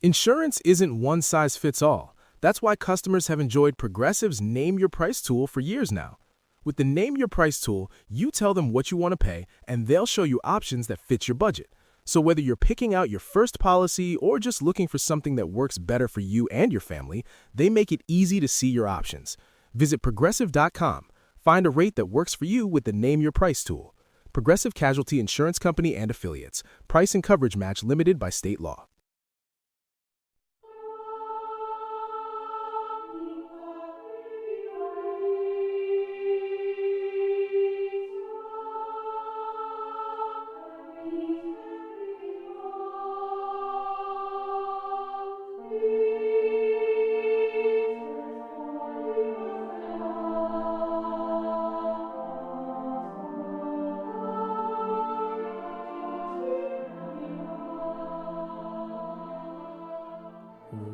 Insurance isn't one size fits all. That's why customers have enjoyed Progressive's Name Your Price tool for years now. With the Name Your Price tool, you tell them what you want to pay, and they'll show you options that fit your budget. So whether you're picking out your first policy or just looking for something that works better for you and your family, they make it easy to see your options. Visit Progressive.com. Find a rate that works for you with the Name Your Price tool. Progressive Casualty Insurance Company and Affiliates. Price and coverage match limited by state law.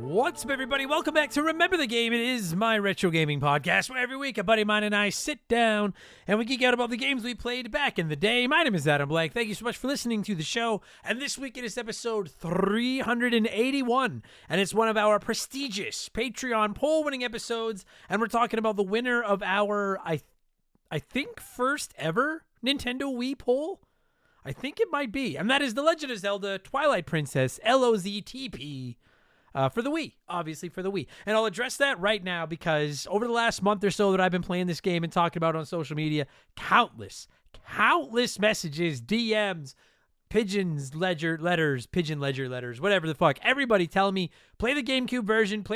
What's up, everybody? Welcome back to Remember the Game. It is my retro gaming podcast where every week a buddy of mine and I sit down and we geek out about the games we played back in the day. My name is Adam Blank. Thank you so much for listening to the show. And this week it is episode 381, and it's one of our prestigious Patreon poll-winning episodes. And we're talking about the winner of our, I think, first ever Nintendo Wii poll. I think it might be, and that is The Legend of Zelda Twilight Princess LOZTP. For the Wii, obviously for the Wii. And I'll address that right now because over the last month or so that I've been playing this game and talking about it on social media, countless messages, DMs, pigeon ledger letters, whatever the fuck. Everybody telling me, play the GameCube version, the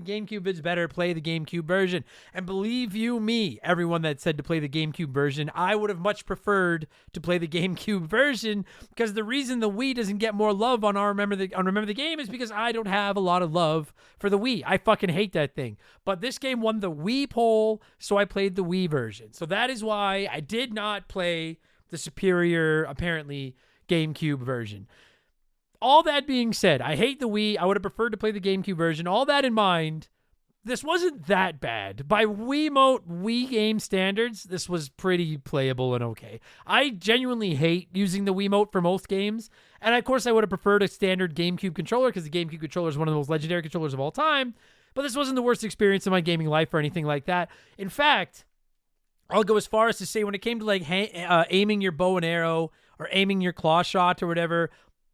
GameCube is better, play the GameCube version. And believe you me, everyone that said to play the GameCube version, I would have much preferred to play the GameCube version because the reason the Wii doesn't get more love on Remember the Game is because I don't have a lot of love for the Wii. I fucking hate that thing. But this game won the Wii poll, so I played the Wii version. So that is why I did not play the superior, apparently, GameCube version. All that being said, I hate the Wii. I would have preferred to play the GameCube version. All that in mind, this wasn't that bad. By Wiimote Wii game standards, this was pretty playable and okay. I genuinely hate using the Wiimote for most games. And of course, I would have preferred a standard GameCube controller because the GameCube controller is one of the most legendary controllers of all time. But this wasn't the worst experience of my gaming life or anything like that. In fact, I'll go as far as to say when it came to like aiming your bow and arrow or aiming your claw shot or whatever,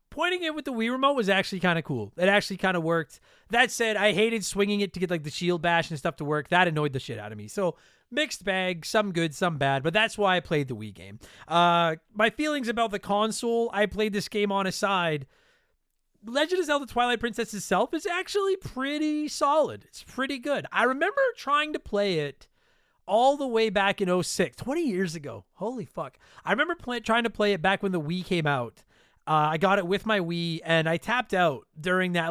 pointing it with the Wii remote was actually kind of cool. It actually kind of worked. That said, I hated swinging it to get like the shield bash and stuff to work. That annoyed the shit out of me. So mixed bag, some good, some bad, but that's why I played the Wii game. My feelings about the console I played this game on aside, Legend of Zelda Twilight Princess itself is actually pretty solid. It's pretty good. I remember trying to play it all the way back in 2006, 20 years ago. Holy fuck. I remember trying to play it back when the Wii came out. I got it with my Wii, and I tapped out during that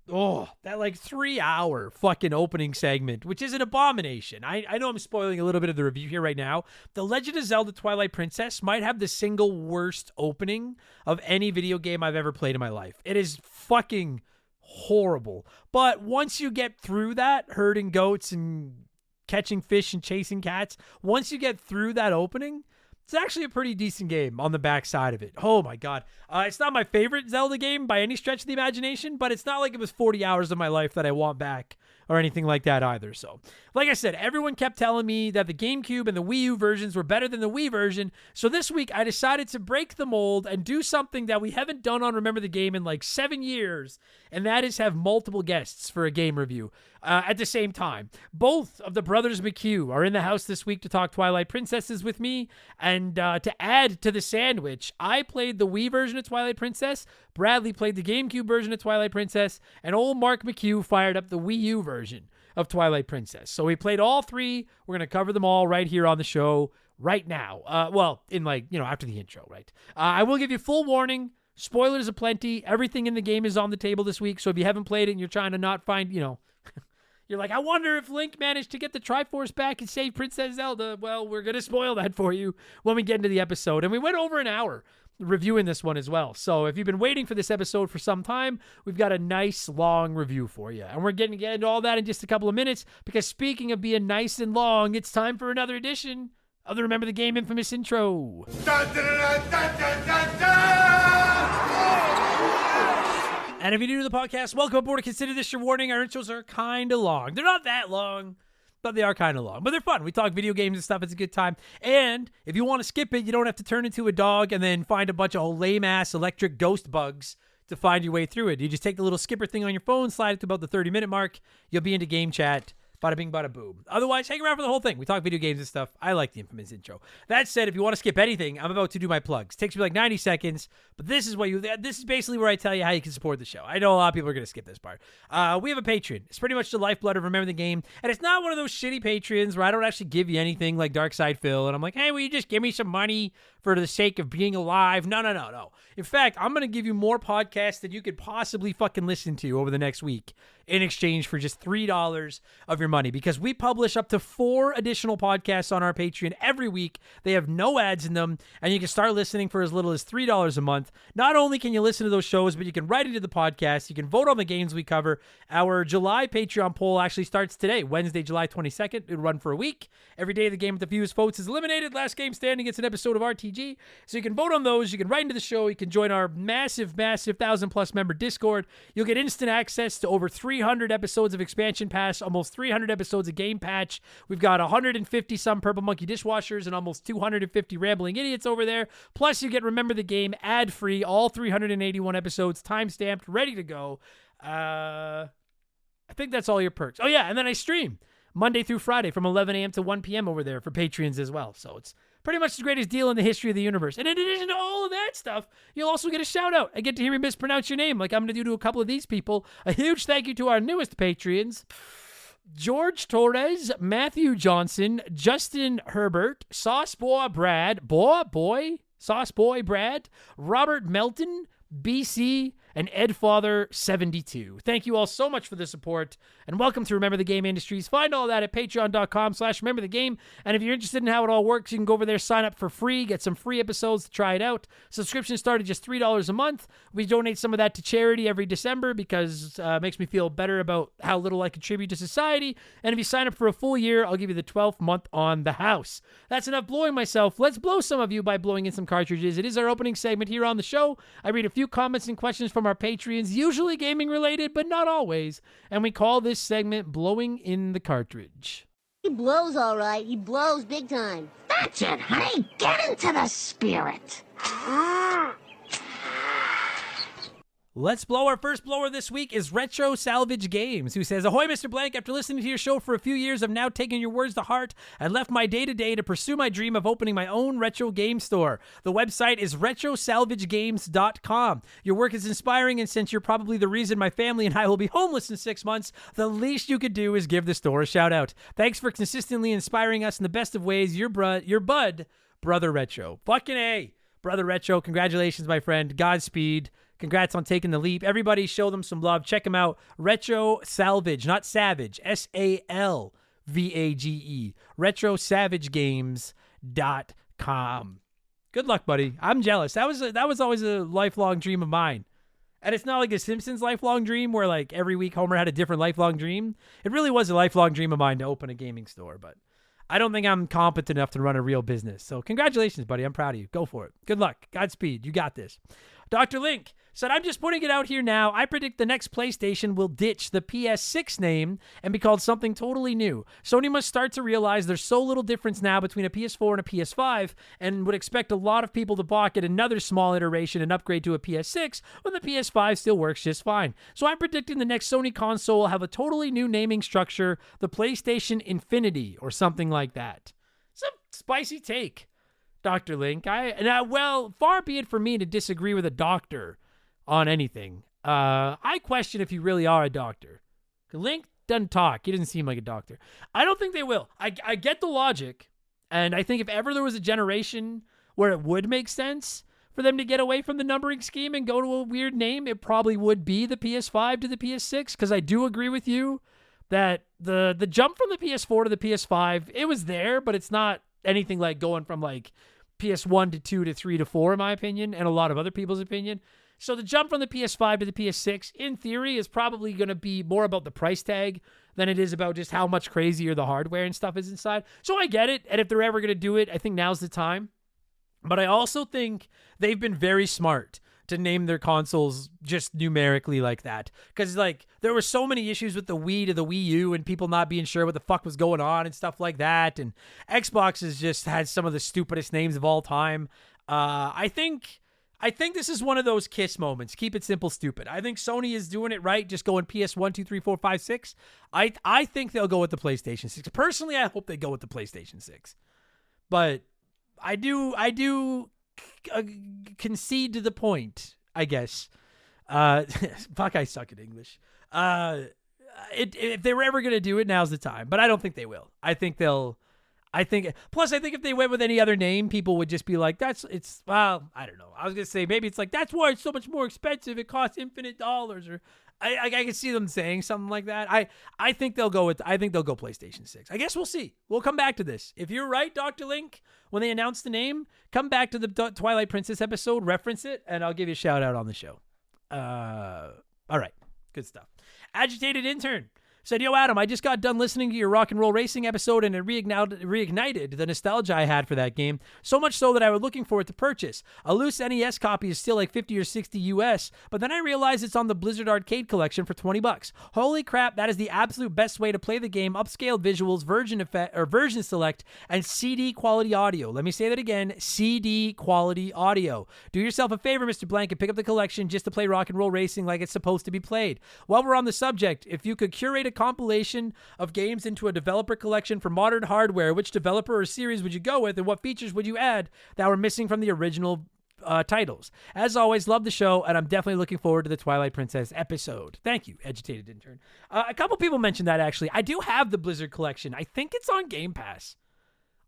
3-hour fucking opening segment, which is an abomination. I know I'm spoiling a little bit of the review here right now. The Legend of Zelda Twilight Princess might have the single worst opening of any video game I've ever played in my life. It is fucking horrible. But once you get through that, herding goats and catching fish and chasing cats, once you get through that opening, it's actually a pretty decent game on the backside of it. Oh my god. It's not my favorite Zelda game by any stretch of the imagination, but it's not like it was 40 hours of my life that I want back or anything like that either. So, like I said, everyone kept telling me that the GameCube and the Wii U versions were better than the Wii version. So this week I decided to break the mold and do something that we haven't done on Remember the Game in like 7 years, and that is have multiple guests for a game review at the same time. Both of the brothers McCue are in the house this week to talk Twilight Princesses with me, and to add to the sandwich, I played the Wii version of Twilight Princess, Bradley played the GameCube version of Twilight Princess, and old Mark McCue fired up the Wii U version of Twilight Princess. So we played all three. We're going to cover them all right here on the show right now. After the intro, right? I will give you full warning. Spoilers aplenty. Everything in the game is on the table this week. So if you haven't played it and you're trying to not find, you're like, I wonder if Link managed to get the Triforce back and save Princess Zelda. Well, we're going to spoil that for you when we get into the episode. And we went over an hour reviewing this one as well. So if you've been waiting for this episode for some time, we've got a nice long review for you. And we're going to get into all that in just a couple of minutes, because speaking of being nice and long, it's time for another edition of the Remember the Game infamous intro. And if you're new to the podcast, welcome aboard. Consider this your warning. Our intros are kind of long. They're not that long, but they are kind of long. But they're fun. We talk video games and stuff. It's a good time. And if you want to skip it, you don't have to turn into a dog and then find a bunch of lame-ass electric ghost bugs to find your way through it. You just take the little skipper thing on your phone, slide it to about the 30-minute mark. You'll be into game chat. Bada bing, bada boom. Otherwise, hang around for the whole thing. We talk video games and stuff. I like the infamous intro. That said, if you want to skip anything, I'm about to do my plugs. Takes me like 90 seconds, but this is basically where I tell you how you can support the show. I know a lot of people are going to skip this part. We have a Patreon. It's pretty much the lifeblood of Remember the Game, and it's not one of those shitty Patreons where I don't actually give you anything like Dark Side Phil, and I'm like, hey, will you just give me some money for the sake of being alive? No. In fact, I'm going to give you more podcasts than you could possibly fucking listen to over the next week in exchange for just $3 of your money, because we publish up to 4 additional podcasts on our Patreon every week. They have no ads in them, and you can start listening for as little as $3 a month. Not only can you listen to those shows, but you can write into the podcast. You can vote on the games we cover. Our July Patreon poll actually starts today, Wednesday, July 22nd. It'll run for a week. Every day the game with the fewest votes is eliminated. Last game standing gets an episode of RTG. So you can vote on those. You can write into the show. You can join our massive 1,000+ member Discord. You'll get instant access to over 300 episodes of Expansion Pass, almost 300 episodes of Game Patch. We've got 150 some Purple Monkey dishwashers and almost 250 rambling idiots over there. Plus, you get Remember the Game ad-free, all 381 episodes, time-stamped, ready to go. I think that's all your perks. Oh, yeah, and then I stream Monday through Friday from 11 a.m. to 1 p.m. over there for Patreons as well. So it's pretty much the greatest deal in the history of the universe. And in addition to all of that stuff, you'll also get a shout-out. I get to hear me mispronounce your name like I'm going to do to a couple of these people. A huge thank you to our newest Patreons: George Torres, Matthew Johnson, Justin Herbert, Sauce Boy Brad, Sauce Boy Brad, Robert Melton, BC, and Edfather72. Thank you all so much for the support, and welcome to Remember the Game Industries. Find all that at patreon.com/rememberthegame, and if you're interested in how it all works, you can go over there, sign up for free, get some free episodes to try it out. Subscriptions start at just $3 a month. We donate some of that to charity every December because it makes me feel better about how little I contribute to society, and if you sign up for a full year, I'll give you the 12th month on the house. That's enough blowing myself. Let's blow some of you by blowing in some cartridges. It is our opening segment here on the show. I read a few comments and questions from our Patreons, usually gaming related, but not always, and we call this segment Blowing in the Cartridge. He blows all right. He blows big time. That's it, honey. Get into the spirit. Let's blow. Our first blower this week is Retro Salvage Games, who says, ahoy, Mr. Blank. After listening to your show for a few years, I've now taken your words to heart and left my day-to-day to pursue my dream of opening my own retro game store. The website is retrosalvagegames.com. Your work is inspiring, and since you're probably the reason my family and I will be homeless in 6 months, the least you could do is give the store a shout-out. Thanks for consistently inspiring us in the best of ways. Your bud, Brother Retro. Fucking A. Brother Retro, congratulations, my friend. Godspeed. Congrats on taking the leap. Everybody show them some love. Check them out. Retro Salvage, not Savage. SALVAGE. RetroSavageGames.com. Good luck, buddy. I'm jealous. That was always a lifelong dream of mine. And it's not like a Simpsons lifelong dream where like every week Homer had a different lifelong dream. It really was a lifelong dream of mine to open a gaming store, but I don't think I'm competent enough to run a real business. So congratulations, buddy. I'm proud of you. Go for it. Good luck. Godspeed. You got this. Dr. Link said, I'm just putting it out here now. I predict the next PlayStation will ditch the PS6 name and be called something totally new. Sony must start to realize there's so little difference now between a PS4 and a PS5, and would expect a lot of people to balk at another small iteration and upgrade to a PS6 when the PS5 still works just fine. So I'm predicting the next Sony console will have a totally new naming structure, the PlayStation Infinity or something like that. It's a spicy take, Dr. Link. Well, far be it for me to disagree with a doctor on anything. I question if you really are a doctor. Link doesn't talk. He doesn't seem like a doctor. I don't think they will. I get the logic, and I think if ever there was a generation where it would make sense for them to get away from the numbering scheme and go to a weird name, it probably would be the PS5 to the PS6, because I do agree with you that the jump from the PS4 to the PS5, it was there, but it's not anything like going from like PS1 to 2 to 3 to 4, in my opinion, and a lot of other people's opinion. So the jump from the PS5 to the PS6, in theory, is probably going to be more about the price tag than it is about just how much crazier the hardware and stuff is inside. So I get it, and if they're ever going to do it, I think now's the time. But I also think they've been very smart to name their consoles just numerically like that. Because, like, there were so many issues with the Wii to the Wii U and people not being sure what the fuck was going on and stuff like that. And Xbox has just had some of the stupidest names of all time. I think this is one of those KISS moments. Keep it simple, stupid. I think Sony is doing it right, just going PS1, 2, 3, 4, 5, 6. I think they'll go with the PlayStation 6. Personally, I hope they go with the PlayStation 6. But I do concede to the point, I guess. Fuck, I suck at English. If they were ever going to do it, now's the time. But I don't think they will. Plus, I think if they went with any other name, people would just be like, I don't know. I was going to say, maybe it's like, that's why it's so much more expensive. It costs infinite dollars. Or I can see them saying something like that. I think they'll go PlayStation 6. I guess we'll see. We'll come back to this. If you're right, Dr. Link, when they announce the name, come back to the Twilight Princess episode, reference it, and I'll give you a shout out on the show. All right. Good stuff. Agitated Intern said, yo, Adam, I just got done listening to your Rock and Roll Racing episode, and it reignited the nostalgia I had for that game, so much so that I was looking for it to purchase. A loose NES copy is still like 50 or 60 US, but then I realized it's on the Blizzard Arcade Collection for $20. Holy crap, that is the absolute best way to play the game, upscaled visuals, version select, and CD quality audio. Let me say that again, CD quality audio. Do yourself a favor, Mr. Blank, and pick up the collection just to play Rock and Roll Racing like it's supposed to be played. While we're on the subject, if you could curate a compilation of games into a developer collection for modern hardware, which developer or series would you go with, and what features would you add that were missing from the original titles? As always, love the show, and I'm definitely looking forward to the Twilight Princess episode. Thank you, Agitated Intern. A couple people mentioned that, actually. I do have the Blizzard collection. I think it's on Game Pass.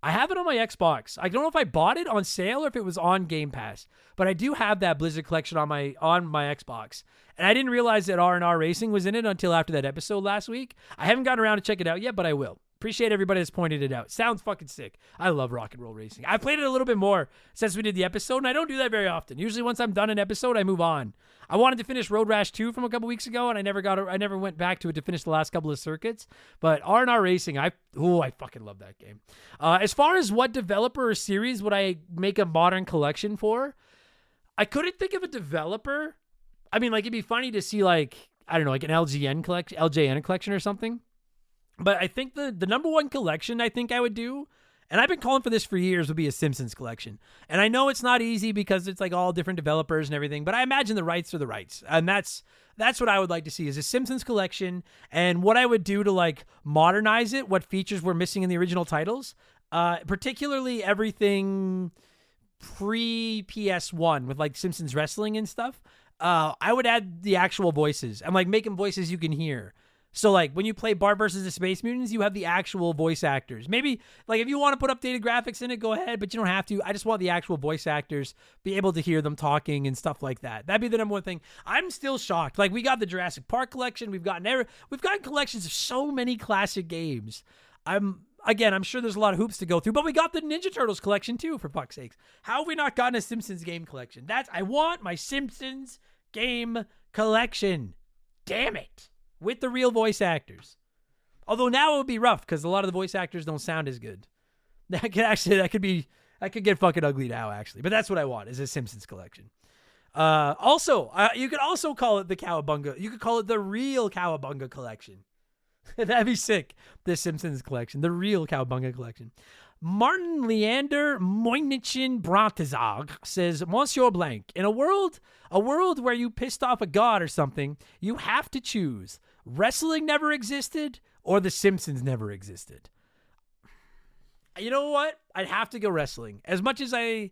I have it on my Xbox. I don't know if I bought it on sale or if it was on Game Pass, but I do have that Blizzard collection on my Xbox. And I didn't realize that R&R Racing was in it until after that episode last week. I haven't gotten around to check it out yet, but I will. Appreciate everybody that's pointed it out. Sounds fucking sick. I love Rock and Roll Racing. I played it a little bit more since we did the episode, and I don't do that very often. Usually once I'm done an episode, I move on. I wanted to finish Road Rash 2 from a couple weeks ago, and I never went back to it to finish the last couple of circuits. But R&R Racing, I fucking love that game. As far as what developer or series would I make a modern collection for, I couldn't think of a developer. I mean, like, it'd be funny to see, like, I don't know, like an LJN collection or something. But I think the number one collection I think I would do, and I've been calling for this for years, would be a Simpsons collection. And I know it's not easy because it's like all different developers and everything, but I imagine the rights are the rights. And that's what I would like to see, is a Simpsons collection. And what I would do to, like, modernize it, what features were missing in the original titles, particularly everything pre-PS1 with, like, Simpsons wrestling and stuff. I would add the actual voices and, like, make them voices you can hear. So, like, when you play Bart versus the Space Mutants, you have the actual voice actors. Maybe, like, if you want to put updated graphics in it, go ahead, but you don't have to. I just want the actual voice actors, be able to hear them talking and stuff like that. That'd be the number one thing. I'm still shocked. Like, we got the Jurassic Park collection. We've gotten collections of so many classic games. I'm sure there's a lot of hoops to go through, but we got the Ninja Turtles collection, too, for fuck's sakes. How have we not gotten a Simpsons game collection? I want my Simpsons game collection. Damn it. With the real voice actors. Although now it would be rough because a lot of the voice actors don't sound as good. That could get fucking ugly now, actually. But that's what I want, is a Simpsons collection. You could also call it the Cowabunga. You could call it the real Cowabunga collection. That'd be sick. The Simpsons collection. The real Cowabunga collection. Martin Leander Moynichin Brantazag says, Monsieur Blank, in a world where you pissed off a god or something, you have to choose. Wrestling never existed or The Simpsons never existed. You know what? I'd have to go wrestling. As much as I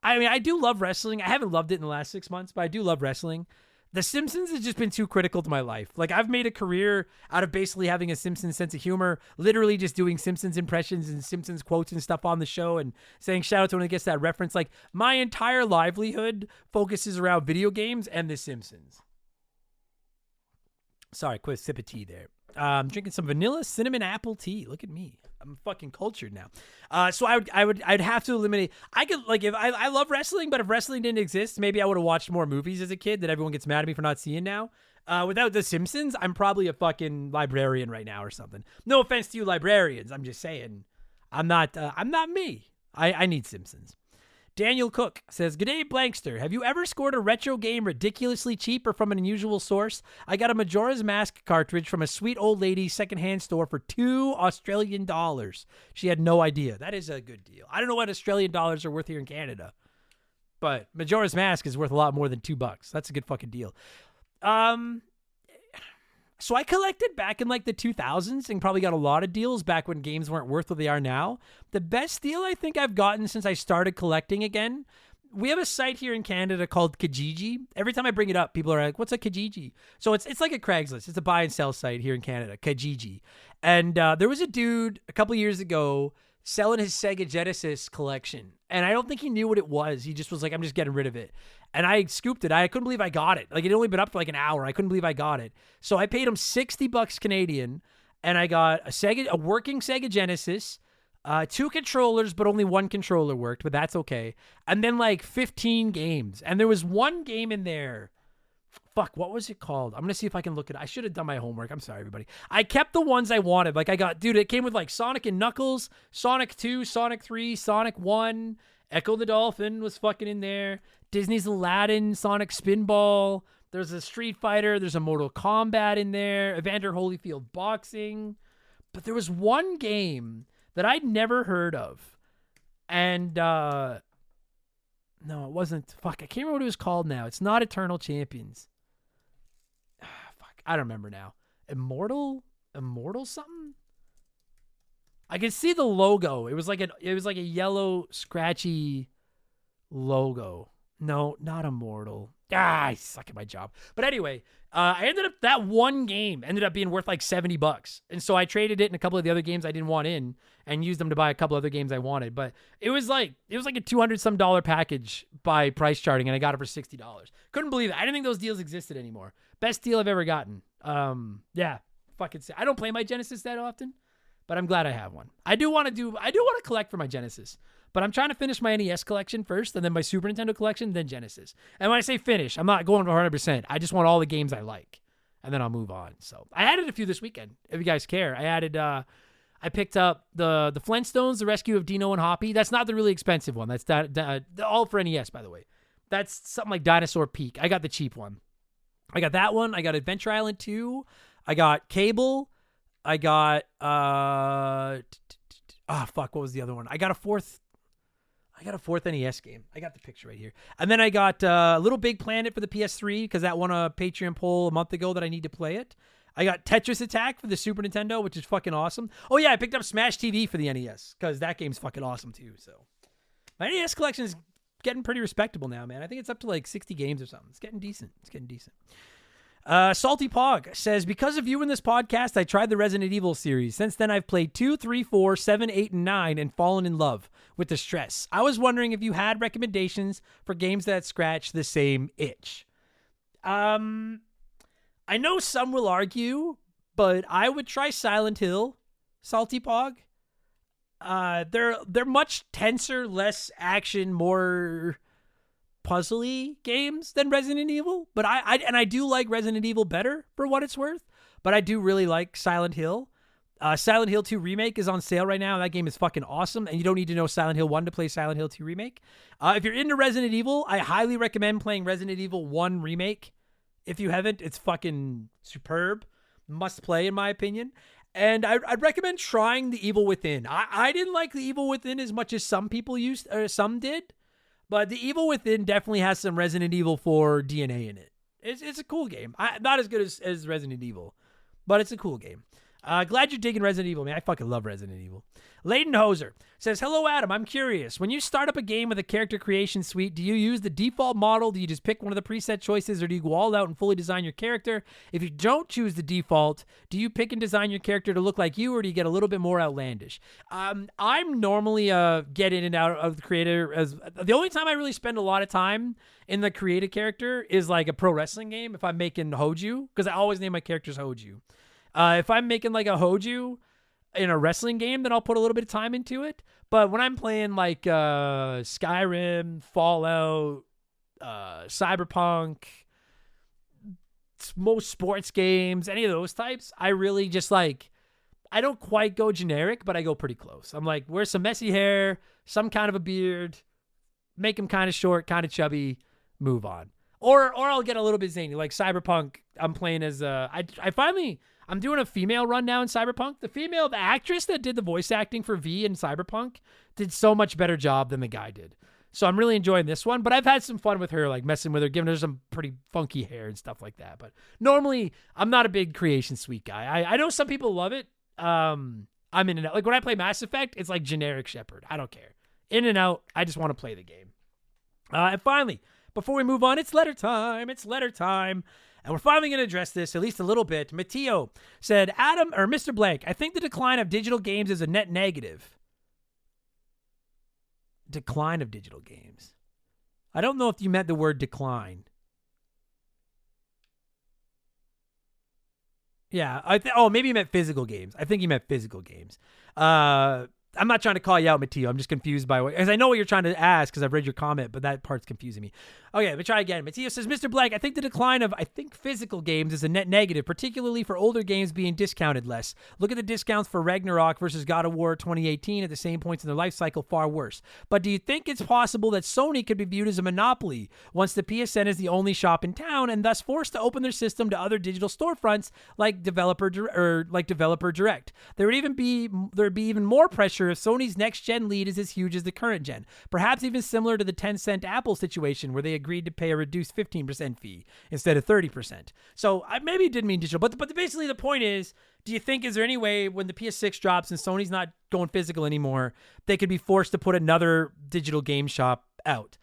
do love wrestling. I haven't loved it in the last 6 months, but I do love wrestling. The Simpsons has just been too critical to my life. Like, I've made a career out of basically having a Simpsons sense of humor, literally just doing Simpsons impressions and Simpsons quotes and stuff on the show and saying shout out to when it gets that reference. Like, my entire livelihood focuses around video games and The Simpsons. Sorry, quick sip of tea there. I'm drinking some vanilla cinnamon apple tea. Look at me. I'm fucking cultured now. So I'd have to eliminate. I could, like, if I love wrestling, but if wrestling didn't exist, maybe I would have watched more movies as a kid that everyone gets mad at me for not seeing now. Without The Simpsons, I'm probably a fucking librarian right now or something. No offense to you librarians. I'm just saying, I'm not me. I need Simpsons. Daniel Cook says, "G'day, Blankster. Have you ever scored a retro game ridiculously cheap or from an unusual source? I got a Majora's Mask cartridge from a sweet old lady secondhand store for $2 Australian. She had no idea. That is a good deal. I don't know what Australian dollars are worth here in Canada, but Majora's Mask is worth a lot more than $2. That's a good fucking deal. So I collected back in like the 2000s and probably got a lot of deals back when games weren't worth what they are now. The best deal I think I've gotten since I started collecting again, we have a site here in Canada called Kijiji. Every time I bring it up, people are like, what's a Kijiji? So it's like a Craigslist. It's a buy and sell site here in Canada, Kijiji. And there was a dude a couple years ago selling his Sega Genesis collection. And I don't think he knew what it was. He just was like, I'm just getting rid of it. And I scooped it. I couldn't believe I got it. Like, it had only been up for like an hour. I couldn't believe I got it. So I paid him $60 Canadian, and I got a working Sega Genesis, 2 controllers, but only 1 controller worked, but that's okay. And then like 15 games. And there was one game in there. Fuck, what was it called? I'm going to see if I can look it. I should have done my homework. I'm sorry, everybody. I kept the ones I wanted. Like, it came with like Sonic and Knuckles, Sonic 2, Sonic 3, Sonic 1, Echo the Dolphin was fucking in there. Disney's Aladdin, Sonic Spinball. There's a Street Fighter. There's a Mortal Kombat in there. Evander Holyfield Boxing. But there was one game that I'd never heard of. And, no, it wasn't. Fuck, I can't remember what it was called now. It's not Eternal Champions. Fuck, I don't remember now. Immortal something? I can see the logo. It was like a yellow, scratchy logo. No, not Immortal. I suck at my job. But anyway, that one game ended up being worth like $70. And so I traded it in a couple of the other games I didn't want in and used them to buy a couple other games I wanted. But it was like a $200 some package by price charting, and I got it for $60. Couldn't believe it. I didn't think those deals existed anymore. Best deal I've ever gotten. Yeah, fucking sick. I don't play my Genesis that often, but I'm glad I have one. I do want to collect for my Genesis. But I'm trying to finish my NES collection first, and then my Super Nintendo collection, then Genesis. And when I say finish, I'm not going to 100%. I just want all the games I like, and then I'll move on. So I added a few this weekend, if you guys care. I picked up the Flintstones, The Rescue of Dino and Hoppy. That's not the really expensive one. That's all for NES, by the way. That's something like Dinosaur Peak. I got the cheap one. I got that one. I got Adventure Island 2. I got Cable. I got what was the other one? I got a fourth NES game. I got the picture right here. And then I got Little Big Planet for the PS3 because that won a Patreon poll a month ago that I need to play it. I got Tetris Attack for the Super Nintendo, which is fucking awesome. Oh yeah, I picked up Smash TV for the NES because that game's fucking awesome too. So my NES collection is getting pretty respectable now, man. I think it's up to like 60 games or something. It's getting decent. Salty Pog says, because of you in this podcast, I tried the Resident Evil series. Since then, I've played 2, 3, 4, 7, 8, and 9 and fallen in love with the stress. I was wondering if you had recommendations for games that scratch the same itch. I know some will argue, but I would try Silent Hill, Salty Pog. They're much tenser, less action, more puzzly games than Resident Evil, but I do like Resident Evil better for what it's worth, but I do really like Silent Hill. Silent Hill 2 Remake is on sale right now. That game is fucking awesome, and you don't need to know Silent Hill 1 to play Silent Hill 2 Remake. If you're into Resident Evil, I highly recommend playing Resident Evil 1 Remake. If you haven't, it's fucking superb. Must play, in my opinion. And I'd recommend trying The Evil Within. I didn't like The Evil Within as much as some people some did. But The Evil Within definitely has some Resident Evil 4 DNA in it. It's a cool game. Not as good as Resident Evil, but it's a cool game. Glad you're digging Resident Evil, man. I fucking love Resident Evil. Leighton Hoser says, hello, Adam. I'm curious. When you start up a game with a character creation suite, do you use the default model? Do you just pick one of the preset choices, or do you go all out and fully design your character? If you don't choose the default, do you pick and design your character to look like you, or do you get a little bit more outlandish? I'm normally get in and out of the creator. As the only time I really spend a lot of time in the creative character is like a pro wrestling game. If I'm making Hoju, because I always name my characters Hoju. If I'm making like a Hoju in a wrestling game, then I'll put a little bit of time into it. But when I'm playing like Skyrim, Fallout, Cyberpunk, most sports games, any of those types, I really just like, I don't quite go generic, but I go pretty close. I'm like, wear some messy hair, some kind of a beard, make him kind of short, kind of chubby, move on. Or I'll get a little bit zany, like Cyberpunk. I'm playing as I'm doing a female run now in Cyberpunk. The actress that did the voice acting for V in Cyberpunk did so much better job than the guy did. So I'm really enjoying this one, but I've had some fun with her, like messing with her, giving her some pretty funky hair and stuff like that. But normally I'm not a big Creation Suite guy. I know some people love it. I'm in and out. Like when I play Mass Effect, it's like generic Shepard. I don't care. In and out. I just want to play the game. And finally, before we move on, it's letter time. And we're finally going to address this at least a little bit. Matteo said, Mr. Blank, I think the decline of digital games is a net negative. Decline of digital games. I don't know if you meant the word decline. Yeah. Maybe you meant physical games. I think you meant physical games. I'm not trying to call you out, Matteo. I'm just confused by what, because I know what you're trying to ask because I've read your comment, but that part's confusing me. Okay, let me try again. Matteo says, Mr. Blank, I think the decline of, physical games is a net negative, particularly for older games being discounted less. Look at the discounts for Ragnarok versus God of War 2018 at the same points in their life cycle, far worse. But do you think it's possible that Sony could be viewed as a monopoly once the PSN is the only shop in town and thus forced to open their system to other digital storefronts like Developer Direct? There'd be even more pressure if Sony's next-gen lead is as huge as the current gen, perhaps even similar to the Tencent Apple situation where they agreed to pay a reduced 15% fee instead of 30%. So maybe it didn't mean digital, but basically the point is, do you think, is there any way when the PS6 drops and Sony's not going physical anymore, they could be forced to put another digital game shop out?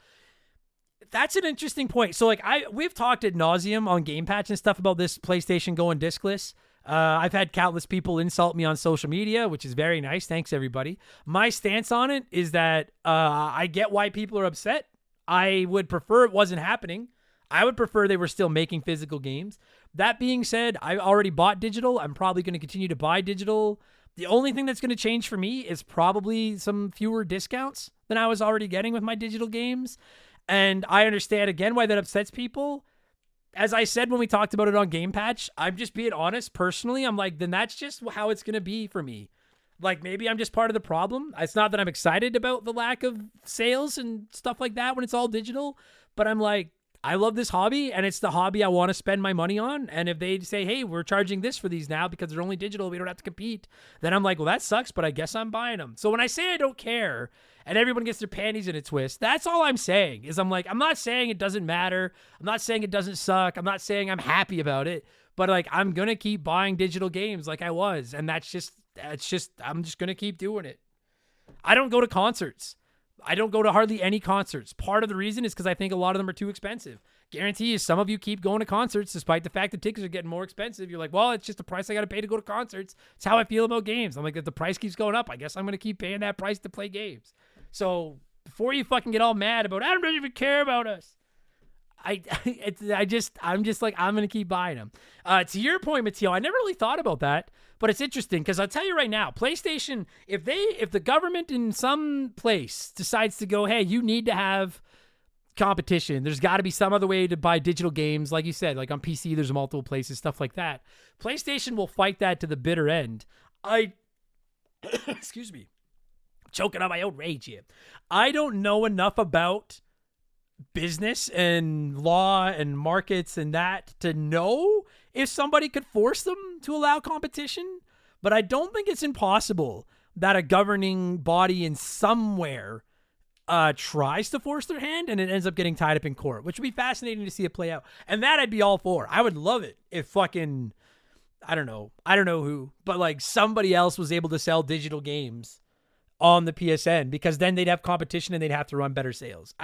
That's an interesting point. So we've talked ad nauseum on Game Patch and stuff about this PlayStation going discless. I've had countless people insult me on social media, which is very nice. Thanks, everybody. My stance on it is that I get why people are upset. I would prefer it wasn't happening. I would prefer they were still making physical games. That being said, I already bought digital. I'm probably going to continue to buy digital. The only thing that's going to change for me is probably some fewer discounts than I was already getting with my digital games. And I understand, again, why that upsets people. As I said when we talked about it on Game Patch, I'm just being honest. Personally, I'm like, then that's just how it's going to be for me. Like, maybe I'm just part of the problem. It's not that I'm excited about the lack of sales and stuff like that when it's all digital, but I'm like, I love this hobby, and it's the hobby I want to spend my money on. And if they say, hey, we're charging this for these now because they're only digital, we don't have to compete, then I'm like, well, that sucks, but I guess I'm buying them. So when I say I don't care and everyone gets their panties in a twist, that's all I'm saying is I'm like, I'm not saying it doesn't matter. I'm not saying it doesn't suck. I'm not saying I'm happy about it, but like, I'm going to keep buying digital games like I was. And I'm just going to keep doing it. I don't go to concerts. I don't go to hardly any concerts. Part of the reason is because I think a lot of them are too expensive. Guarantee you, some of you keep going to concerts despite the fact that tickets are getting more expensive. You're like, well, it's just the price I got to pay to go to concerts. It's how I feel about games. I'm like, if the price keeps going up, I guess I'm going to keep paying that price to play games. So before you fucking get all mad about, Adam doesn't even care about us. I'm just like, I'm going to keep buying them. To your point, Matteo, I never really thought about that, but it's interesting because I'll tell you right now, PlayStation, if the government in some place decides to go, hey, you need to have competition, there's got to be some other way to buy digital games. Like you said, like on PC, there's multiple places, stuff like that. PlayStation will fight that to the bitter end. Excuse me, choking on my own rage here. I don't know enough about business and law and markets and that to know if somebody could force them to allow competition, but I don't think it's impossible that a governing body in somewhere tries to force their hand and it ends up getting tied up in court, which would be fascinating to see it play out. And that I'd be all for. I would love it if fucking, I don't know who, but like somebody else was able to sell digital games on the PSN, because then they'd have competition and they'd have to run better sales.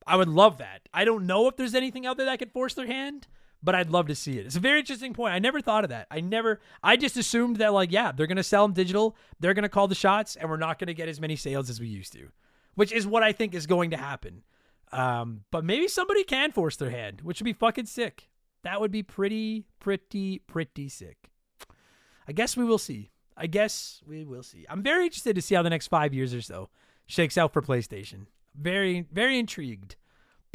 I would love that. I don't know if there's anything out there that could force their hand, but I'd love to see it. It's a very interesting point. I never thought of that. I just assumed that like, yeah, they're going to sell them digital. They're going to call the shots and we're not going to get as many sales as we used to, which is what I think is going to happen. But maybe somebody can force their hand, which would be fucking sick. That would be pretty sick. I guess we will see. I'm very interested to see how the next 5 years or so shakes out for PlayStation. Very, very intrigued.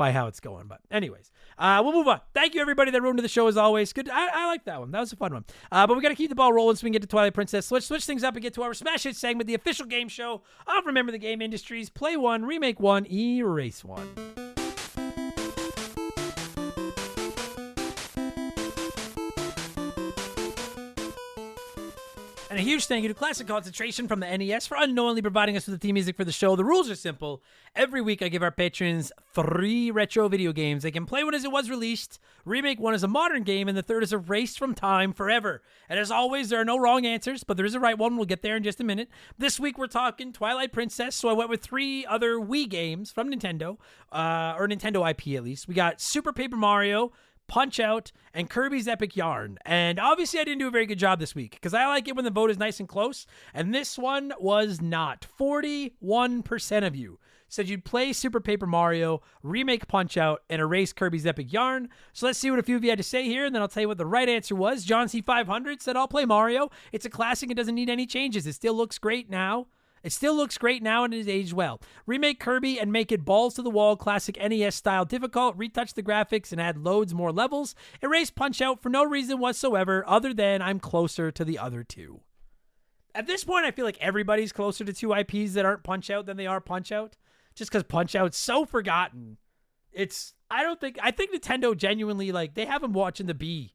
by how it's going. But anyways, we'll move on. Thank you, everybody that wrote into the show as always. Good. I like that one. That was a fun one. But we got to keep the ball rolling so we can get to Twilight Princess. So let's switch things up and get to our Smash Hit segment, the official game show of Remember the Game Industries. Play one, remake one, erase one. And a huge thank you to Classic Concentration from the NES for unknowingly providing us with the theme music for the show. The rules are simple. Every week I give our patrons 3 retro video games. They can play one as it was released, remake one as a modern game, and the third is erased from time forever. And as always, there are no wrong answers, but there is a right one. We'll get there in just a minute. This week we're talking Twilight Princess, so I went with 3 other Wii games from Nintendo, or Nintendo IP at least. We got Super Paper Mario, Punch-Out, and Kirby's Epic Yarn. And obviously I didn't do a very good job this week because I like it when the vote is nice and close, and this one was not. 41% of you said you'd play Super Paper Mario, remake Punch-Out, and erase Kirby's Epic Yarn. So let's see what a few of you had to say here, and then I'll tell you what the right answer was. John C500 said, I'll play Mario. It's a classic. It doesn't need any changes. It still looks great now. And it is aged well. Remake Kirby and make it balls to the wall, classic NES style difficult. Retouch the graphics and add loads more levels. Erase Punch-Out for no reason whatsoever other than I'm closer to the other 2. At this point, I feel like everybody's closer to 2 IPs that aren't Punch-Out than they are Punch-Out. Just because Punch-Out's so forgotten. I think Nintendo genuinely, like, they have them watching the Bee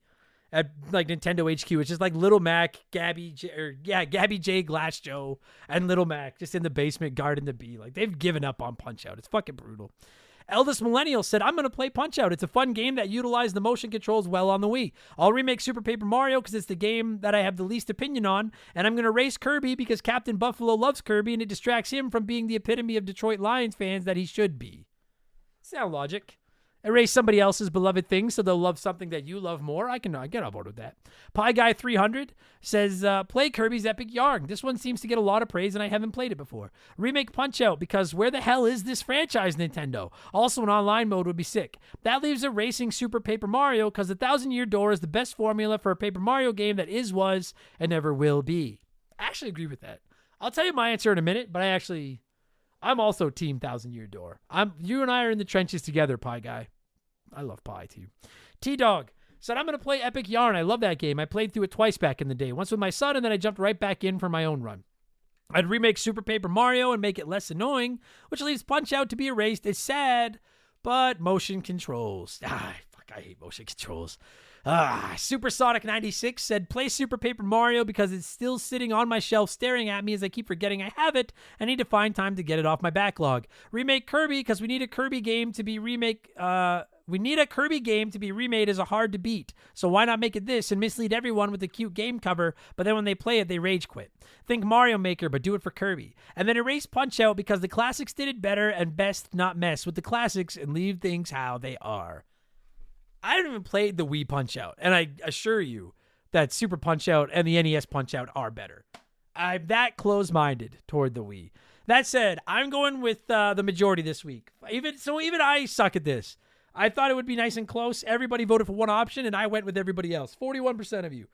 at like Nintendo HQ. It's just like Little Mac, Gabby J, Glass Joe, and Little Mac just in the basement guarding the Bee. Like, they've given up on Punch-Out. It's fucking brutal. Eldest Millennial said, I'm going to play Punch-Out. It's a fun game that utilized the motion controls well on the Wii. I'll remake Super Paper Mario because it's the game that I have the least opinion on, and I'm going to race Kirby because Captain Buffalo loves Kirby and it distracts him from being the epitome of Detroit Lions fans that he should be. Sound logic. Erase somebody else's beloved thing so they'll love something that you love more. I get on board with that. Pie Guy 300 says, play Kirby's Epic Yarn. This one seems to get a lot of praise and I haven't played it before. Remake Punch-Out because where the hell is this franchise, Nintendo? Also, an online mode would be sick. That leaves erasing Super Paper Mario because the 1,000-Year Door is the best formula for a Paper Mario game that is, was, and never will be. I actually agree with that. I'll tell you my answer in a minute, but I'm also Team 1,000-Year Door. You and I are in the trenches together, Pie Guy. I love Pie, too. T-Dog said, I'm going to play Epic Yarn. I love that game. I played through it twice back in the day. Once with my son, and then I jumped right back in for my own run. I'd remake Super Paper Mario and make it less annoying, which leaves Punch-Out to be erased. It's sad, but motion controls. I hate motion controls. Supersonic 96 said, play Super Paper Mario because it's still sitting on my shelf staring at me as I keep forgetting I have it. I need to find time to get it off my backlog. Remake Kirby because we need a Kirby game to be remade as a hard to beat. So why not make it this and mislead everyone with a cute game cover, but then when they play it, they rage quit. Think Mario Maker, but do it for Kirby. And then erase Punch-Out because the classics did it better and best not mess with the classics and leave things how they are. I haven't even played the Wii Punch-Out, and I assure you that Super Punch-Out and the NES Punch-Out are better. I'm that close-minded toward the Wii. That said, I'm going with the majority this week. Even I suck at this. I thought it would be nice and close. Everybody voted for one option, and I went with everybody else. 41% of you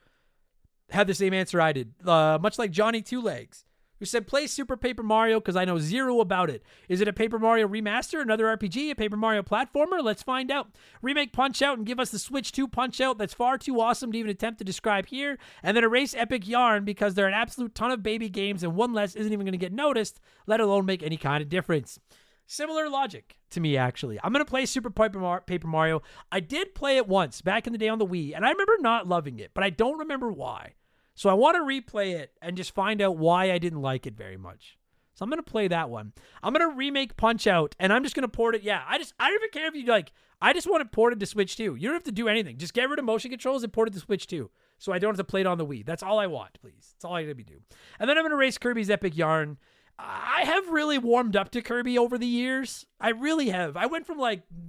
had the same answer I did, much like Johnny Two Legs, who said, play Super Paper Mario because I know zero about it. Is it a Paper Mario remaster, another RPG, a Paper Mario platformer? Let's find out. Remake Punch-Out and give us the Switch 2 Punch-Out that's far too awesome to even attempt to describe here. And then erase Epic Yarn because there are an absolute ton of baby games and one less isn't even going to get noticed, let alone make any kind of difference. Similar logic to me, actually. I'm going to play Super Paper Mario. I did play it once back in the day on the Wii, and I remember not loving it, but I don't remember why. So I want to replay it and just find out why I didn't like it very much. So I'm going to play that one. I'm going to remake Punch-Out, and I'm just going to port it. Yeah, I don't even care if you I just want it ported to Switch 2. You don't have to do anything. Just get rid of motion controls and port it to Switch 2. So I don't have to play it on the Wii. That's all I want, please. That's all I gotta do. And then I'm going to erase Kirby's Epic Yarn. I have really warmed up to Kirby over the years. I really have. I went from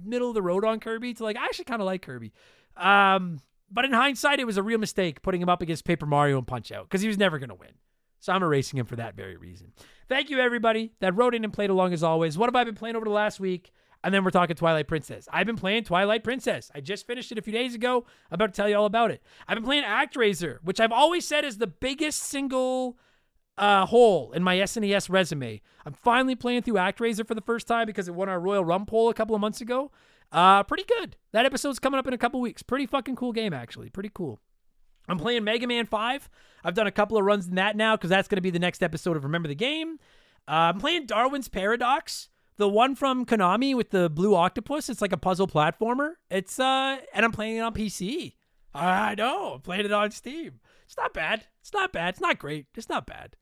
middle of the road on Kirby to I actually kind of like Kirby. But in hindsight, it was a real mistake putting him up against Paper Mario and Punch-Out because he was never going to win. So I'm erasing him for that very reason. Thank you, everybody that wrote in and played along as always. What have I been playing over the last week? And then we're talking Twilight Princess. I've been playing Twilight Princess. I just finished it a few days ago. I'm about to tell you all about it. I've been playing ActRaiser, which I've always said is the biggest single hole in my SNES resume. I'm finally playing through ActRaiser for the first time because it won our Royal Rumble poll a couple of months ago. Pretty good. That episode's coming up in a couple weeks. Pretty fucking cool game, actually. Pretty cool. I'm playing Mega Man 5. I've done a couple of runs in that now because that's going to be the next episode of Remember the Game. I'm playing Darwin's Paradox, the one from Konami with the blue octopus. It's like a puzzle platformer. And I'm playing it on PC. I know. I'm playing it on Steam. It's not bad. It's not bad. It's not great. It's not bad.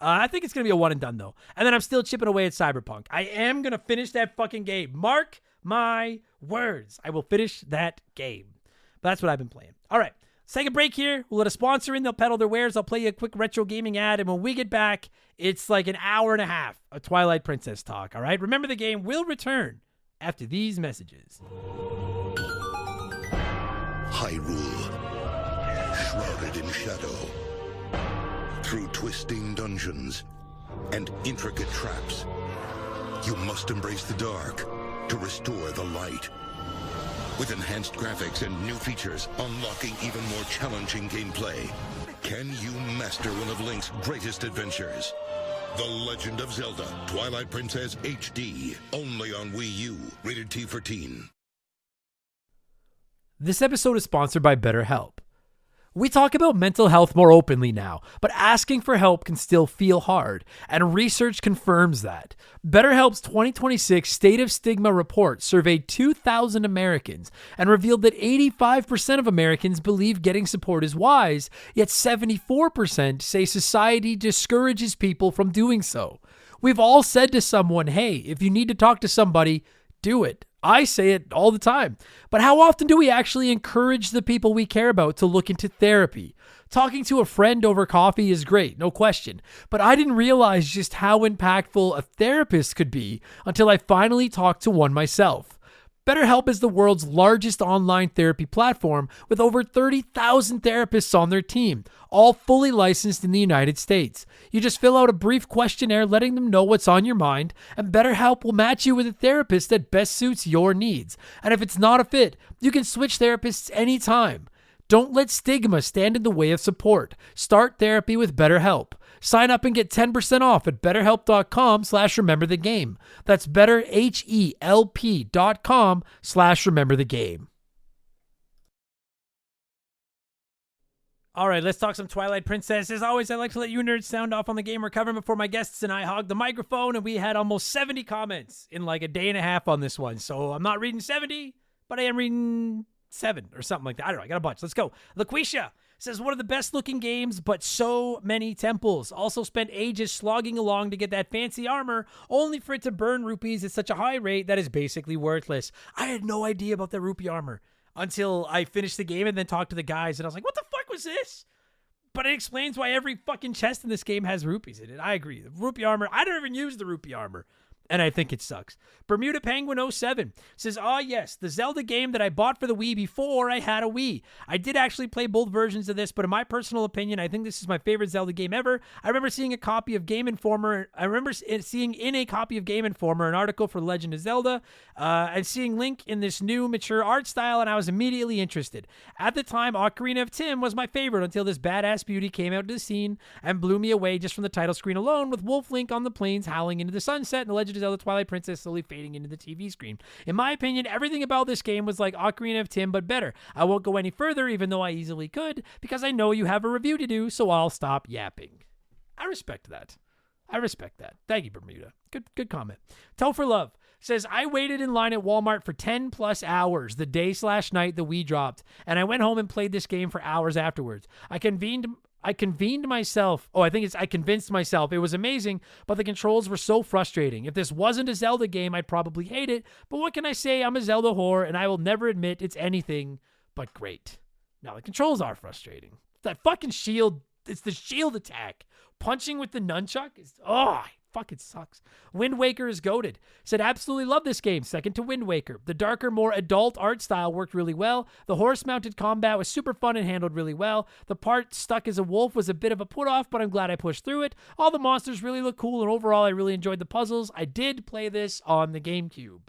I think it's going to be a one and done, though. And then I'm still chipping away at Cyberpunk. I am going to finish that fucking game. Mark my words. I will finish that game. But that's what I've been playing. All right. Let's take a break here. We'll let a sponsor in. They'll peddle their wares. I'll play you a quick retro gaming ad. And when we get back, it's like an hour and a half of Twilight Princess talk. All right. Remember the Game will return after these messages. Hyrule, shrouded in shadow. Through twisting dungeons and intricate traps, you must embrace the dark to restore the light. With enhanced graphics and new features unlocking even more challenging gameplay, can you master one of Link's greatest adventures? The Legend of Zelda, Twilight Princess HD, only on Wii U, rated T for teen. This episode is sponsored by BetterHelp. We talk about mental health more openly now, but asking for help can still feel hard, and research confirms that. BetterHelp's 2026 State of Stigma report surveyed 2,000 Americans and revealed that 85% of Americans believe getting support is wise, yet 74% say society discourages people from doing so. We've all said to someone, hey, if you need to talk to somebody, do it. I say it all the time. But how often do we actually encourage the people we care about to look into therapy? Talking to a friend over coffee is great, no question. But I didn't realize just how impactful a therapist could be until I finally talked to one myself. BetterHelp is the world's largest online therapy platform with over 30,000 therapists on their team, all fully licensed in the United States. You just fill out a brief questionnaire letting them know what's on your mind, and BetterHelp will match you with a therapist that best suits your needs. And if it's not a fit, you can switch therapists anytime. Don't let stigma stand in the way of support. Start therapy with BetterHelp. Sign up and get 10% off at betterhelp.com/rememberthegame. That's betterhelp.com/rememberthegame. All right, let's talk some Twilight Princess. As always, I like to let you nerds sound off on the game we're covering before my guests and I hog the microphone, and we had almost 70 comments in like a day and a half on this one. So I'm not reading 70, but I am reading 7 or something like that. I don't know. I got a bunch. Let's go. LaQuisha says, one of the best looking games, but so many temples. Also spent ages slogging along to get that fancy armor, only for it to burn rupees at such a high rate that is basically worthless. I had no idea about the rupee armor until I finished the game and then talked to the guys, and I was like, what the fuck was this? But it explains why every fucking chest in this game has rupees in it. I agree. The rupee armor, I don't even use the rupee armor, and I think it sucks. Bermuda Penguin 07 says, yes, the Zelda game that I bought for the Wii before I had a Wii. I did actually play both versions of this, but in my personal opinion, I think this is my favorite Zelda game ever. I remember seeing in a copy of Game Informer an article for Legend of Zelda, and seeing Link in this new mature art style, and I was immediately interested. At the time, Ocarina of Time was my favorite until this badass beauty came out to the scene and blew me away just from the title screen alone, with Wolf Link on the plains howling into the sunset and the Legend of Zelda Twilight Princess slowly fading into the TV screen. In my opinion, everything about this game was like Ocarina of Time, but better. I won't go any further, even though I easily could, because I know you have a review to do, so I'll stop yapping. I respect that. Thank you, Bermuda. Good comment. Toe for Love says, I waited in line at Walmart for 10 plus hours the day/night the Wii dropped, and I went home and played this game for hours afterwards. I convinced myself it was amazing, but the controls were so frustrating. If this wasn't a Zelda game, I'd probably hate it, but what can I say? I'm a Zelda whore, and I will never admit it's anything but great. Now, the controls are frustrating. That fucking shield, it's the shield attack. Punching with the nunchuck is, fucking sucks. Wind Waker is goated. Said, absolutely love this game. Second to Wind Waker. The darker, more adult art style worked really well. The horse-mounted combat was super fun and handled really well. The part stuck as a wolf was a bit of a put-off, but I'm glad I pushed through it. All the monsters really look cool, and overall, I really enjoyed the puzzles. I did play this on the GameCube.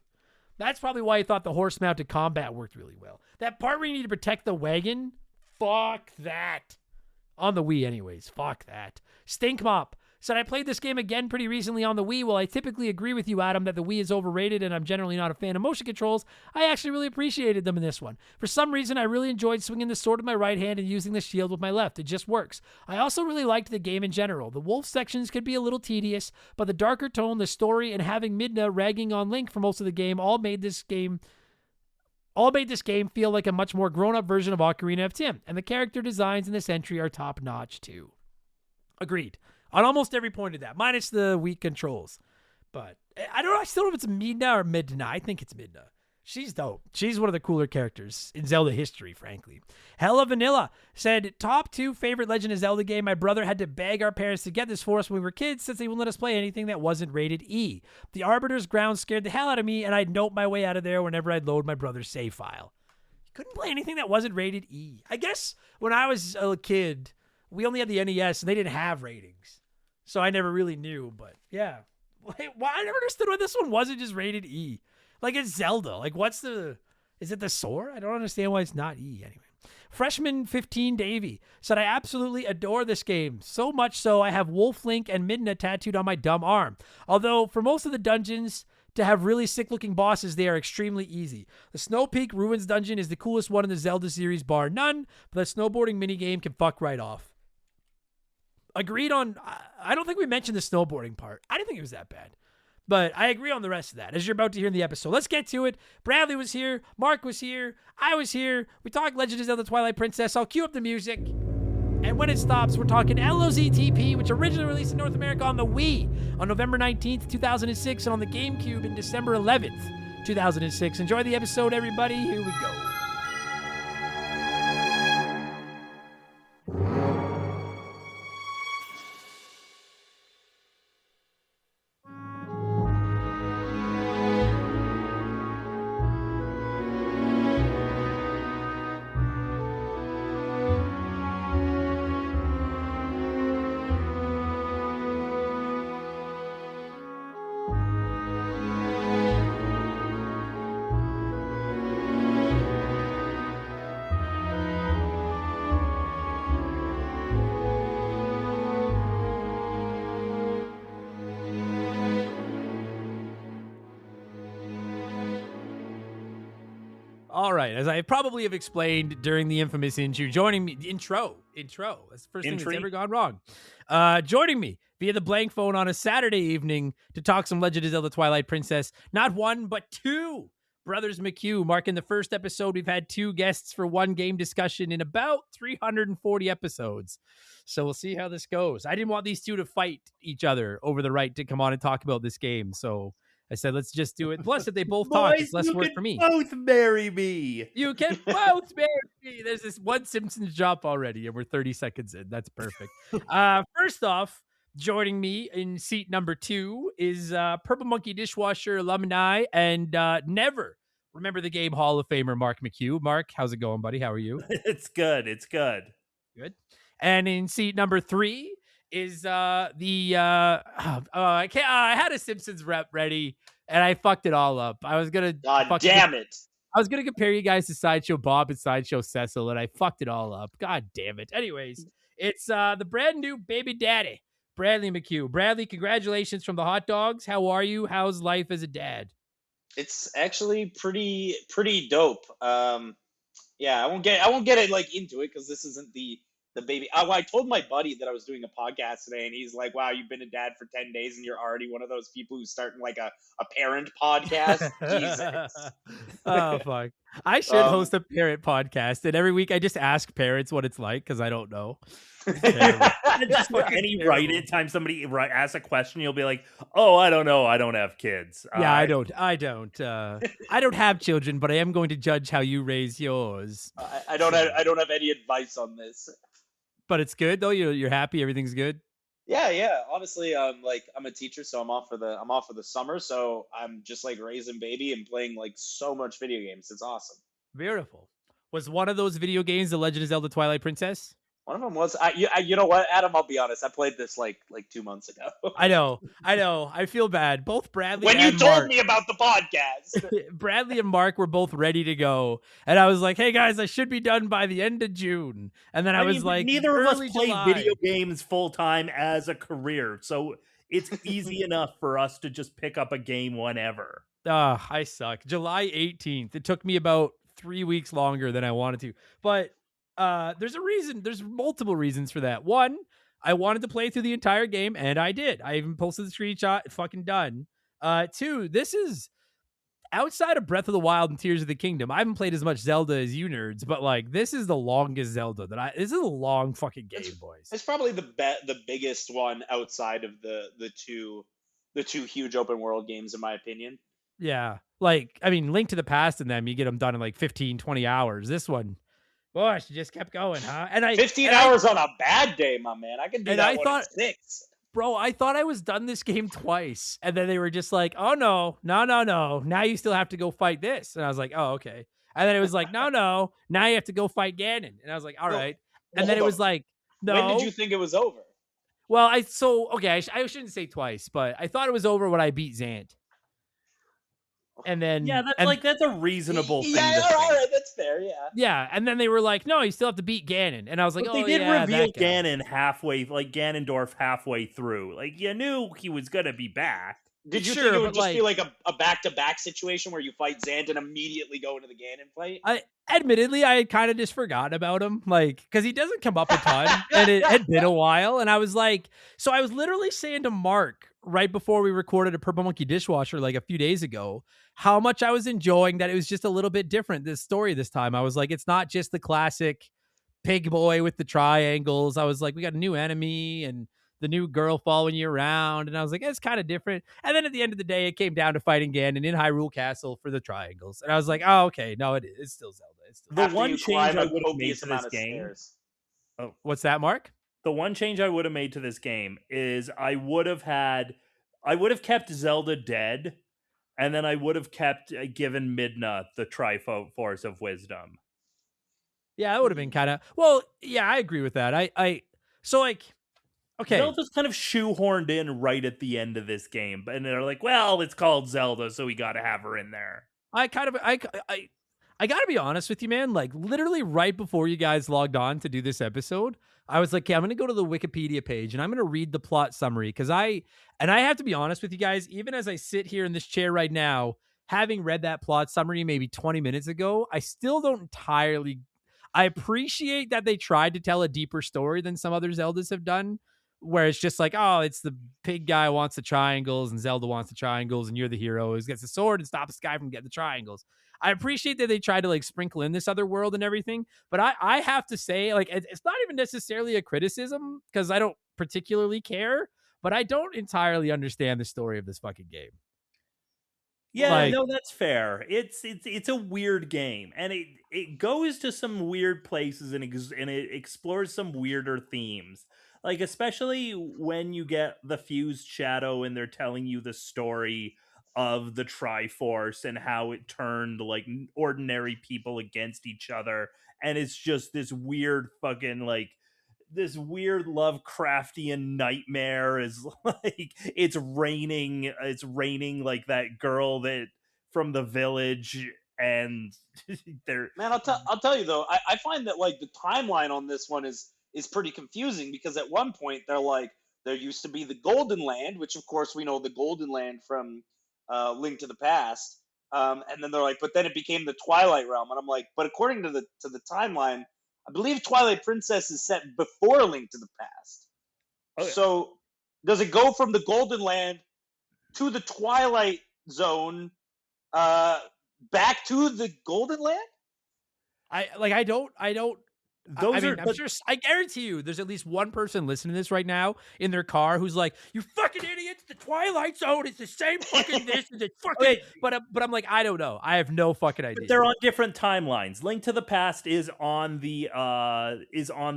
That's probably why I thought the horse-mounted combat worked really well. That part where you need to protect the wagon, fuck that. On the Wii anyways, fuck that. Stink Mop said, I played this game again pretty recently on the Wii. While I typically agree with you, Adam, that the Wii is overrated and I'm generally not a fan of motion controls, I actually really appreciated them in this one. For some reason, I really enjoyed swinging the sword with my right hand and using the shield with my left. It just works. I also really liked the game in general. The wolf sections could be a little tedious, but the darker tone, the story, and having Midna ragging on Link for most of the game all made this game feel like a much more grown-up version of Ocarina of Time, and the character designs in this entry are top-notch too. Agreed. On almost every point of that, minus the weak controls. But I don't know. I still don't know if it's Midna or Midna. I think it's Midna. She's dope. She's one of the cooler characters in Zelda history, frankly. Hella Vanilla said, top 2 favorite Legend of Zelda game. My brother had to beg our parents to get this for us when we were kids since they wouldn't let us play anything that wasn't rated E. The Arbiter's Ground scared the hell out of me, and I'd note my way out of there whenever I'd load my brother's save file. You couldn't play anything that wasn't rated E. I guess when I was a kid, we only had the NES, and they didn't have ratings. So I never really knew, but yeah. Why I never understood why this one wasn't just rated E. Like it's Zelda. Like is it the sword? I don't understand why it's not E anyway. Freshman 15 Davey said, I absolutely adore this game. So much so I have Wolf Link and Midna tattooed on my dumb arm. Although for most of the dungeons to have really sick looking bosses, they are extremely easy. The Snow Peak Ruins dungeon is the coolest one in the Zelda series bar none, but the snowboarding minigame can fuck right off. Agreed on, I don't think we mentioned the snowboarding part. I didn't think it was that bad. But I agree on the rest of that, as you're about to hear in the episode. Let's get to it. Bradley was here. Mark was here. I was here. We talked Legend of Zelda Twilight Princess. I'll cue up the music. And when it stops, we're talking LOZTP, which originally released in North America on the Wii on November 19th, 2006, and on the GameCube in December 11th, 2006. Enjoy the episode, everybody. Here we go. All right, as I probably have explained during the infamous intro. That's the first thing that's ever gone wrong. Joining me via the blank phone on a Saturday evening to talk some Legend of Zelda Twilight Princess. Not one, but 2 brothers McCue, marking the first episode. We've had 2 guests for one game discussion in about 340 episodes. So we'll see how this goes. I didn't want these 2 to fight each other over the right to come on and talk about this game. So I said, let's just do it. Plus, if they both talk, it's less work for me. Both marry me. You can both marry me. There's this one Simpsons jump already, and we're 30 seconds in. That's perfect. First off, joining me in seat number 2 is Purple Monkey Dishwasher alumni and never remember the game Hall of Famer Mark McCue. Mark, how's it going, buddy? How are you? It's good. Good. And in seat number 3 is I had a Simpsons rep ready and I fucked it all up. I was gonna damn it. I was gonna compare you guys to Sideshow Bob and Sideshow Cecil, and I fucked it all up. God damn it. Anyways, it's the brand new baby daddy, Bradley McCue. Bradley, congratulations from the hot dogs. How are you? How's life as a dad? It's actually pretty dope. Yeah, I won't get it like into it because this isn't the baby. I told my buddy that I was doing a podcast today, and he's like, "Wow, you've been a dad for 10 days, and you're already one of those people who's starting like a parent podcast." Jesus. Oh fuck! I should host a parent podcast, and every week I just ask parents what it's like because I don't know. Just any write it time somebody asks a question, you'll be like, "Oh, I don't know. I don't have kids." Yeah, I don't have children, but I am going to judge how you raise yours. I don't have any advice on this. But it's good though. You're happy. Everything's good. Yeah. Honestly, I'm a teacher, so I'm off for the summer. So I'm just like raising baby and playing like so much video games. It's awesome. Beautiful. Was one of those video games The Legend of Zelda Twilight Princess? One of them was you know what, Adam? I'll be honest. I played this like 2 months ago. I know. I feel bad. Both Bradley when and you told Mark, me about the podcast. Bradley and Mark were both ready to go, and I was like, "Hey guys, I should be done by the end of June." And then I was mean, like, neither of us "Early play July." video games full time as a career, so it's easy enough for us to just pick up a game whenever. I suck. July 18th. It took me about 3 weeks longer than I wanted to. But there's a reason. There's multiple reasons for that. One, I wanted to play through the entire game, and I did. I even posted the screenshot. Fucking done. Two, this is outside of Breath of the Wild and Tears of the Kingdom. I haven't played as much Zelda as you nerds, but like this is the longest Zelda this is a long fucking game, boys. It's probably the biggest one outside of the two huge open world games, in my opinion. Yeah. Like, I mean, Link to the Past and them, you get them done in like 15, 20 hours. This one, boy, she just kept going, huh? And 15 hours on a bad day, my man. I can do that one in 6. Bro, I thought I was done this game twice. And then they were just like, oh, no. Now you still have to go fight this. And I was like, oh, okay. And then it was like, no. Now you have to go fight Ganon. And I was like, all right. And then it was like, no. When did you think it was over? Well, I shouldn't say twice, but I thought it was over when I beat Zant. And then that's a reasonable thing. Yeah, all right, that's fair. Yeah. Yeah, and then they were like, "No, you still have to beat Ganon," and I was like, but "Oh, they did yeah, reveal that guy." Ganon halfway, like Ganondorf halfway through. Like you knew he was gonna be back. Did you think it would just be like a back-to-back situation where you fight Zant and immediately go into the Ganon fight? Admittedly, I had kind of just forgotten about him, like, because he doesn't come up a ton, and it had been a while, and I was like, so I was literally saying to Mark right before we recorded a Purple Monkey Dishwasher like a few days ago, how much I was enjoying that it was just a little bit different, this story this time. I was like, it's not just the classic pig boy with the triangles. I was like, we got a new enemy and the new girl following you around. And I was like, it's kind of different. And then at the end of the day, it came down to fighting Ganon in Hyrule Castle for the triangles. And I was like, oh, okay. No, it's still Zelda. It's still the one change I would have made to this game. Oh, what's that, Mark? The one change I would have made to this game is I would have kept Zelda dead, and then I would have kept given Midna the Triforce of Wisdom. Yeah, that would have been kind of, well, yeah, I agree with that. So like, okay. Zelda's kind of shoehorned in right at the end of this game, and they're like, well, it's called Zelda, so we got to have her in there. I gotta be honest with you, man. Like literally right before you guys logged on to do this episode, I was like, okay, I'm going to go to the Wikipedia page and I'm going to read the plot summary. Cause I have to be honest with you guys, even as I sit here in this chair right now, having read that plot summary maybe 20 minutes ago, I still don't entirely, I appreciate that they tried to tell a deeper story than some other Zeldas have done, where it's just like, oh, it's the pig guy wants the triangles and Zelda wants the triangles and you're the hero who gets the sword and stops this guy from getting the triangles. I appreciate that they try to like sprinkle in this other world and everything, but I have to say, like, it's not even necessarily a criticism because I don't particularly care, but I don't entirely understand the story of this fucking game. Yeah, no, that's fair. It's a weird game, and it goes to some weird places and it explores some weirder themes. Like especially when you get the fused shadow and they're telling you the story of the Triforce and how it turned like ordinary people against each other, and it's just this weird fucking like this weird Lovecraftian nightmare is like it's raining like that girl that from the village, and they're man. I'll tell you though, I find that like the timeline on this one is pretty confusing because at one point they're like there used to be the Golden Land, which of course we know the Golden Land from Link to the Past, and then they're like, but then it became the Twilight Realm, and I'm like, but according to the timeline, I believe Twilight Princess is set before Link to the Past. Okay. So does it go from the Golden Land to the Twilight Zone, back to the Golden Land? I don't. I'm sure. I guarantee you, there's at least one person listening to this right now in their car who's like, "You fucking idiots! The Twilight Zone is the same fucking this and it's fucking." Okay. But I'm like, I don't know. I have no fucking idea. But they're on different timelines. Link to the Past is on the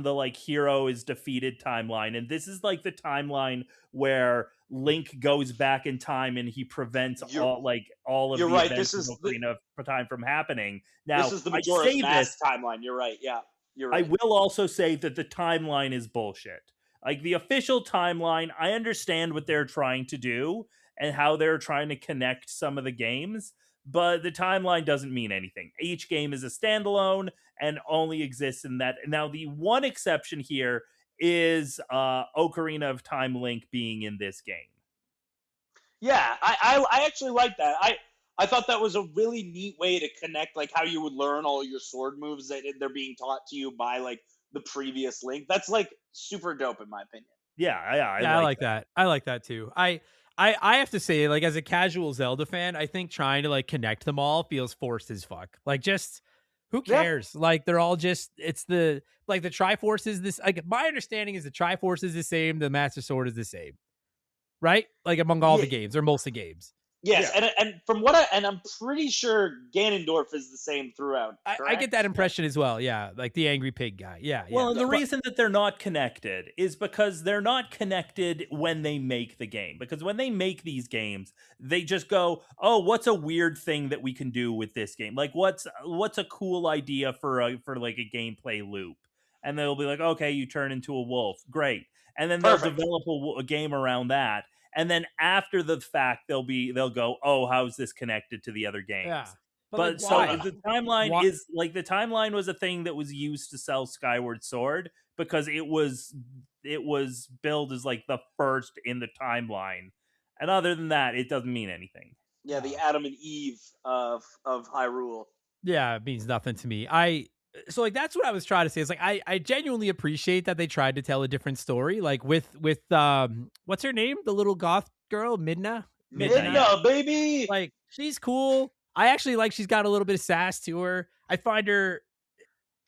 like hero is defeated timeline, and this is like the timeline where Link goes back in time and he prevents all of the events of Ocarina of Time from happening. Now, this is the Majora's Mask timeline. You're right. Yeah. You're right. I will also say that the timeline is bullshit. Like the official timeline, I understand what they're trying to do and how they're trying to connect some of the games, but the timeline doesn't mean anything. Each game is a standalone and only exists in that. Now, the one exception here is Ocarina of Time Link being in this game. Yeah, I actually like that. I thought that was a really neat way to connect, like how you would learn all your sword moves that they're being taught to you by like the previous Link. That's like super dope in my opinion. Yeah, I like that. I like that too. I have to say, like, as a casual Zelda fan, I think trying to like connect them all feels forced as fuck. Like, just who cares? Like, they're all just, it's the Triforce is this, like, my understanding is the Triforce is the same, the Master Sword is the same, right? Like, among all the games, or most of the games. Yes, and from what I'm pretty sure Ganondorf is the same throughout. I get that impression as well. Yeah, like the angry pig guy. Yeah. Well, and the reason that they're not connected is because they're not connected when they make the game. Because when they make these games, they just go, "Oh, what's a weird thing that we can do with this game? Like, what's a cool idea for like a gameplay loop?" And they'll be like, "Okay, you turn into a wolf, great." And then they'll develop a game around that. And then after the fact, they'll go, "Oh, how's this connected to the other games?" Yeah. But so the timeline is like, the timeline was a thing that was used to sell Skyward Sword because it was billed as like the first in the timeline. And other than that, it doesn't mean anything. Yeah, the Adam and Eve of Hyrule. Yeah, it means nothing to me. So like that's what I was trying to say. Is like I genuinely appreciate that they tried to tell a different story. Like with what's her name? The little goth girl, Midna. Midna, baby. Like, she's cool. I actually like she's got a little bit of sass to her. I find her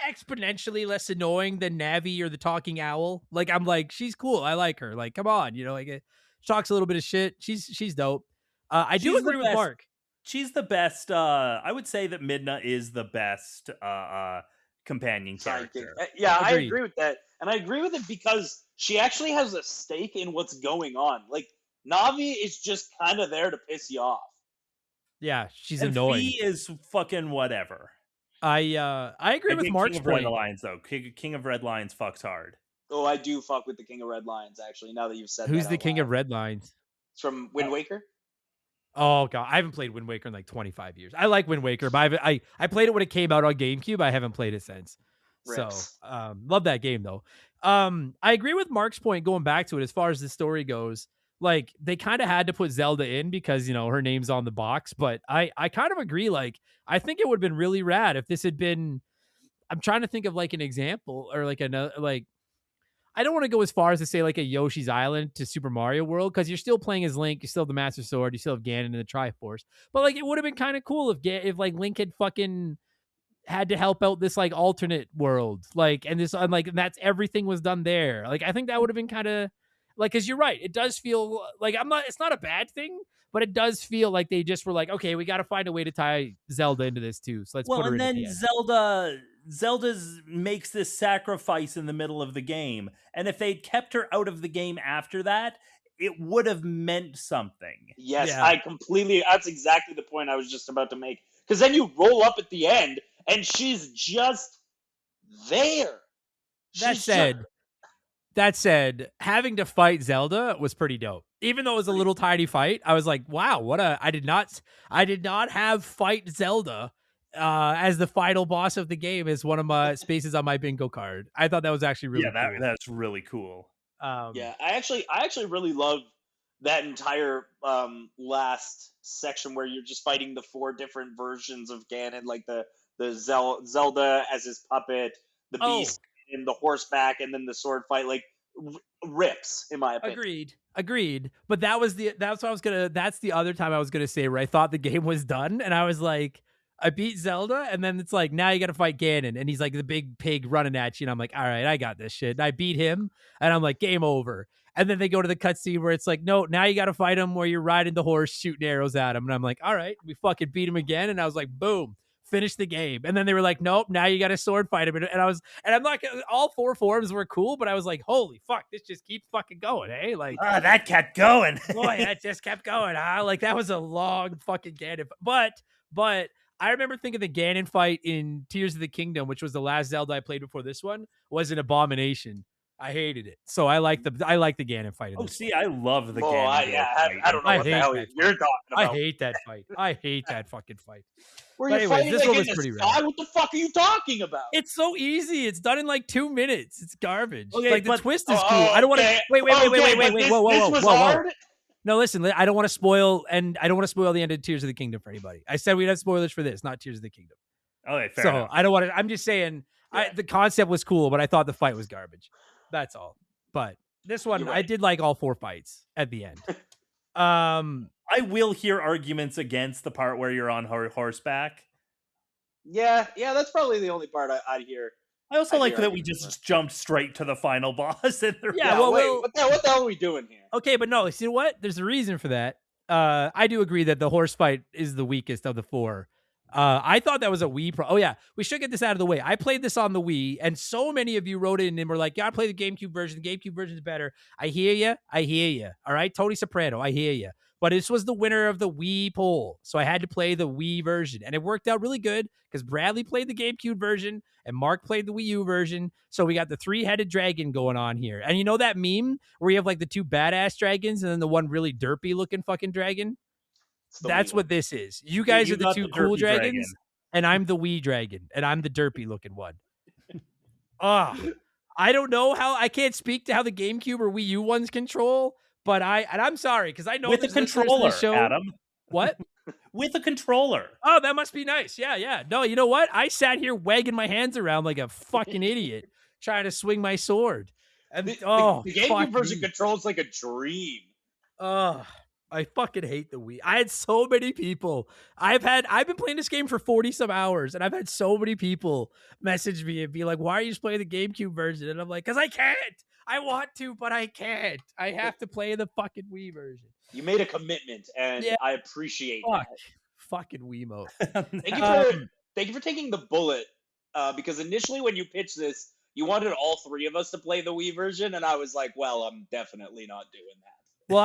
exponentially less annoying than Navi or the talking owl. Like, I'm like, she's cool. I like her. Like, come on, like she talks a little bit of shit. She's dope. I do agree with Mark. She's the best. I would say that Midna is the best companion character. Yeah, agreed. I agree with that. And I agree with it because she actually has a stake in what's going on. Like, Navi is just kind of there to piss you off. Yeah, she's annoying. He is fucking whatever. I agree with Mark's point. King of Red Lions, though. King of Red Lions fucks hard. Oh, I do fuck with the King of Red Lions, actually, now that you've said Who's that. the King of Red Lions? It's from Wind Waker? Oh, God. I haven't played Wind Waker in like 25 years. I like Wind Waker, but I played it when it came out on GameCube. I haven't played it since. Rips. So, love that game, though. I agree with Mark's point going back to it as far as the story goes. Like, they kind of had to put Zelda in because, her name's on the box. But I kind of agree. Like, I think it would have been really rad if this had been... I'm trying to think of like an example or like another... Like, I don't want to go as far as to say like a Yoshi's Island to Super Mario World because you're still playing as Link, you still have the Master Sword, you still have Ganon and the Triforce. But like it would have been kind of cool if like Link had fucking had to help out this like alternate world, like and that's everything was done there. Like I think that would have been kind of like because you're right, it does feel like it's not a bad thing, but it does feel like they just were like, okay, we got to find a way to tie Zelda into this too. So let's put her in. And then Zelda's makes this sacrifice in the middle of the game. And if they'd kept her out of the game after that, it would have meant something. Yes, yeah. That's exactly the point I was just about to make. Because then you roll up at the end, and she's just there. That said, having to fight Zelda was pretty dope. Even though it was a little tiny fight, I was like, wow, I did not have fight Zelda as the final boss of the game as one of my spaces on my bingo card. I thought that was actually really cool. That's really cool. I actually really love that entire last section where you're just fighting the 4 different versions of Ganon, like the Zelda as his puppet, the beast and the horseback, and then the sword fight. Like rips, in my opinion. Agreed. But that's the other time I was gonna say where I thought the game was done, and I was like, I beat Zelda, and then it's like, now you got to fight Ganon, and he's like the big pig running at you, and I'm like, all right, I got this shit. And I beat him, and I'm like, game over. And then they go to the cutscene where it's like, no, now you got to fight him where you're riding the horse, shooting arrows at him. And I'm like, all right, we fucking beat him again. And I was like, boom, finish the game. And then they were like, nope, now you got to sword fight him. And I'm not, all 4 forms were cool, but I was like, holy fuck, this just keeps fucking going, eh? Like, that kept going. Boy, that just kept going. Like, that was a long fucking Ganon. But I remember thinking the Ganon fight in Tears of the Kingdom, which was the last Zelda I played before this one, was an abomination. I hated it. So I like the Ganon fight. Oh, see, I love the Oh, Ganon. I don't know I what the hate hell that you're talking I about. hate that fight. I hate that fucking fight. Were But you anyways, fighting this like one in was the pretty sky? rad. What the fuck are you talking about? It's so easy. It's done in like 2 minutes. It's garbage. Okay, like the but- twist is cool. I don't want to okay. wait. This was Whoa. hard? No, listen. I don't want to spoil, and I don't want to spoil the end of Tears of the Kingdom for anybody. I said we'd have spoilers for this, not Tears of the Kingdom. Okay, fair So enough. I don't want to. I'm just saying the concept was cool, but I thought the fight was garbage. That's all. But this one, You're I right. did like all 4 fights at the end. I will hear arguments against the part where you're on horseback. Yeah, that's probably the only part I'd hear. I also I like hear that we arguments just jumped straight to the final boss. And Yeah, well, wait, what the hell are we doing here? Okay, but no, see what? There's a reason for that. I do agree that the horse fight is the weakest of the 4. I thought that was a Wii Oh yeah, we should get this out of the way. I played this on the Wii, and so many of you wrote in and were like, "Yeah, I play the GameCube version. The GameCube version is better." I hear you. All right, Tony Soprano, I hear you. But this was the winner of the Wii poll, so I had to play the Wii version, and it worked out really good because Bradley played the GameCube version and Mark played the Wii U version. So we got the 3-headed dragon going on here, and you know that meme where you have like the 2 badass dragons and then the one really derpy looking fucking dragon. That's what this is. You guys are the got 2 the cool derpy dragons, dragon. and I'm the Wii dragon, and I'm the derpy looking one. I don't know how. I can't speak to how the GameCube or Wii U ones control, but I'm sorry because I know With a there's listeners to controller, this show. Adam. What? With a controller. Oh, that must be nice. Yeah. No, you know what? I sat here wagging my hands around like a fucking idiot trying to swing my sword. And The fuck GameCube version me. controls like a dream. I fucking hate the Wii. I had so many people. I've been playing this game for 40 some hours, and I've had so many people message me and be like, "Why are you just playing the GameCube version?" And I'm like, "Cause I can't. I want to, but I can't. I have to play the fucking Wii version." You made a commitment, and Yeah. I appreciate Fuck. that. Fucking Wiimote. Thank you for taking the bullet. Because initially, when you pitched this, you wanted all 3 of us to play the Wii version, and I was like, "Well, I'm definitely not doing that." Well,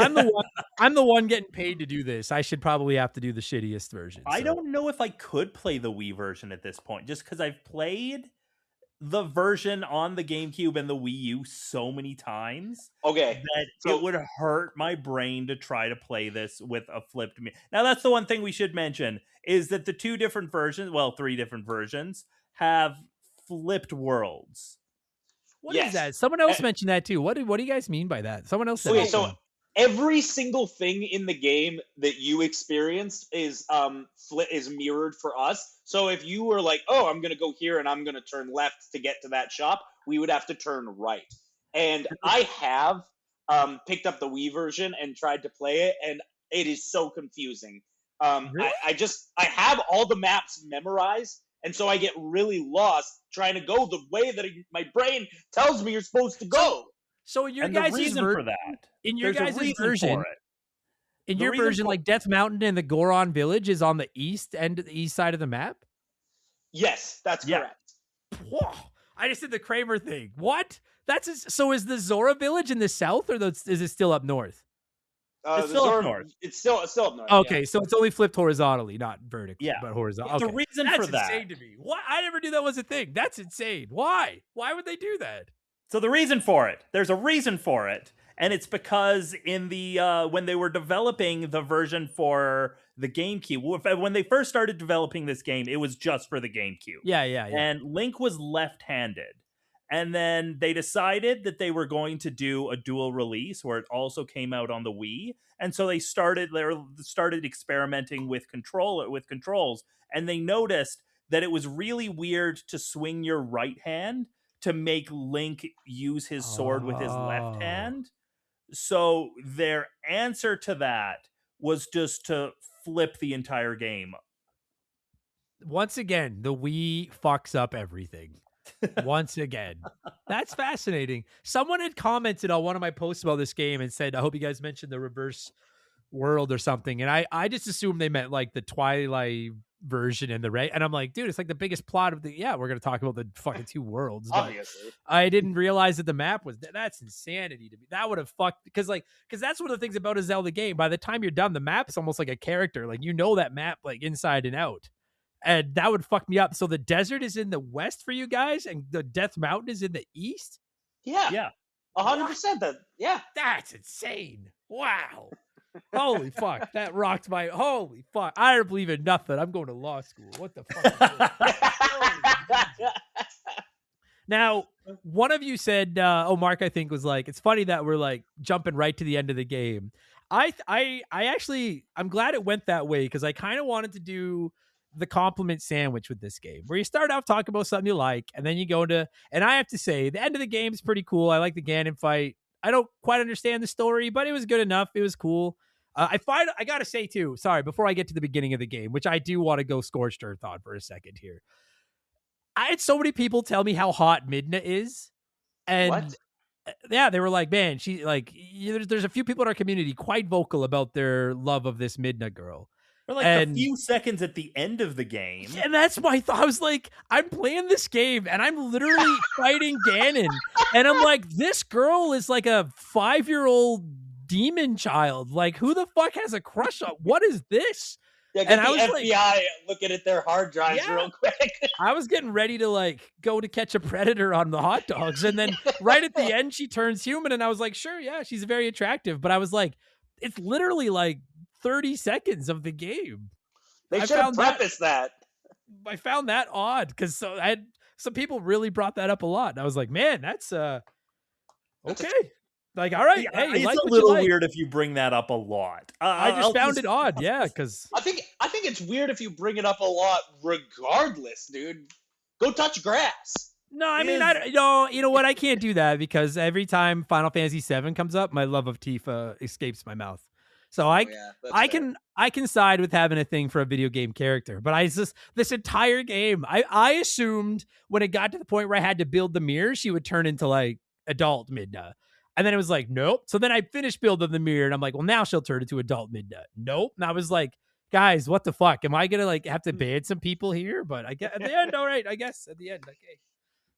I'm the one getting paid to do this. I should probably have to do the shittiest version. I so. don't know if I could play the Wii version at this point, just because I've played the version on the GameCube and the Wii U so many times Okay, that it would hurt my brain to try to play this with a flipped me. Now, that's the one thing we should mention is that the 3 different versions have flipped worlds. What is that? Someone else mentioned that too. What do you guys mean by that? Someone else said Okay, that so too. every single thing in the game that you experienced is mirrored for us. So if you were like, "Oh, I'm going to go here and I'm going to turn left to get to that shop," we would have to turn right. And I have picked up the Wii version and tried to play it, and it is so confusing. Really? I have all the maps memorized, and so I get really lost trying to go the way that my brain tells me you're supposed to go. So in your And the guys' reason for that, in your there's a guys' reason version, for it. in The your reason version, for- like Death Mountain and the Goron Village is on the east side of the map. Yes, that's Yeah. correct. Whoa. I just did the Kramer thing. What? So is the Zora Village in the south, or is it still up north? It's The still up Zora- north. It's still up north. Okay, so it's only flipped horizontally, not vertically, Yeah. but horizontal. The Okay. reason That's for that. insane to me. What? I never knew that was a thing. That's insane. Why? Why would they do that? So the reason for it, there's a reason for it, and it's because in the when they were developing the version for the GameCube, when they first started developing this game, it was just for the GameCube. Yeah. And Link was left-handed. And then they decided that they were going to do a dual release where it also came out on the Wii. And so they started experimenting with controls, and they noticed that it was really weird to swing your right hand to make Link use his sword with his left hand. So their answer to that was just to flip the entire game. Once again, the Wii fucks up everything. Once again. That's fascinating. Someone had commented on one of my posts about this game and said, "I hope you guys mentioned the reverse world or something." And I just assumed they meant like the Twilight version and and I'm like, dude, it's like the biggest plot of we're going to talk about the fucking 2 worlds. But Obviously. I didn't realize that the map was that's insanity to me. That would have fucked because that's one of the things about a Zelda game. By the time you're done, the map's almost like a character. Like, you know that map like inside and out. and that would fuck me up. So the desert is in the west for you guys, and the Death Mountain is in the east. Yeah. 100%. That's insane. Wow. Holy fuck. That rocked my holy fuck. I don't believe in nothing. I'm going to law school. What the fuck is this? Now, one of you said, Mark, I think was like, it's funny that we're like jumping right to the end of the game. I'm glad it went that way, because I kind of wanted to do the compliment sandwich with this game, where you start off talking about something you like, and then you go into, and I have to say, the end of the game is pretty cool. I like the Ganon fight. I don't quite understand the story, but it was good enough. It was cool. I gotta say too, sorry, before I get to the beginning of the game, which I do want to go scorched earth on for a second here. I had so many people tell me how hot Midna is. And What? Yeah, they were like, man, she like, there's a few people in our community quite vocal about their love of this Midna girl. For like a few seconds at the end of the game. And that's my thought. I was like, I'm playing this game and I'm literally fighting Ganon. And I'm like, this girl is like a 5-year-old demon child. Like, who the fuck has a crush on? What is this? Yeah, and I was the FBI looking at their hard drives real quick. I was getting ready to like go to catch a predator on the hot dogs. And then right at the end, she turns human. And I was like, sure, yeah, she's very attractive. But I was like, it's literally like 30 seconds of the game. They should have prefaced that. I found that odd, because some people really brought that up a lot. And I was like, man, that's okay. Like, all right, Yeah, hey, it's like a little weird if you bring that up a lot. I just found it odd, yeah, because I think it's weird if you bring it up a lot, regardless, dude. Go touch grass. No, I mean, you know what? I can't do that, because every time Final Fantasy VII comes up, my love of Tifa escapes my mouth. So I can side with having a thing for a video game character, but this entire game, I assumed when it got to the point where I had to build the mirror, she would turn into like adult Midna. And then it was like, nope. So then I finished building the mirror and I'm like, well, now she'll turn into adult Midna. Nope. And I was like, guys, what the fuck? Am I going to like have to ban some people here? But I get at the end, all right, I guess at the end.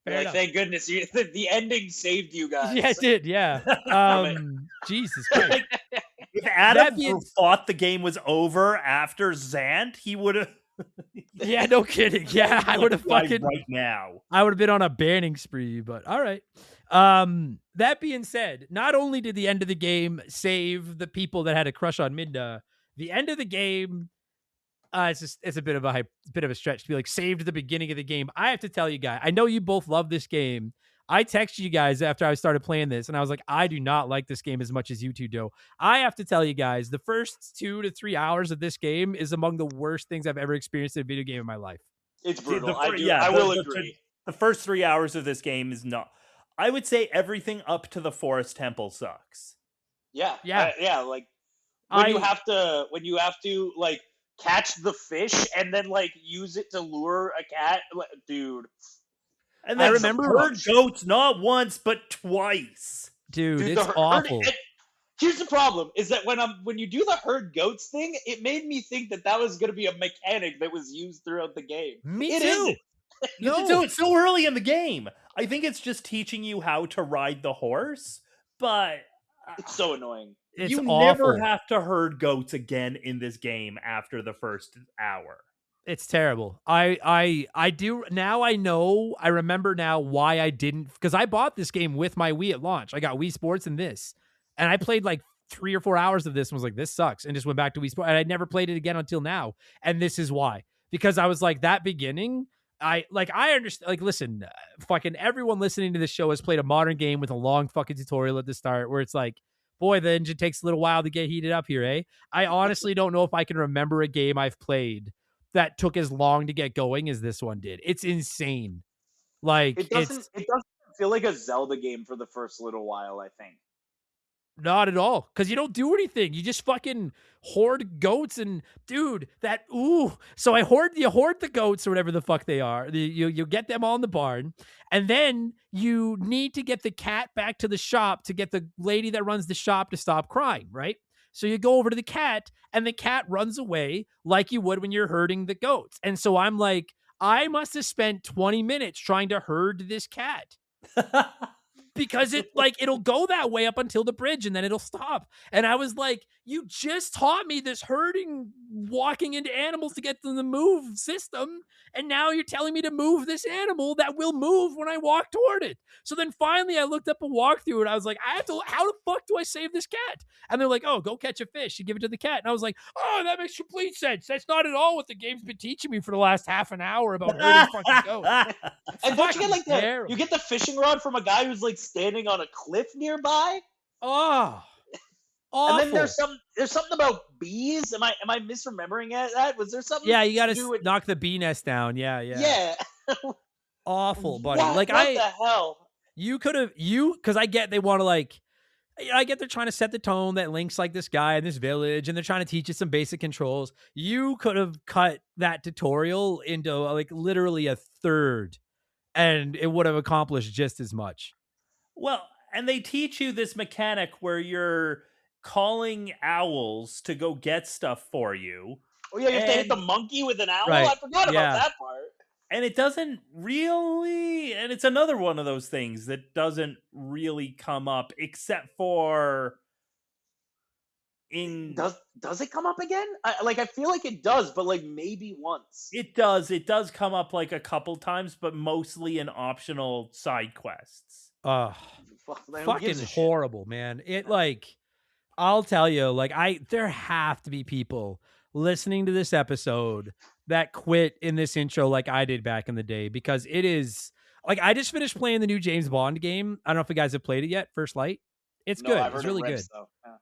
Okay. Thank goodness the ending saved you guys. Yeah, it did. Yeah. Jesus Christ. If Adam thought the game was over after Zant, he would have. Yeah, no kidding. Yeah, I would have fucking right now. I would have been on a banning spree, but all right. That being said, not only did the end of the game save the people that had a crush on Midna, the end of the game, it's a bit of a stretch to be like saved the beginning of the game. I have to tell you guys, I know you both love this game. I texted you guys after I started playing this, and I was like, I do not like this game as much as you two do. I have to tell you guys, the first 2 to 3 hours of this game is among the worst things I've ever experienced in a video game in my life. It's brutal. I will agree. The first 3 hours of this game is not. I would say everything up to the Forest Temple sucks. Yeah. Like when you have to like catch the fish and then like use it to lure a cat, dude. And then I remember herd goats not once but twice. Dude, it's awful. Here's the problem: is that when you do the herd goats thing, it made me think that was going to be a mechanic that was used throughout the game. Me too. You can do it so early in the game. I think it's just teaching you how to ride the horse, but it's so annoying. It's awful. Never have to herd goats again in this game after the first hour. It's terrible. I do now. I remember now why I didn't, because I bought this game with my Wii at launch. I got Wii Sports and this, and I played like 3 or 4 hours of this and was like, this sucks, and just went back to Wii Sports. And I never played it again until now. And this is why, because I was like, that beginning, I understand. Like, listen, fucking everyone listening to this show has played a modern game with a long fucking tutorial at the start where it's like, boy, the engine takes a little while to get heated up here, eh? I honestly don't know if I can remember a game I've played that took as long to get going as this one did. It's insane. Like, it doesn't feel like a Zelda game for the first little while, I think. Not at all, because you don't do anything. You just fucking hoard goats, and dude, so you hoard the goats or whatever the fuck they are. You get them all in the barn, and then you need to get the cat back to the shop to get the lady that runs the shop to stop crying, right? So you go over to the cat, and the cat runs away like you would when you're herding the goats. And so I'm like, I must have spent 20 minutes trying to herd this cat. because it'll go that way up until the bridge and then it'll stop. And I was like, you just taught me this herding, walking into animals to get them to move system, and now you're telling me to move this animal that will move when I walk toward it. So then finally I looked up a walkthrough and I was like, how the fuck do I save this cat? And they're like, oh, go catch a fish and give it to the cat. And I was like, oh, that makes complete sense. That's not at all what the game's been teaching me for the last half an hour about herding fucking goats. And don't you get like terrible. you get the fishing rod from a guy who's like standing on a cliff nearby? Oh, awful. And then there's something about bees. Am I misremembering that? Was there something? Yeah, you got to knock the bee nest down. Yeah. Awful, buddy. What the hell? You could have because I get they want to I get they're trying to set the tone that Link's like this guy in this village, and they're trying to teach you some basic controls. You could have cut that tutorial into like literally a third, and it would have accomplished just as much. Well, and they teach you this mechanic where you're calling owls to go get stuff for you. Oh yeah, you have to hit the monkey with an owl? Right. I forgot about that part. And it doesn't really, and it's another one of those things that doesn't really come up except for in... Does it come up again? I feel like it does, but like maybe once. It does come up like a couple times, but mostly in optional side quests. Fucking horrible, man. It I'll tell you, there have to be people listening to this episode that quit in this intro like I did back in the day, because it is I just finished playing the new James Bond game. I don't know if you guys have played it yet, First Light. It's good. It's really good. Yeah.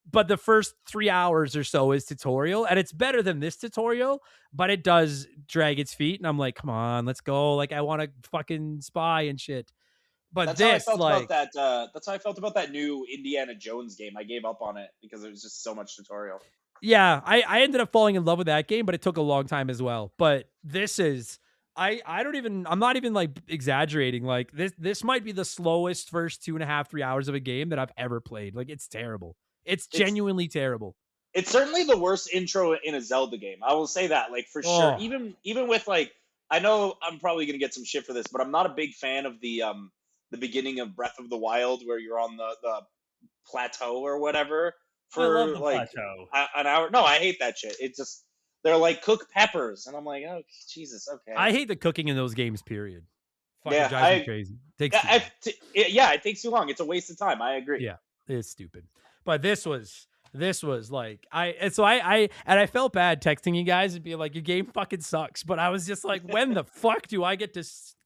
But the first 3 hours or so is tutorial, and it's better than this tutorial, but it does drag its feet. And I'm like, come on, let's go. I want to fucking spy and shit. But that's how I felt about that new Indiana Jones game. I gave up on it because there was just so much tutorial. Yeah, I ended up falling in love with that game, but it took a long time as well. But this is, I'm not even exaggerating. This might be the slowest first 2.5, 3 hours of a game that I've ever played. It's terrible. It's genuinely terrible. It's certainly the worst intro in a Zelda game. I will say that, for sure. Even with I know I'm probably gonna get some shit for this, but I'm not a big fan of the beginning of Breath of the Wild where you're on the plateau or whatever. I love the plateau. An hour. No, I hate that shit. It's just they're cook peppers, and I'm like, oh Jesus, okay. I hate the cooking in those games. Period. Fucking drives me crazy. It takes too long. It's a waste of time. I agree. Yeah, it's stupid. But this was I felt bad texting you guys and being like, your game fucking sucks. But I was just like, when the fuck do I get to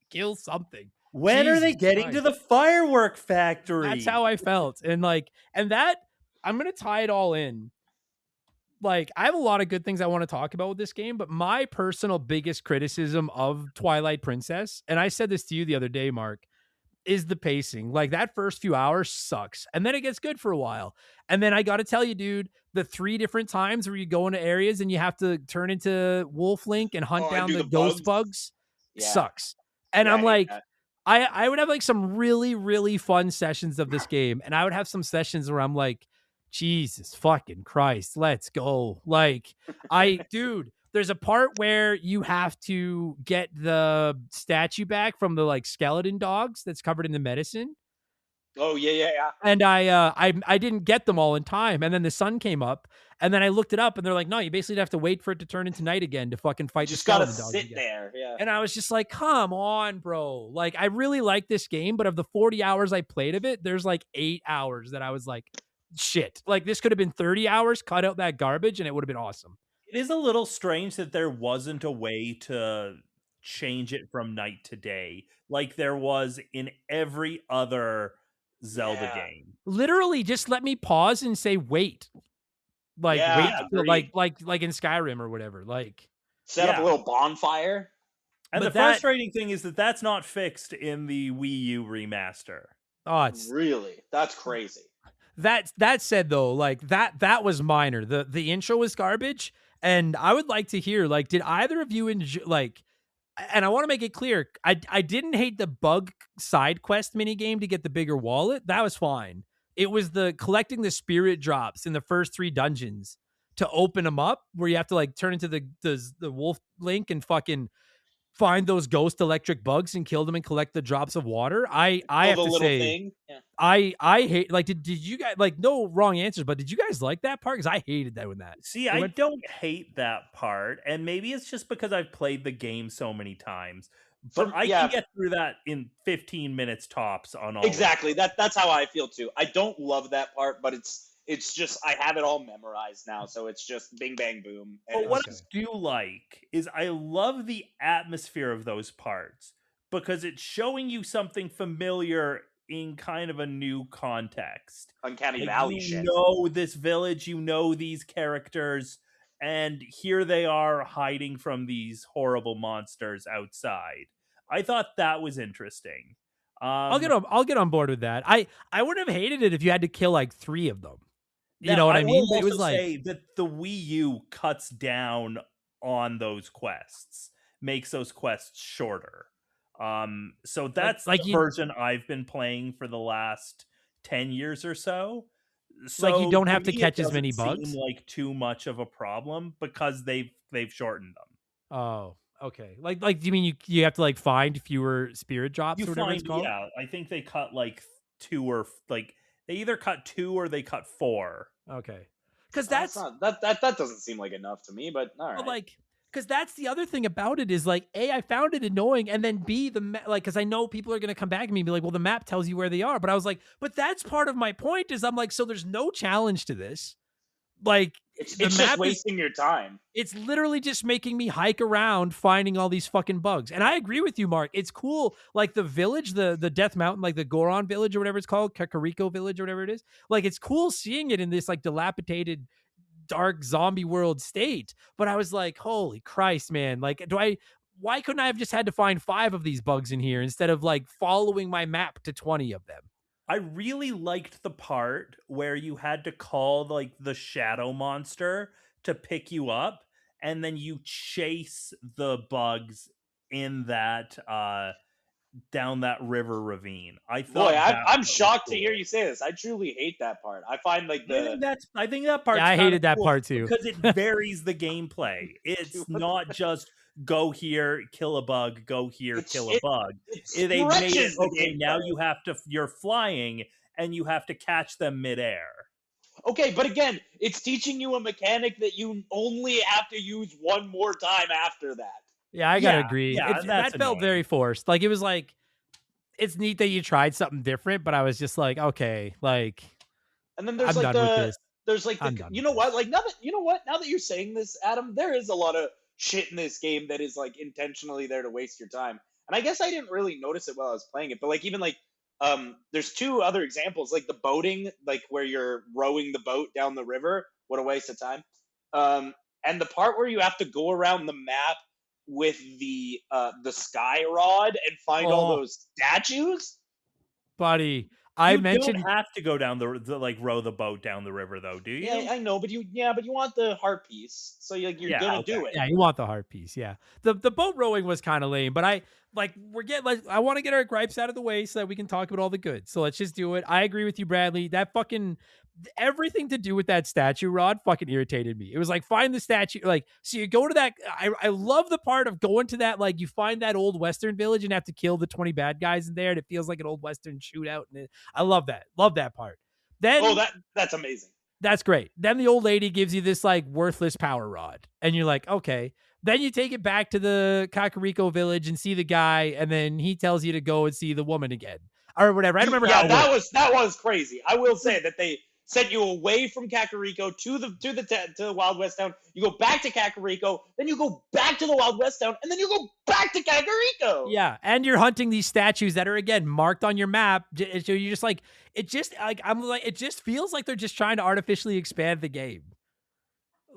kill something? When are they getting to the firework factory? That's how I felt. And that. I'm going to tie it all in. I have a lot of good things I want to talk about with this game, but my personal biggest criticism of Twilight Princess, and I said this to you the other day, Mark, is the pacing. That first few hours sucks. And then it gets good for a while. And then I got to tell you, dude, the 3 different times where you go into areas and you have to turn into Wolf Link and hunt down the ghost bugs sucks. And I'm like, I would have some really, really fun sessions of this game. And I would have some sessions where I'm like, Jesus fucking Christ, let's go. Dude, there's a part where you have to get the statue back from the skeleton dogs that's covered in the medicine. Oh yeah. And I didn't get them all in time. And then the sun came up, and then I looked it up, and they're like, no, you basically have to wait for it to turn into night again to fucking fight the skeleton dogs. Just gotta sit there. Yeah. And I was just like, come on, bro. I really like this game, but of the 40 hours I played of it, there's 8 hours that I was like, shit. This could have been 30 hours, cut out that garbage, and it would have been awesome. It is a little strange that there wasn't a way to change it from night to day like there was in every other Zelda game. Literally, just let me pause and say wait. Wait like in Skyrim or whatever. Set up a little bonfire. And the frustrating thing is that that's not fixed in the Wii U remaster. Oh, it's really, that's crazy. That said though, that was minor. The intro was garbage, and I would like to hear did either of you enjoy and I want to make it clear, I didn't hate the bug side quest mini game to get the bigger wallet. That was fine. It was the collecting the spirit drops in the first 3 dungeons to open them up, where you have to turn into the Wolf Link and fucking find those ghost electric bugs and kill them and collect the drops of water. I have the to little say, thing. Yeah. I hate, like, did you guys, like, no wrong answers, but did you guys like that part? Because I hated that when that. See, I don't hate that part, and maybe it's just because I've played the game so many times. But I can get through that in 15 minutes tops on all. Exactly. That's how I feel too. I don't love that part, but it's just I have it all memorized now, so it's just bing bang boom. But what I do like is I love the atmosphere of those parts because it's showing you something familiar in kind of a new context. Uncanny Valley shit. You know this village, you know these characters, and here they are hiding from these horrible monsters outside. I thought that was interesting. I'll get on board with that. I wouldn't have hated it if you had to kill like 3 of them. You know what I mean? It was like say that the Wii U cuts down on those quests, makes those quests shorter. So that's like the version I've been playing for the last 10 years or so. So like you don't have to catch as many bugs. Seem like too much of a problem because they've shortened them. Oh, okay. Like do you mean you have to like find fewer spirit drops or whatever it's called? Yeah, I think they cut like 2 or like they either cut 2 or they cut 4. Okay. Because that's not, that doesn't seem like enough to me, but all right. But like, because that's the other thing about it is like, A, I found it annoying, and then B, like, because I know people are going to come back to me and be like, well, the map tells you where they are. But I was like, but that's part of my point is I'm like, so there's no challenge to this. Like, it's just wasting your time. It's literally just making me hike around finding all these fucking bugs. And I agree with you, Mark. It's cool. Like the village, the Death Mountain, like the Goron village or whatever it's called, Kakariko village or whatever it is. Like, it's cool seeing it in this like dilapidated, dark zombie world state. But I was like, holy Christ, man. Like, why couldn't I have just had to find 5 of these bugs in here instead of like following my map to 20 of them? I really liked the part where you had to call like the shadow monster to pick you up, and then you chase the bugs in that down that river ravine. I thought. Boy, I'm shocked to hear you say this. I truly hate that part. I find like I think that part. Yeah, I hated that part too because it varies the gameplay. It's not just go here, kill a bug, go here, kill a bug. They made it okay. Now you're flying and you have to catch them midair. Okay, but again, it's teaching you a mechanic that you only have to use one more time after that. Yeah, I gotta agree. Yeah, that felt very forced. Like, it was like, it's neat that you tried something different, but I was just like, okay, like, and then there's I'm like done with this. There's like you know what? Like now that you're saying this, Adam, there is a lot of shit in this game that is like intentionally there to waste your time. And I guess I didn't really notice it while I was playing it, but like even like there's 2 other examples, like the boating, like where you're rowing the boat down the river. What a waste of time. And the part where you have to go around the map with the sky rod and find all those statues. Buddy, you don't have to go down the like row the boat down the river though, do you? Yeah, I know, but you want the heart piece, so you're gonna do it. Yeah, you want the heart piece. Yeah, the boat rowing was kind of lame, but I want to get our gripes out of the way so that we can talk about all the good. So let's just do it. I agree with you, Bradley. That fucking everything to do with that statue rod fucking irritated me. It was like, find the statue, like, so you go to that. I love the part of going to that, like, you find that old Western village and have to kill the 20 bad guys in there, and it feels like an old Western shootout. And I love that part. Then that's amazing. That's great. Then the old lady gives you this like worthless power rod, and you're like, okay. Then you take it back to the Kakariko village and see the guy, and then he tells you to go and see the woman again or whatever. I don't remember. Yeah, that was crazy. I will say that they sent you away from Kakariko to the Wild West town. You go back to Kakariko, then you go back to the Wild West town, and then you go back to Kakariko. Yeah, and you're hunting these statues that are again marked on your map. So you're just like, it just feels like they're just trying to artificially expand the game.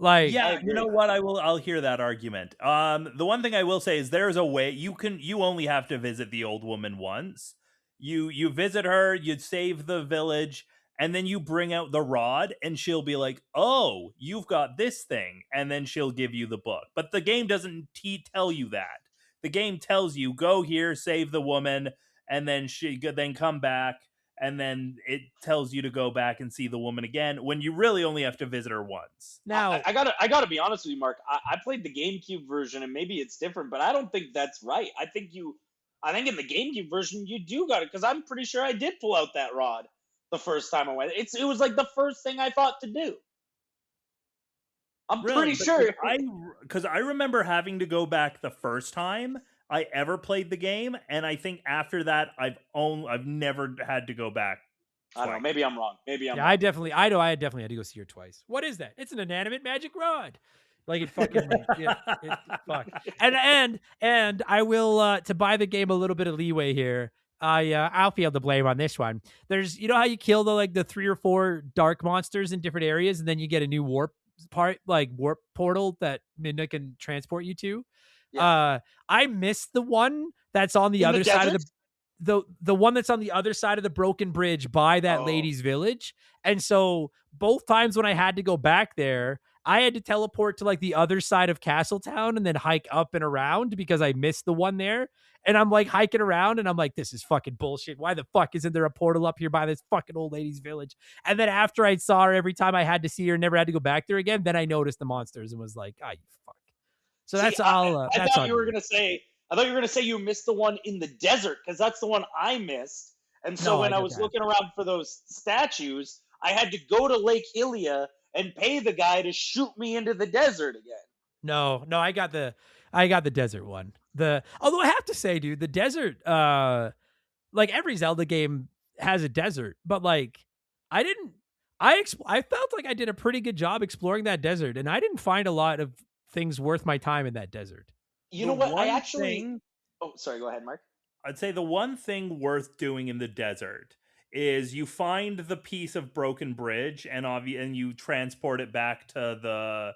Like, yeah, you know what? I'll hear that argument. The one thing I will say is there's a way you only have to visit the old woman once. You visit her, you save the village, and then you bring out the rod, and she'll be like, "Oh, you've got this thing," and then she'll give you the book. But the game doesn't tell you that. The game tells you, "Go here, save the woman, and then then come back, and then it tells you to go back and see the woman again when you really only have to visit her once. Now, I gotta be honest with you, Mark. I played the GameCube version, and maybe it's different, but I don't think that's right. I think in the GameCube version you do got it, because I'm pretty sure I did pull out that rod the first time I went. It was like the first thing I thought to do. I'm Really? pretty sure. Because I remember having to go back the first time I ever played the game, and I think after that I've never had to go back. I don't know. Maybe I'm wrong. yeah, I definitely had to go see her twice. What is that? It's an inanimate magic rod. Like it fucking fuck. And I will to buy the game a little bit of leeway here. I'll feel the blame on this one. There's, you know how you kill the 3 or 4 dark monsters in different areas, and then you get a new warp portal that Midna can transport you to. Yeah. I missed the one that's on the other side of the one that's on the other side of the broken bridge by that lady's village. And so both times when I had to go back there, I had to teleport to like the other side of Castletown and then hike up and around because I missed the one there. And I'm like hiking around and I'm like, this is fucking bullshit. Why the fuck isn't there a portal up here by this fucking old lady's village? And then after I saw her, every time I had to see her, never had to go back there again, then I noticed the monsters and was like, ah, you fuck. So that's all. I thought you were gonna say you missed the one in the desert, because that's the one I missed. And so when I was looking around for those statues, I had to go to Lake Hylia and pay the guy to shoot me into the desert again. No, I got the desert one. Although I have to say, dude, the desert, like every Zelda game has a desert, but like I felt like I did a pretty good job exploring that desert, and I didn't find a lot of things worth my time in that desert. You know what? Oh, sorry. Go ahead, Mark. I'd say the one thing worth doing in the desert is you find the piece of broken bridge and you transport it back to the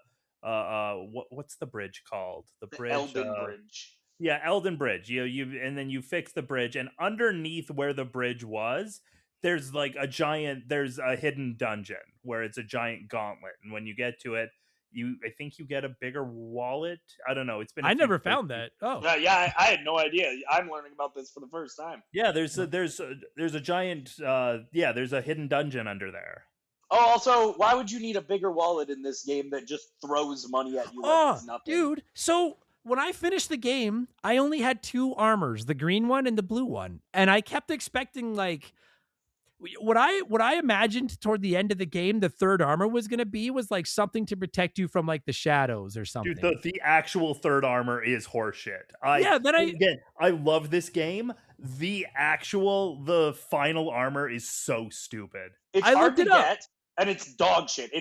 what's the bridge called? The bridge, Elden Bridge. Yeah, Elden Bridge. And then you fix the bridge, and underneath where the bridge was, there's like there's a hidden dungeon where it's a giant gauntlet, and when you get to it, I think you get a bigger wallet. I don't know. I never found that. Oh, yeah. I had no idea. I'm learning about this for the first time. Yeah, there's a giant. There's a hidden dungeon under there. Oh, also, why would you need a bigger wallet in this game that just throws money at you? Like it's nothing? Dude. So when I finished the game, I only had 2 armors, the green one and the blue one, and I kept expecting like. What I imagined toward the end of the game, the third armor was going to be was like something to protect you from like the shadows or something. Dude, the actual third armor is horseshit. I love this game. The final armor is so stupid. It's hard to get, and it's dog shit.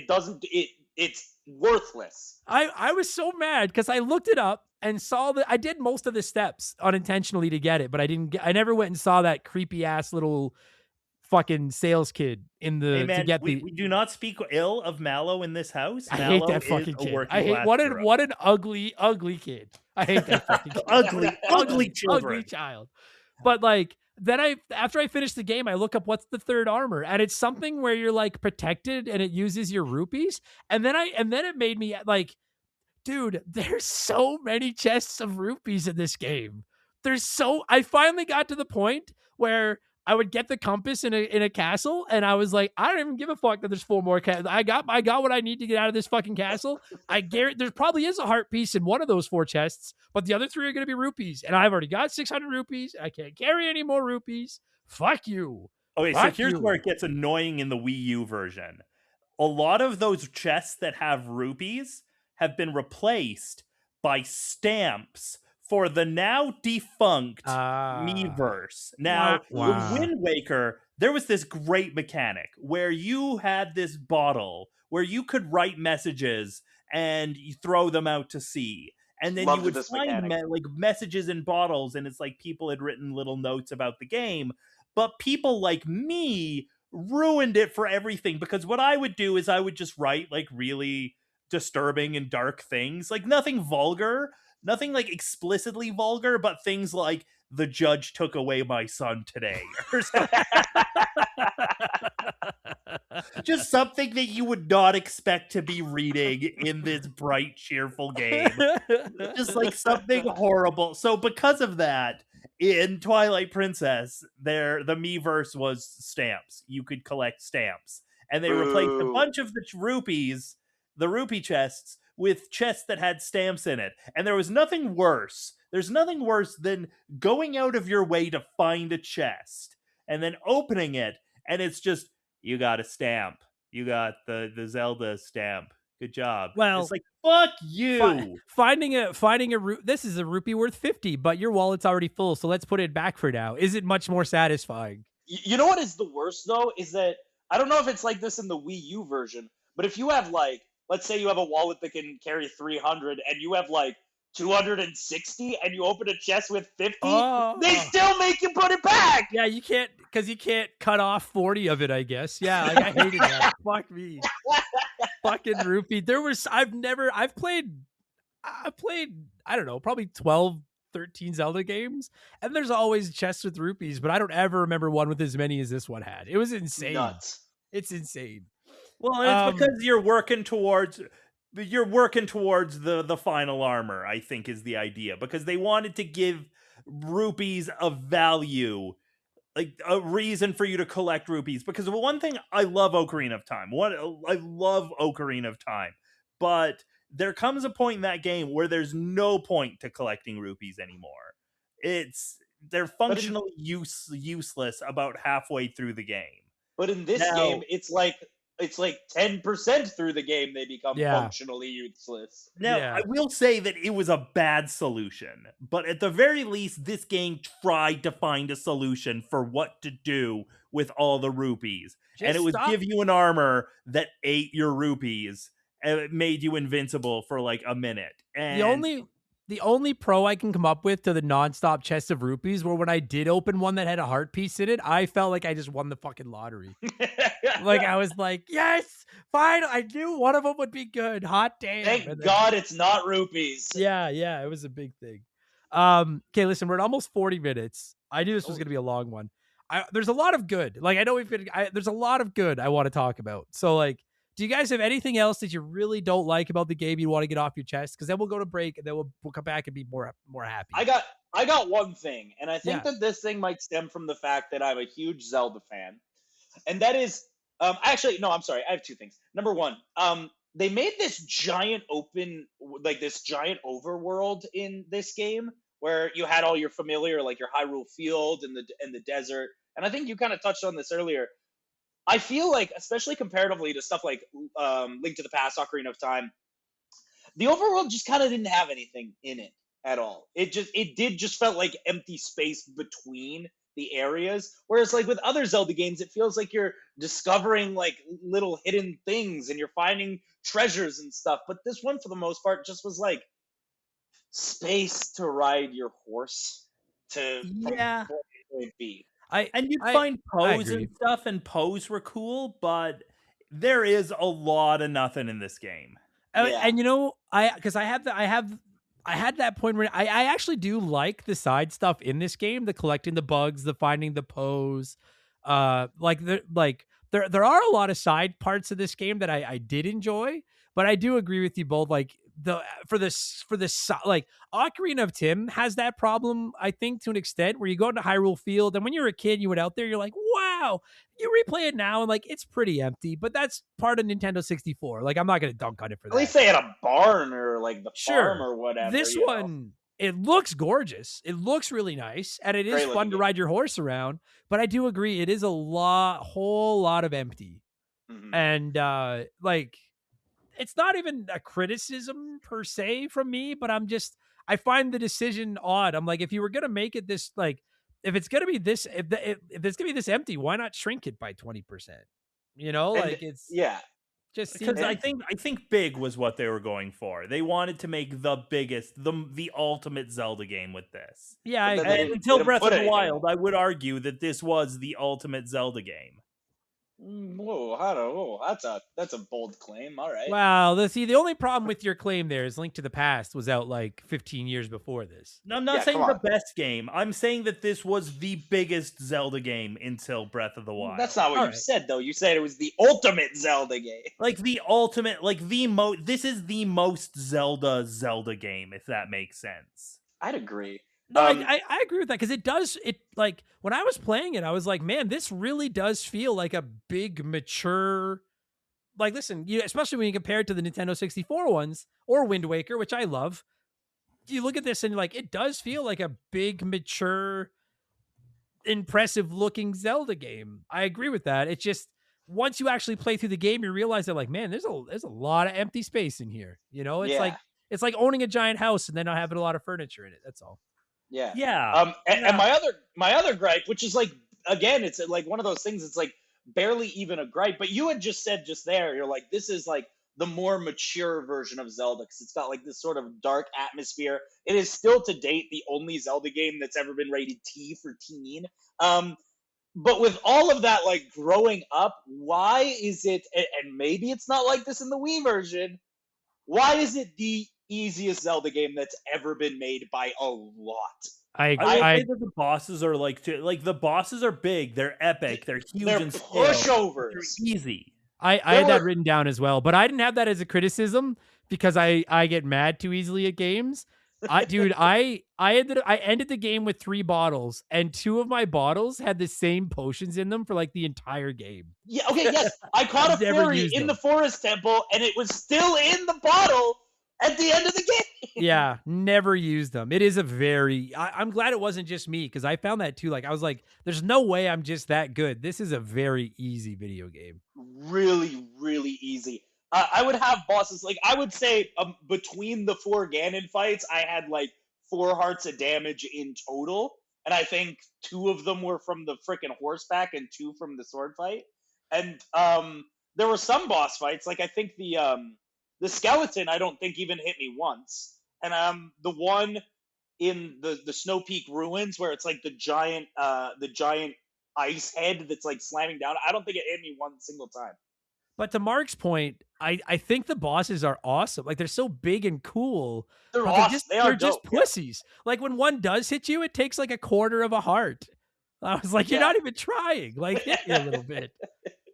It's worthless. I was so mad because I looked it up and saw that I did most of the steps unintentionally to get it, but I never went and saw that creepy ass little fucking sales kid in the hey man, to get we do not speak ill of Mallow in this house. I hate that fucking kid. I hate what an ugly kid. I hate that fucking kid. ugly child. But like then after I finish the game, I look up what's the third armor, and it's something where you're like protected and it uses your rupees, and then it made me like, dude, there's so many chests of rupees in this game. I finally got to the point where I would get the compass in a castle, and I was like, I don't even give a fuck that there's 4 more castles. I got what I need to get out of this fucking castle. I guarantee there probably is a heart piece in one of those 4 chests, but the other 3 are going to be rupees, and I've already got 600 rupees. I can't carry any more rupees. Fuck you. Okay, so here's where it gets annoying in the Wii U version. A lot of those chests that have rupees have been replaced by stamps for the now defunct Miiverse. Now, with Wind Waker, there was this great mechanic where you had this bottle where you could write messages and you throw them out to sea. And then you would find like messages in bottles, and it's like people had written little notes about the game. But people like me ruined it for everything, because what I would do is I would just write like really disturbing and dark things, like nothing vulgar, nothing like explicitly vulgar, but things like the judge took away my son today or something. Just something that you would not expect to be reading in this bright, cheerful game. Just like something horrible. So because of that, in Twilight Princess, the Miiverse was stamps. You could collect stamps, and they replaced a bunch of the rupees, the rupee chests, with chests that had stamps in it. And there was nothing worse. There's nothing worse than going out of your way to find a chest and then opening it, and it's just, you got a stamp. You got the Zelda stamp. Good job. Well, it's like, fuck you. Finding a this is a rupee worth 50, but your wallet's already full, so let's put it back for now. Is it much more satisfying? You know what is the worst though is that I don't know if it's like this in the Wii U version, but if you have like, let's say you have a wallet that can carry 300 and you have like 260 and you open a chest with 50, they still make you put it back. Yeah, you can't, because you can't cut off 40 of it, I guess. Yeah, like, I hated that. Fuck me. Fucking rupee. I've played, I don't know, probably 12, 13 Zelda games, and there's always chests with rupees, but I don't ever remember one with as many as this one had. It was insane. Nuts. It's insane. Well, it's because you're working towards the final armor, I think, is the idea, because they wanted to give rupees a value, like a reason for you to collect rupees. Because one thing, I love Ocarina of Time. But there comes a point in that game where there's no point to collecting rupees anymore. They're functionally useless about halfway through the game. But in this game, it's like 10% through the game they become functionally useless. Now, I will say that it was a bad solution, but at the very least, this game tried to find a solution for what to do with all the rupees. And it would give you an armor that ate your rupees, and it made you invincible for like a minute. And the only pro I can come up with to the nonstop chest of rupees were when I did open one that had a heart piece in it, I felt like I just won the fucking lottery. Like, I was like, yes, fine. I knew one of them would be good. Hot damn. Thank God it's not rupees. Yeah, it was a big thing. Okay, listen, we're at almost 40 minutes. I knew this was going to be a long one. There's a lot of good. Like, I know there's a lot of good I want to talk about. So, like, do you guys have anything else that you really don't like about the game you want to get off your chest? Because then we'll go to break and then we'll come back and be more happy. I got one thing, and I think that this thing might stem from the fact that I'm a huge Zelda fan, and that is, actually, no, I'm sorry, I have two things. Number one, they made this giant overworld in this game where you had all your familiar, like your Hyrule Field and the desert, and I think you kind of touched on this earlier. I feel like, especially comparatively to stuff like Link to the Past, Ocarina of Time, the overworld just kind of didn't have anything in it at all. It did felt like empty space between the areas. Whereas like with other Zelda games, it feels like you're discovering like little hidden things and you're finding treasures and stuff. But this one, for the most part, just was like space to ride your horse to be. And you'd find Pose and stuff, and Pose were cool, but there is a lot of nothing in this game. And you know, I had that point where I actually do like the side stuff in this game, the collecting the bugs, the finding the Pose. There are a lot of side parts of this game that I did enjoy, but I do agree with you both. Like for this like Ocarina of Time has that problem, I think, to an extent, where you go into Hyrule Field and when you're a kid, you went out there, you're like, wow, you replay it now and like it's pretty empty, but that's part of Nintendo 64. Like, I'm not gonna dunk on it for that. At least they had a barn or like the farm or whatever. This one, it looks gorgeous. It looks really nice, and it is fun to ride your horse around. But I do agree, it is a whole lot of empty, and like. It's not even a criticism per se from me, but I find the decision odd. I'm like, if you were going to make it this, like, if it's going to be this, if it's going to be this empty, why not shrink it by 20%? You know, like just because I think big was what they were going for. They wanted to make the biggest, the ultimate Zelda game with this. Yeah. And until Breath of the Wild, I would argue that this was the ultimate Zelda game. Whoa, that's a bold claim. All right. Wow. The only problem with your claim there is Link to the Past was out like 15 years before this. No, I'm not saying the best game. I'm saying that this was the biggest Zelda game until Breath of the Wild. That's not what you said, though. You said it was the ultimate Zelda game. Like the ultimate, like this is the most Zelda game, if that makes sense. I'd agree. No, I agree with that because like when I was playing it, I was like, man, this really does feel like a big mature. Like, listen, especially when you compare it to the Nintendo 64 ones or Wind Waker, which I love. You look at this and like, it does feel like a big, mature, impressive looking Zelda game. I agree with that. It's just once you actually play through the game, you realize that like, man, there's a lot of empty space in here. It's like owning a giant house and then not having a lot of furniture in it. That's all. Yeah. Yeah. And my other gripe, which is like, again, it's like one of those things. It's like barely even a gripe, but you had just said just there, you're like, this is like the more mature version of Zelda because it's got like this sort of dark atmosphere. It is still to date the only Zelda game that's ever been rated T for teen. But with all of that, like growing up, why is it, and maybe it's not like this in the Wii version, why is it the easiest Zelda game that's ever been made by a lot? I think that the bosses are like the bosses are big, they're epic, they're huge, they're and pushovers. They're easy. I had that written down as well, but I didn't have that as a criticism because I get mad too easily at games. I ended the game with 3 bottles, and 2 of my bottles had the same potions in them for like the entire game. Yeah, okay, yes. I caught a fairy in the forest temple, and it was still in the bottle at the end of the game. Yeah, never used them. It is a very... I'm glad it wasn't just me, because I found that too. Like, I was like, there's no way I'm just that good. This is a very easy video game. Really, really easy. I would have bosses, like, I would say between the 4 Ganon fights, I had, like, 4 hearts of damage in total. And I think 2 of them were from the frickin' horseback and 2 from the sword fight. And there were some boss fights, like, I think the skeleton, I don't think even hit me once. And the one in the Snow Peak ruins where it's, like, the giant ice head that's, like, slamming down, I don't think it hit me one single time. But to Mark's point, I think the bosses are awesome. Like, they're so big and cool. They're awesome. They're just pussies. Yeah. Like, when one does hit you, it takes like a quarter of a heart. I was like, you're not even trying. Like, hit me a little bit.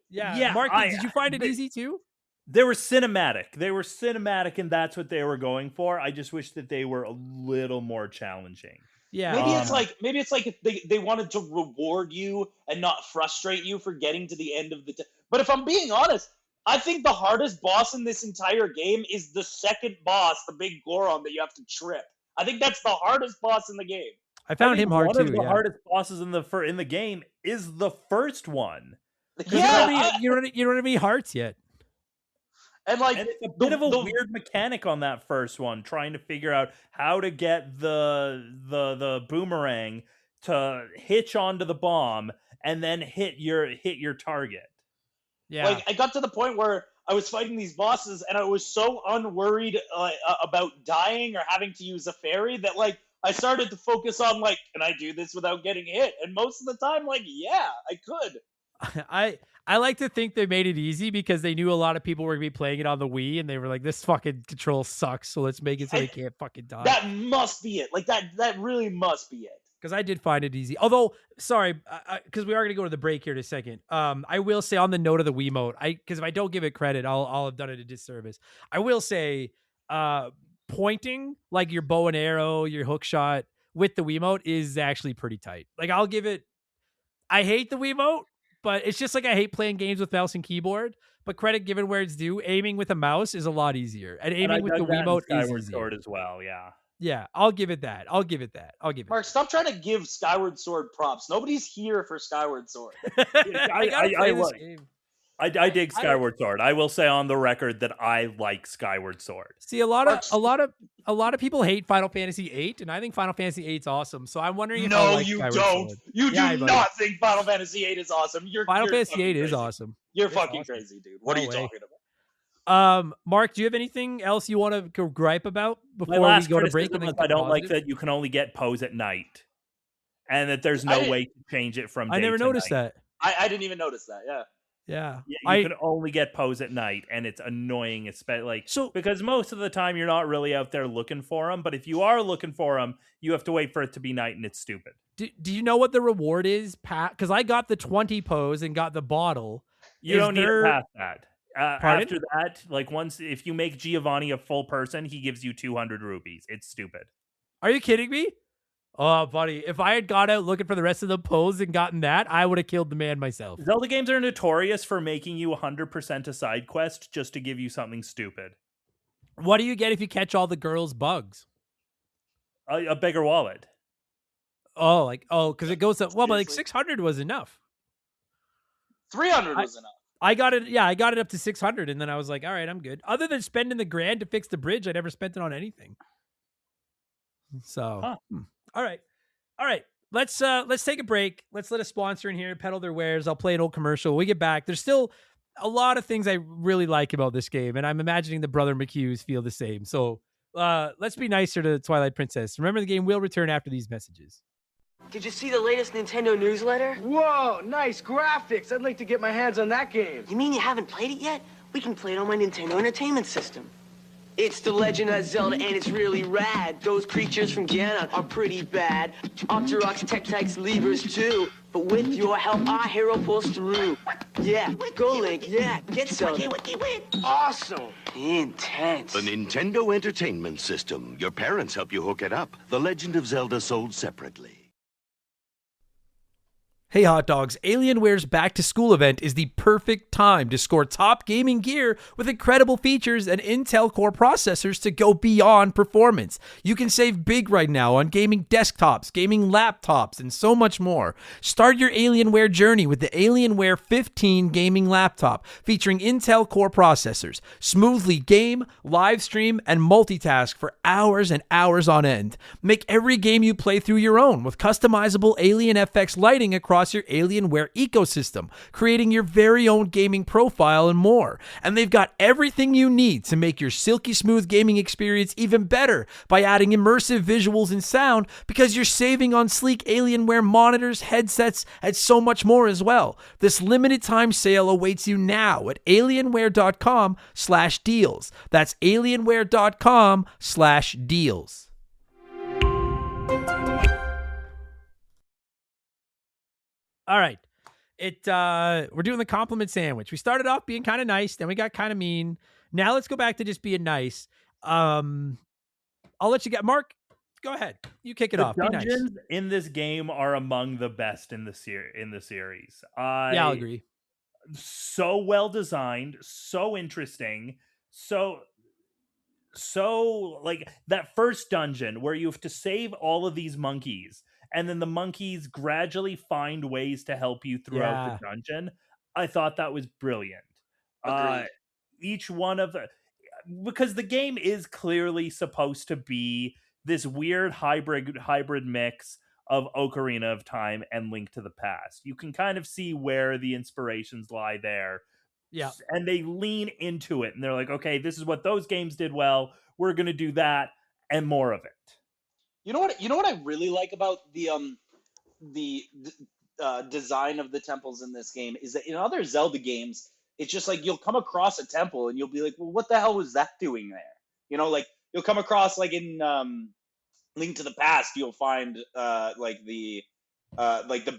Yeah. Mark, did you find it easy too? They were cinematic. And that's what they were going for. I just wish that they were a little more challenging. Yeah. Maybe it's like if they wanted to reward you and not frustrate you for getting to the end of the But if I'm being honest, I think the hardest boss in this entire game is the second boss, the big Goron that you have to trip. I think that's the hardest boss in the game. I found him hard too. One of the hardest bosses in the game is the first one. Yeah, you don't have any hearts yet. And like, it's a bit of a weird mechanic on that first one, trying to figure out how to get the boomerang to hitch onto the bomb and then hit your target. Yeah. Like, I got to the point where I was fighting these bosses and I was so unworried about dying or having to use a fairy that, like, I started to focus on, like, can I do this without getting hit? And most of the time, like, yeah, I could. I like to think they made it easy because they knew a lot of people were going to be playing it on the Wii and they were like, this fucking control sucks, so let's make it so they can't fucking die. That must be it. Like, that really must be it. Because I did find it easy. Although, sorry, because we are going to go to the break here in a second. I will say on the note of the Wiimote, because if I don't give it credit, I'll have done it a disservice. I will say pointing, like your bow and arrow, your hook shot with the Wiimote is actually pretty tight. Like, I'll give it... I hate the Wiimote, but it's just like I hate playing games with mouse and keyboard. But credit given where it's due, aiming with a mouse is a lot easier. And aiming with the Wiimote is Skyward easier. Sword as well, yeah. Yeah, I'll give it that. Mark, stop trying to give Skyward Sword props. Nobody's here for Skyward Sword. I dig Skyward Sword. I will say on the record that I like Skyward Sword. See, a lot of people hate Final Fantasy VIII, and I think Final Fantasy VIII is awesome. So I'm wondering if I like you Skyward don't. Sword. You do not think Final Fantasy VIII is awesome. Final Fantasy VIII crazy. is awesome. You're fucking crazy, dude. What are you talking about? Mark, do you have anything else you want to gripe about before My we go to break? I don't like that you can only get pose at night, and that there's no way to change it from. I never noticed that. I didn't even notice that. Yeah. You can only get pose at night, and it's annoying, especially because most of the time you're not really out there looking for them. But if you are looking for them, you have to wait for it to be night, and it's stupid. Do you know what the reward is, Pat? Because I got the 20 pose and got the bottle. You don't need to pass that. After that, like if you make Giovanni a full person, he gives you 200 rupees. It's stupid. Are you kidding me? Oh, buddy, if I had gone out looking for the rest of the pose and gotten that, I would have killed the man myself. Zelda games are notorious for making you 100% a side quest just to give you something stupid. What do you get if you catch all the girls' bugs? A bigger wallet. Oh, because it goes up. Well, but like 600 was enough. 300 was enough. I got it. Yeah, I got it up to 600, and then I was like, all right, I'm good. Other than spending the grand to fix the bridge, I never spent it on anything. So, all right. Let's take a break. Let's let a sponsor in here peddle their wares. I'll play an old commercial. When we get back, there's still a lot of things I really like about this game, and I'm imagining the brother McCues feel the same. So let's be nicer to Twilight Princess. Remember, the game will return after these messages. Did you see the latest Nintendo newsletter? Whoa, nice graphics. I'd like to get my hands on that game. You mean you haven't played it yet? We can play it on my Nintendo Entertainment System. It's the Legend of Zelda, and it's really rad. Those creatures from Ganon are pretty bad. Octoroks, Tektites, levers too. But with your help, our hero pulls through. Yeah, go Link, yeah, get Zelda. Awesome. Intense. The Nintendo Entertainment System. Your parents help you hook it up. The Legend of Zelda sold separately. Hey hot dogs, Alienware's back to school event is the perfect time to score top gaming gear with incredible features and Intel Core processors to go beyond performance. You can save big right now on gaming desktops, gaming laptops, and so much more. Start your Alienware journey with the Alienware 15 gaming laptop featuring Intel Core processors. Smoothly game, live stream, and multitask for hours and hours on end. Make every game you play through your own with customizable Alien FX lighting across your Alienware ecosystem, creating your very own gaming profile and more. And they've got everything you need to make your silky smooth gaming experience even better by adding immersive visuals and sound, because you're saving on sleek Alienware monitors, headsets, and so much more as well. This limited time sale awaits you now at alienware.com/deals. That's alienware.com/deals. All right. We're doing the compliment sandwich. We started off being kind of nice, then we got kind of mean. Now let's go back to just being nice. I'll let you get Mark. Go ahead. You kick it off. Be nice. Dungeons in this game are among the best in the series. I'll agree. So well designed, so interesting, so like that first dungeon where you have to save all of these monkeys, and then the monkeys gradually find ways to help you throughout the dungeon. I thought that was brilliant. Each one of because the game is clearly supposed to be this weird hybrid mix of Ocarina of Time and Link to the Past. You can kind of see where the inspirations lie there. Yeah. And they lean into it, and they're like, okay, this is what those games did well. We're going to do that and more of it. You know what I really like about the design of the temples in this game is that in other Zelda games, it's just like you'll come across a temple and you'll be like, well, what the hell was that doing there? You know, like you'll come across like in Link to the Past, you'll find like the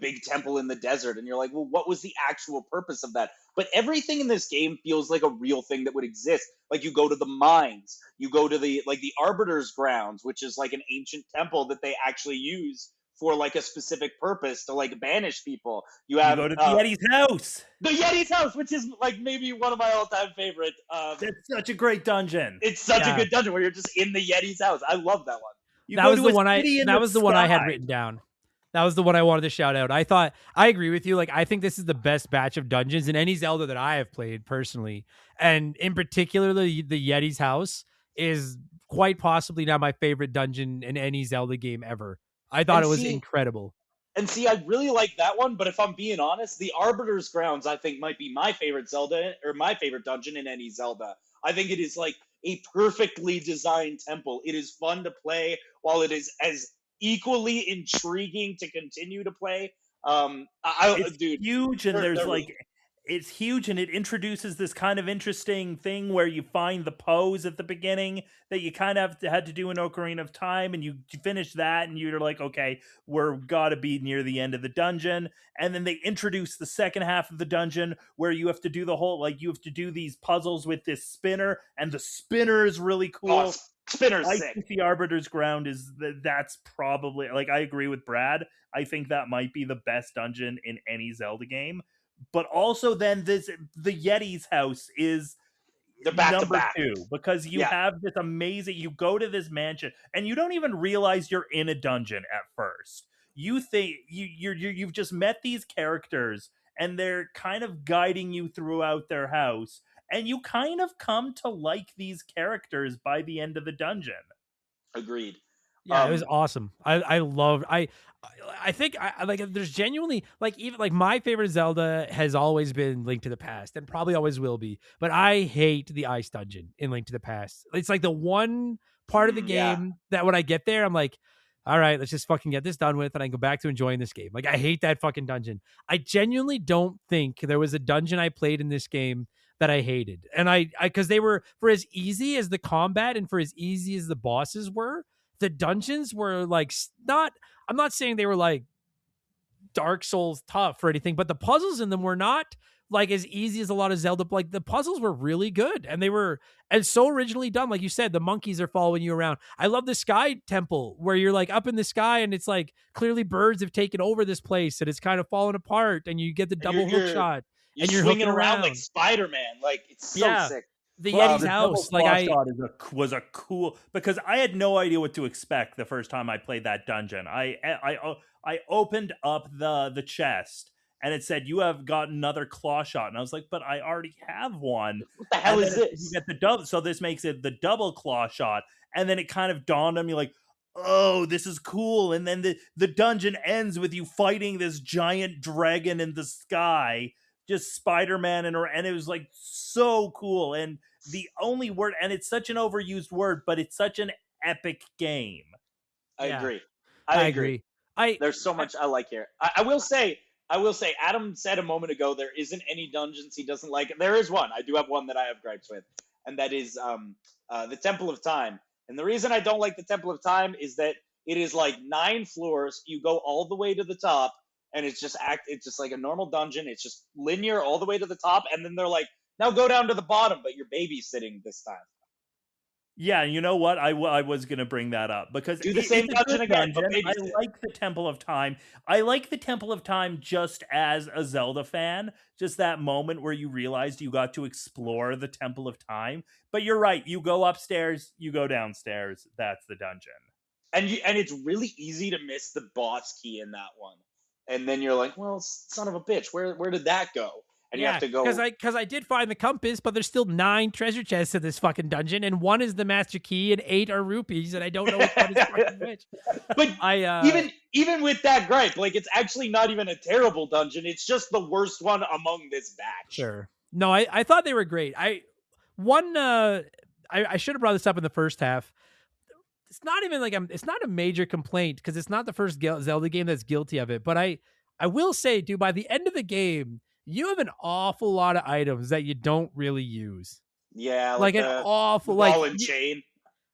big temple in the desert, and you're like, well, what was the actual purpose of that? But everything in this game feels like a real thing that would exist. Like you go to the mines, you go to the Arbiter's grounds, which is like an ancient temple that they actually use for like a specific purpose to like banish people. You go to the Yeti's house. The Yeti's house, which is like maybe one of my all-time favorite. It's such a great dungeon. It's such a good dungeon where you're just in the Yeti's house. I love that one. That was the one I had written down. That was the one I wanted to shout out. I agree with you. Like, I think this is the best batch of dungeons in any Zelda that I have played personally. And in particular, the Yeti's house is quite possibly now my favorite dungeon in any Zelda game ever. I thought it was incredible. And see, I really like that one, but if I'm being honest, the Arbiter's grounds, I think, might be my favorite Zelda, or my favorite dungeon in any Zelda. I think it is like a perfectly designed temple. It is fun to play, while it is as equally intriguing to continue to play. It's huge, and it's huge, and it introduces this kind of interesting thing where you find the pose at the beginning that you kind of had to do in Ocarina of Time, and you finish that, and you're like, okay, we're gotta be near the end of the dungeon. And then they introduce the second half of the dungeon where you have to do you have to do these puzzles with this spinner, and the spinner is really cool. Spinner's I sick. think the Arbiter's Ground that's probably, like, I agree with Brad. I think that might be the best dungeon in any Zelda game. But also then the Yeti's house is They're back to number back. 2, because you have this amazing, you go to this mansion and you don't even realize you're in a dungeon at first. You think you've just met these characters and they're kind of guiding you throughout their house, and you kind of come to like these characters by the end of the dungeon. Agreed. Yeah, it was awesome. I loved. I think I like. There's genuinely like, even like, my favorite Zelda has always been Link to the Past, and probably always will be. But I hate the ice dungeon in Link to the Past. It's like the one part of the game that when I get there, I'm like, all right, let's just fucking get this done with, and I can go back to enjoying this game. Like, I hate that fucking dungeon. I genuinely don't think there was a dungeon I played in this game that I hated, and I because they were, for as easy as the combat and for as easy as the bosses were, the dungeons were like not. I'm not saying they were like Dark Souls tough or anything, but the puzzles in them were not like as easy as a lot of Zelda. Like, the puzzles were really good, and they were so originally done. Like you said, the monkeys are following you around. I love the sky temple where you're like up in the sky, and it's like clearly birds have taken over this place, and it's kind of falling apart, and you get the double hook shot, and you're swinging hooking around like Spider-Man. Like, it's so sick. The Yeti's house, like, shot was a cool, because I had no idea what to expect the first time I played that dungeon. I opened up the chest and it said, "You have got another claw shot," and I was like, "But I already have one." What the hell is this? You get the double, so this makes it the double claw shot, and then it kind of dawned on me like, oh, this is cool. And then the dungeon ends with you fighting this giant dragon in the sky, just Spider-Man, and it was like so cool. And the only word, and it's such an overused word, but it's such an epic game. I agree. I agree. There's so much I like here. I will say, Adam said a moment ago, there isn't any dungeons he doesn't like. There is one. I do have one that I have gripes with, and that is the Temple of Time. And the reason I don't like the Temple of Time is that it is like 9 floors. You go all the way to the top, and it's just like a normal dungeon. It's just linear all the way to the top, and then they're like, now go down to the bottom, but you're babysitting this time. Yeah, you know what? I was going to bring that up because do the same dungeon again. I like the Temple of Time. I like the Temple of Time just as a Zelda fan. Just that moment where you realized you got to explore the Temple of Time. But you're right. You go upstairs, you go downstairs. That's the dungeon. And it's really easy to miss the boss key in that one. And then you're like, well, son of a bitch, where did that go? And you have to go, because I did find the compass, but there's still 9 treasure chests in this fucking dungeon, and 1 is the master key, and 8 are rupees, and I don't know which one is fucking which. But even with that gripe, like, it's actually not even a terrible dungeon. It's just the worst one among this batch. Sure. No, I thought they were great. I should have brought this up in the first half. It's not even like it's not a major complaint because it's not the first Zelda game that's guilty of it. But I will say, dude, by the end of the game, you have an awful lot of items that you don't really use. Yeah, like an awful ball and chain.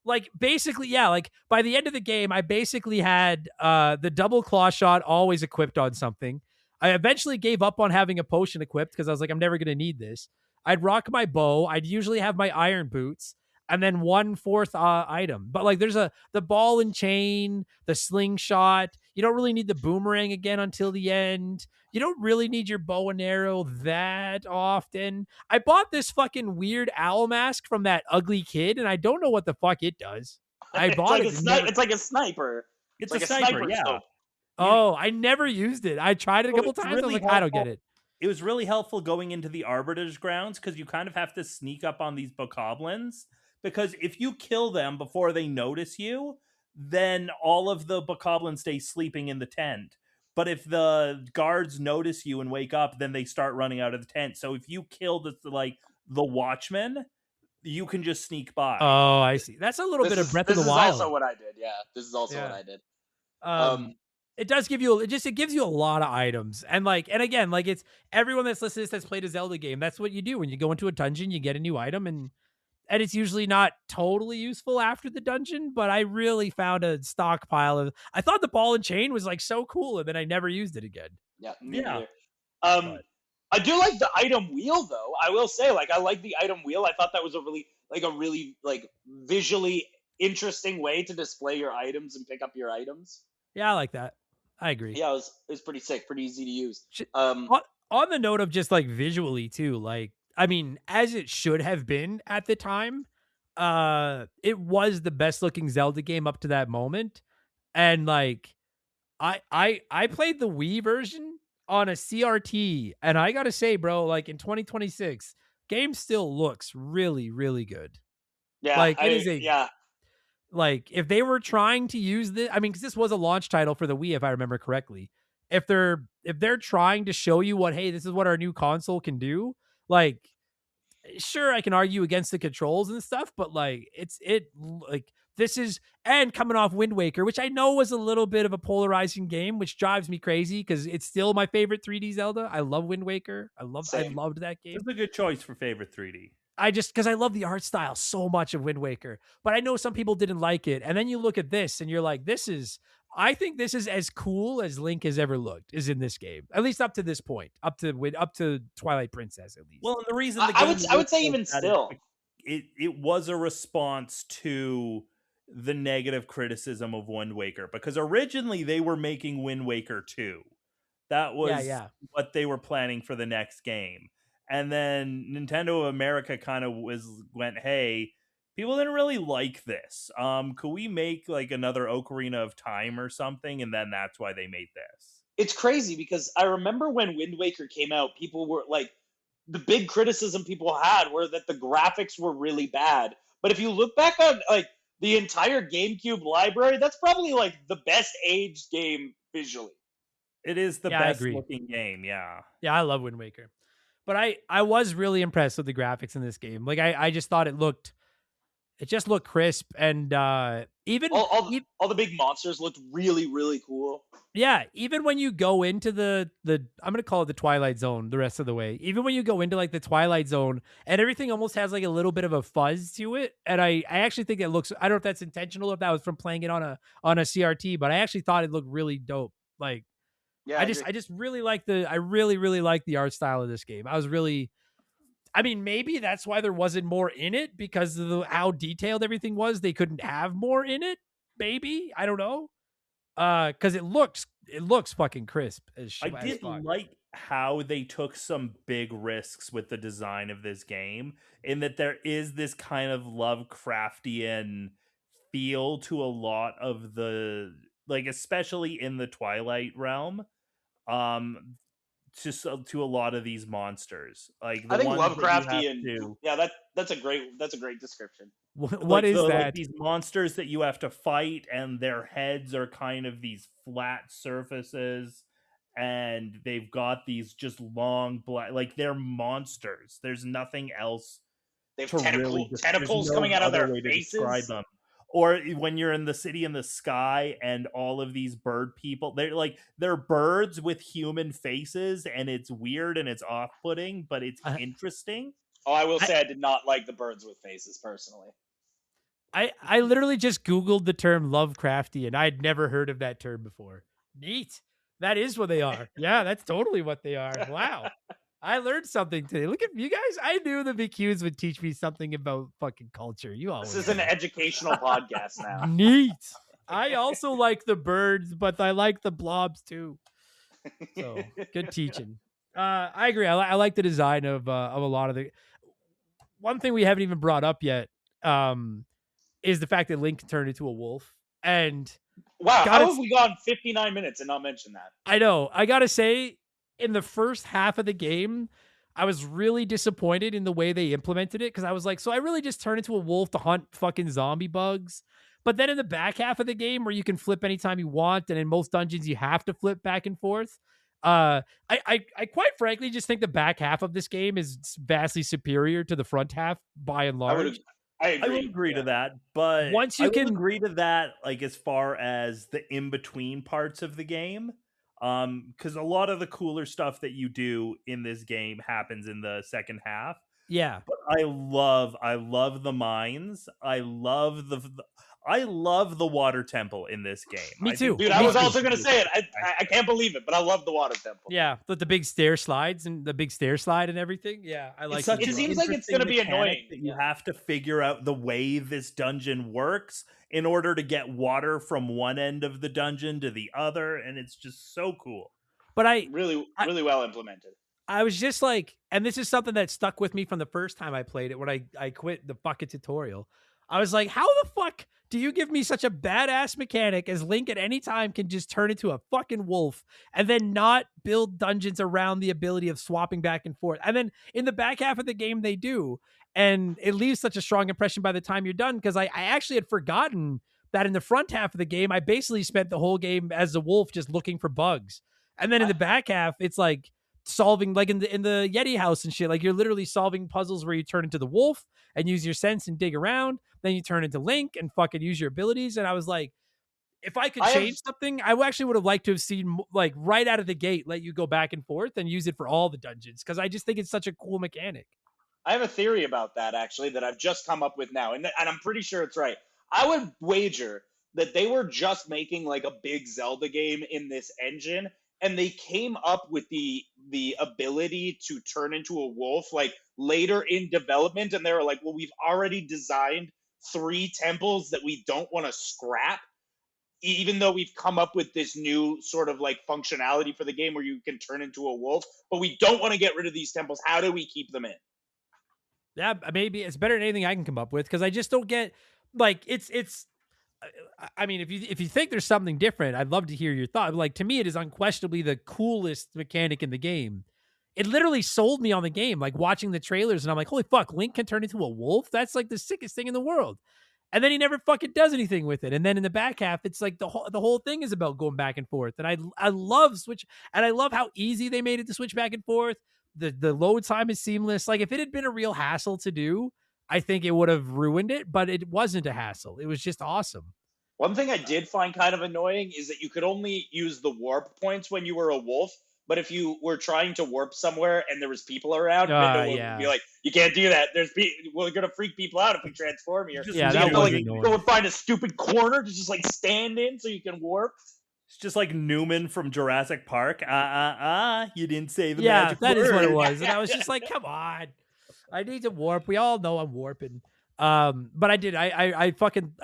Like basically, yeah. Like by the end of the game, I basically had the double claw shot always equipped on something. I eventually gave up on having a potion equipped because I was like, I'm never gonna need this. I'd rock my bow. I'd usually have my iron boots. And then 1/4 item. But like there's the ball and chain, the slingshot. You don't really need the boomerang again until the end. You don't really need your bow and arrow that often. I bought this fucking weird owl mask from that ugly kid, and I don't know what the fuck it does. I bought it. It's like a sniper. It's like a sniper, yeah. Scope. Oh, I never used it. I tried it a couple times. I was like, I don't get it. It was really helpful going into the Arbiter's Grounds because you kind of have to sneak up on these bokoblins. Because if you kill them before they notice you, then all of the bokoblins stay sleeping in the tent. But if the guards notice you and wake up, then they start running out of the tent. So if you kill the watchman, you can just sneak by. Oh, I see. That's a little bit of Breath of the Wild. This is also what I did. Yeah, this is also what I did. It does give you it gives you a lot of items, and again, like, it's everyone that's listening to this that's played a Zelda game. That's what you do when you go into a dungeon. You get a new item, and it's usually not totally useful after the dungeon, but I really found a stockpile of. I thought the ball and chain was like so cool, and then I never used it again. Yeah, me neither. I do like the item wheel, though. I will say, like, I like the item wheel. I thought that was a really visually interesting way to display your items and pick up your items. Yeah, I like that. I agree. Yeah, it was pretty sick, pretty easy to use. On the note of just like visually too, like I mean, as it should have been at the time, it was the best looking Zelda game up to that moment. And like I played the Wii version on a CRT, and I gotta say, bro, like in 2026, game still looks really, really good. Yeah, Like it is a yeah. like if they were trying to use this, I mean, because this was a launch title for the Wii, if I remember correctly. If they're trying to show you what, hey, this is what our new console can do, like sure, I can argue against the controls and stuff, but like like this is, and coming off Wind Waker, which I know was a little bit of a polarizing game, which drives me crazy because it's still my favorite 3D Zelda. I love Wind Waker. I loved that game. It's a good choice for favorite 3D. Because I love the art style so much of Wind Waker, but I know some people didn't like it. And then you look at this and you're like, I think this is as cool as Link has ever looked is in this game, at least up to this point, up to Twilight Princess, at least. Well, and the reason I would say even still, it was a response to the negative criticism of Wind Waker, because originally they were making Wind Waker 2. That was what they were planning for the next game. And then Nintendo of America kind of went, hey, people didn't really like this. Could we make like another Ocarina of Time or something? And then that's why they made this. It's crazy because I remember when Wind Waker came out, people were like, the big criticism people had were that the graphics were really bad. But if you look back on like the entire GameCube library, that's probably like the best aged game visually. It is the best looking game, yeah. Yeah, I love Wind Waker. But I was really impressed with the graphics in this game. Like I just thought it just looked crisp, and even all the big monsters looked really, really cool. Yeah, even when you go into the I'm gonna call it the Twilight Zone the rest of the way. Even when you go into like the Twilight Zone, and everything almost has like a little bit of a fuzz to it. And I actually think it looks, I don't know if that's intentional, if that was from playing it on a CRT, but I actually thought it looked really dope. Like yeah, I just really like I really like the art style of this game. I mean, maybe that's why there wasn't more in it, because of how detailed everything was. They couldn't have more in it. Maybe, I don't know. Because it looks fucking crisp as shit. I did like how they took some big risks with the design of this game, in that there is this kind of Lovecraftian feel to a lot of the, like, especially in the Twilight realm. Just to a lot of these monsters, like I think Lovecraftian. Yeah, that's a great description. What is that? Like these monsters that you have to fight, and their heads are kind of these flat surfaces, and they've got these just long black, like they're monsters. There's nothing else. They have tentacles coming out of their faces. Or when you're in the city in the sky, and all of these bird people, they're birds with human faces, and it's weird and it's off-putting, but it's interesting. Oh, I will say I did not like the birds with faces personally. I literally just Googled the term Lovecraftian. I had never heard of that term before. Neat. That is what they are. Yeah, that's totally what they are. Wow. I learned something today. Look at you guys. I knew the McCues would teach me something about fucking culture. You always. This is an educational podcast now. Neat. I also like the birds, but I like the blobs too. So good teaching. I agree. I like the design of a lot of the. One thing we haven't even brought up yet is the fact that Link turned into a wolf. And wow, how have we gone 59 minutes and not mentioned that? I know. I gotta say, in the first half of the game, I was really disappointed in the way they implemented it, because I was like, so I really just turned into a wolf to hunt fucking zombie bugs. But then in the back half of the game, where you can flip anytime you want, and in most dungeons you have to flip back and forth, I quite frankly just think the back half of this game is vastly superior to the front half by and large. I would agree to that, but once you can agree to that, like as far as the in-between parts of the game. Because a lot of the cooler stuff that you do in this game happens in the second half. Yeah, but I love the mines. I love I love the water temple in this game. Me too. Dude, I was also going to say it. I can't believe it, but I love the water temple. Yeah, the big stair slides and the big stair slide and everything. Yeah, I like it. It seems like it's going to be annoying. That you have to figure out the way this dungeon works in order to get water from one end of the dungeon to the other, and it's just so cool. But really well implemented. I was just like, and this is something that stuck with me from the first time I played it when I quit the bucket tutorial. I was like, how the fuck do you give me such a badass mechanic as Link at any time can just turn into a fucking wolf and then not build dungeons around the ability of swapping back and forth? And then in the back half of the game, they do. And it leaves such a strong impression by the time you're done, because I actually had forgotten that in the front half of the game, I basically spent the whole game as a wolf just looking for bugs. And then in the back half, it's like solving, like in the Yeti house and shit, like you're literally solving puzzles where you turn into the wolf and use your sense and dig around. Then you turn into Link and fucking use your abilities. And I was like, if I could change something, I actually would have liked to have seen, like, right out of the gate, let you go back and forth and use it for all the dungeons, because I just think it's such a cool mechanic. I have a theory about that, actually, that I've just come up with now, and I'm pretty sure it's right. I would wager that they were just making like a big Zelda game in this engine, and they came up with the ability to turn into a wolf like later in development, and they were like, well, we've already designed 3 temples that we don't want to scrap, even though we've come up with this new sort of like functionality for the game where you can turn into a wolf, but we don't want to get rid of these temples. How do we keep them in? Yeah, maybe it's better than anything I can come up with, because I just don't get, like, it's I mean, if you think there's something different, I'd love to hear your thought. Like, to me, it is unquestionably the coolest mechanic in the game. It literally sold me on the game, like watching the trailers, and I'm like, holy fuck, Link can turn into a wolf? That's like the sickest thing in the world. And then he never fucking does anything with it. And then in the back half, it's like the whole thing is about going back and forth. And I love Switch, and I love how easy they made it to switch back and forth. The load time is seamless. Like, if it had been a real hassle to do, I think it would have ruined it, but it wasn't a hassle. It was just awesome. One thing I did find kind of annoying is that you could only use the warp points when you were a wolf, but if you were trying to warp somewhere and there was people around, Midna would be like, you can't do that. We're going to freak people out if we transform here. Yeah, so that you have was to annoying. go and find a stupid corner to just like stand in so you can warp. It's just like Newman from Jurassic Park. You didn't say the Yeah, magic that word. is what it was. And I was just like, come on. I need to warp. We all know I'm warping. But I did. I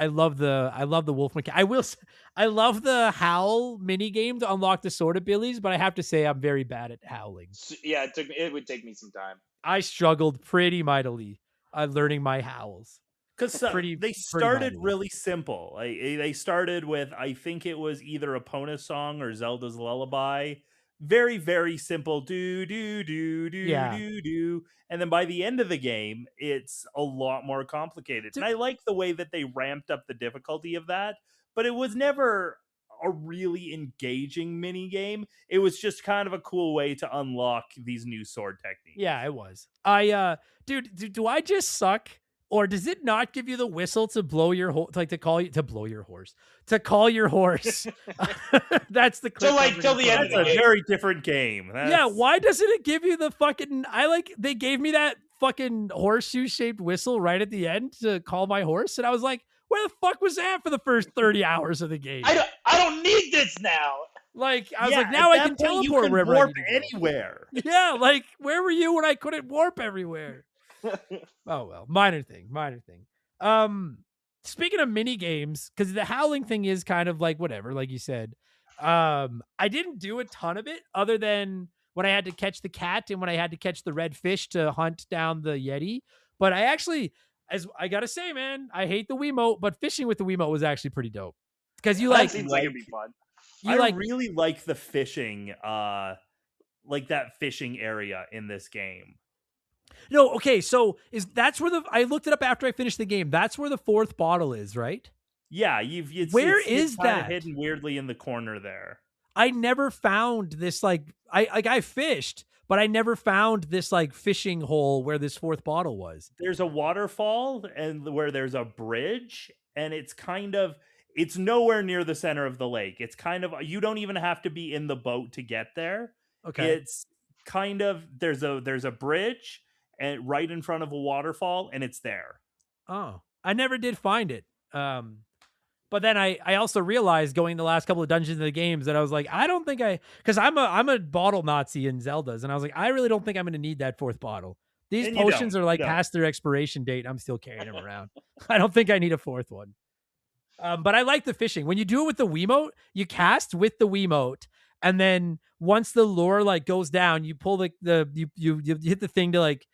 love the wolf mechanic. I love the howl mini game to unlock the sword abilities, but I have to say I'm very bad at howling. Yeah, it would take me some time. I struggled pretty mightily learning my howls. Because they started really simple. They started with, I think it was either Epona's song or Zelda's Lullaby. Very, very simple. Do, do, do, do, do, do. And then by the end of the game, it's a lot more complicated. And I like the way that they ramped up the difficulty of that. But it was never a really engaging mini game. It was just kind of a cool way to unlock these new sword techniques. Yeah, it was. Do I just suck? Or does it not give you the whistle to blow your to call your horse? That's the clip. Till the end. That's a very different game. Yeah, why doesn't it give you the fucking? They gave me that fucking horseshoe shaped whistle right at the end to call my horse, and I was like, where the fuck was that for the first 30 hours of the game? I don't need this now. Like, I was like, now I can teleport wherever warp I need to go. anywhere. Yeah, like, where were you when I couldn't warp everywhere? Oh well, minor thing. Speaking of mini games, because the howling thing is kind of like whatever, like you said. I didn't do a ton of it other than when I had to catch the cat and when I had to catch the red fish to hunt down the Yeti. But I actually, as I gotta say, man, I hate the Wiimote, but fishing with the Wiimote was actually pretty dope. Because That seems like it'd be fun. I really like the fishing, like that fishing area in this game. No, okay, so that's where I looked it up after I finished the game. That's where the 4th bottle is, right? Yeah, it's that hidden weirdly in the corner there? I never found this I fished, but I never found this like fishing hole where this 4th bottle was. There's a waterfall and where there's a bridge, and it's nowhere near the center of the lake. It's kind of, you don't even have to be in the boat to get there. Okay. It's kind of, there's a bridge and right in front of a waterfall, and it's there. Oh, I never did find it. But then I also realized going the last couple of dungeons of the games that I was like, I don't think because I'm a bottle Nazi in Zeldas, and I was like, I really don't think I'm going to need that 4th bottle. These And potions are like you don't. past their expiration date. I'm still carrying them around. I don't think I need a 4th one. But I like the fishing. When you do it with the Wiimote, you cast with the Wiimote, and then once the lure like goes down, you pull you hit the thing to like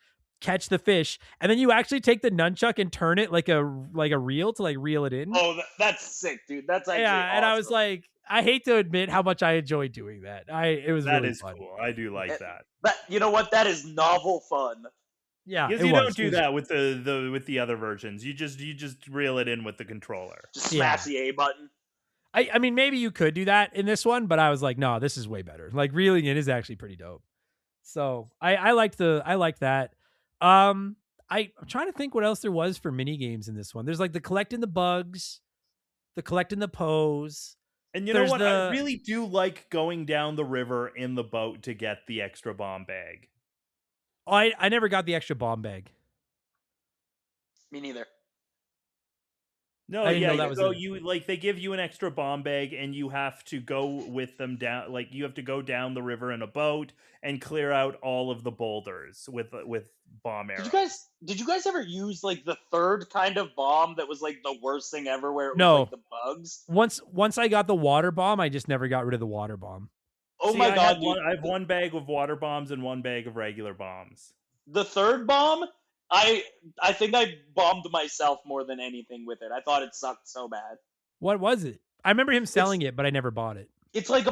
catch the fish, and then you actually take the nunchuck and turn it like a reel to like reel it in. Oh, that's sick, dude. That's actually awesome. And I was like, I hate to admit how much I enjoyed doing that. It was that really is fun. cool. I do like that. But you know what? That is novel fun. Yeah, because you don't do that with the other versions. You just reel it in with the controller. Just smash the A button. I mean, maybe you could do that in this one, but I was like, no, this is way better. Like reeling it is actually pretty dope. So I liked that. I'm trying to think what else there was for mini games in this one. There's like the collecting the bugs, the collecting the pose. And you know what? I really do like going down the river in the boat to get the extra bomb bag. Oh, I never got the extra bomb bag. Me neither. No, they give you an extra bomb bag, and you have to go with them down. Like you have to go down the river in a boat and clear out all of the boulders with bomb arrows. Did you guys ever use like the 3rd kind of bomb that was like the worst thing ever, where it was like the bugs? Once I got the water bomb, I just never got rid of the water bomb. Oh my god, dude. I have 1 bag of water bombs and 1 bag of regular bombs. The 3rd bomb, I think I bombed myself more than anything with it. I thought it sucked so bad. What was it? I remember him selling it, but I never bought it. It's like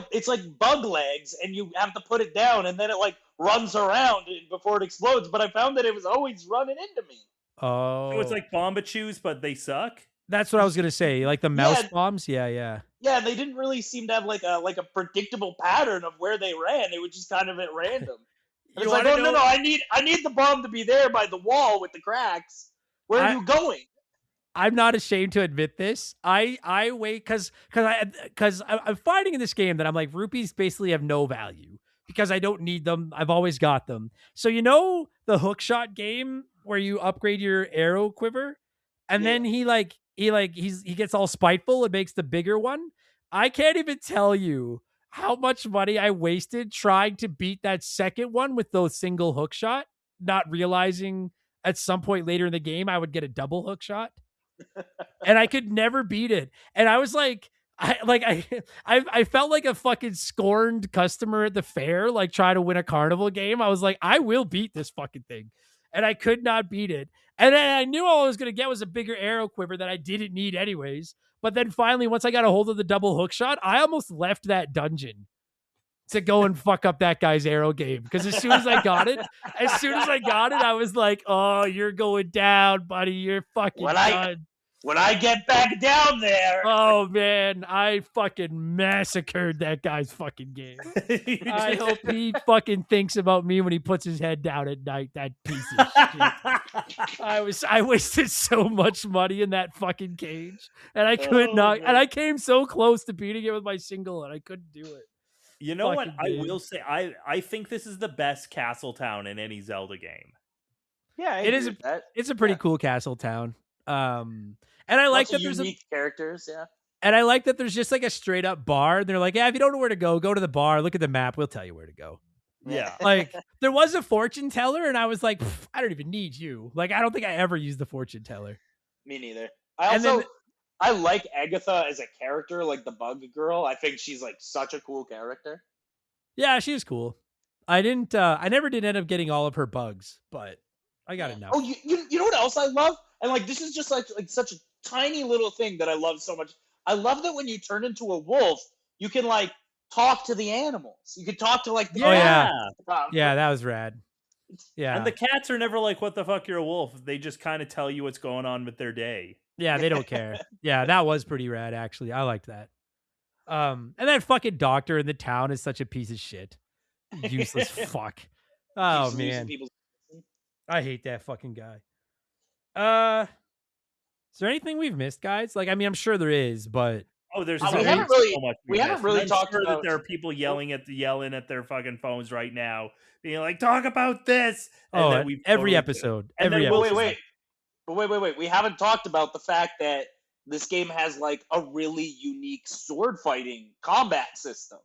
bug legs, and you have to put it down, and then it like runs around before it explodes. But I found that it was always running into me. Oh, so it's like Bombachus, but they suck. That's what I was gonna say. Like the mouse bombs. Yeah. Yeah, they didn't really seem to have like a predictable pattern of where they ran. It was just kind of at random. It's like, oh no, I need the bomb to be there by the wall with the cracks. Where are you going? I'm not ashamed to admit this. I wait because I'm finding in this game that I'm like, rupees basically have no value because I don't need them. I've always got them. So you know the hook shot game where you upgrade your arrow quiver, and then he gets all spiteful and makes the bigger one. I can't even tell you how much money I wasted trying to beat that second one with the single hook shot, not realizing at some point later in the game I would get a double hook shot. And I could never beat it. And I was like, I felt like a fucking scorned customer at the fair, like trying to win a carnival game. I was like, I will beat this fucking thing. And I could not beat it. And then I knew all I was going to get was a bigger arrow quiver that I didn't need anyways. But then finally, once I got a hold of the double hook shot, I almost left that dungeon to go and fuck up that guy's arrow game. Because as soon as I got it, I was like, oh, you're going down, buddy. You're fucking done. When I get back down there. Oh, man. I fucking massacred that guy's fucking game. I hope he fucking thinks about me when he puts his head down at night, that piece of shit. I wasted so much money in that fucking cage. And I could not. And I came so close to beating it with my single, and I couldn't do it. You know what? I will say, I think this is the best castle town in any Zelda game. Yeah, it's a pretty cool castle town. And I like that there's unique characters, yeah. And I like that there's just like a straight up bar. They're like, yeah, if you don't know where to go to the bar, look at the map, we'll tell you where to go. Yeah. Like there was a fortune teller, and I was like, I don't even need you. Like, I don't think I ever used the fortune teller. Me neither. I like Agatha as a character, like the bug girl. I think she's like such a cool character. Yeah, she was cool. I never did end up getting all of her bugs, but I got enough. Oh, you know what else I love? And like this is just like such a tiny little thing that I love so much. I love that when you turn into a wolf, you can like talk to the animals. You can talk to like the yeah, that was rad. Yeah. And the cats are never like, what the fuck, you're a wolf. They just kind of tell you what's going on with their day. Yeah, they don't care. Yeah, that was pretty rad, actually. I liked that. And that fucking doctor in the town is such a piece of shit. Useless fuck. Oh, man. I hate that fucking guy. Is there anything we've missed, guys? Like, I mean, I'm sure there is, but there's we haven't really talked about that there are people yelling at their fucking phones right now, being like, "Talk about this." And every episode. Wait. We haven't talked about the fact that this game has like a really unique sword fighting combat system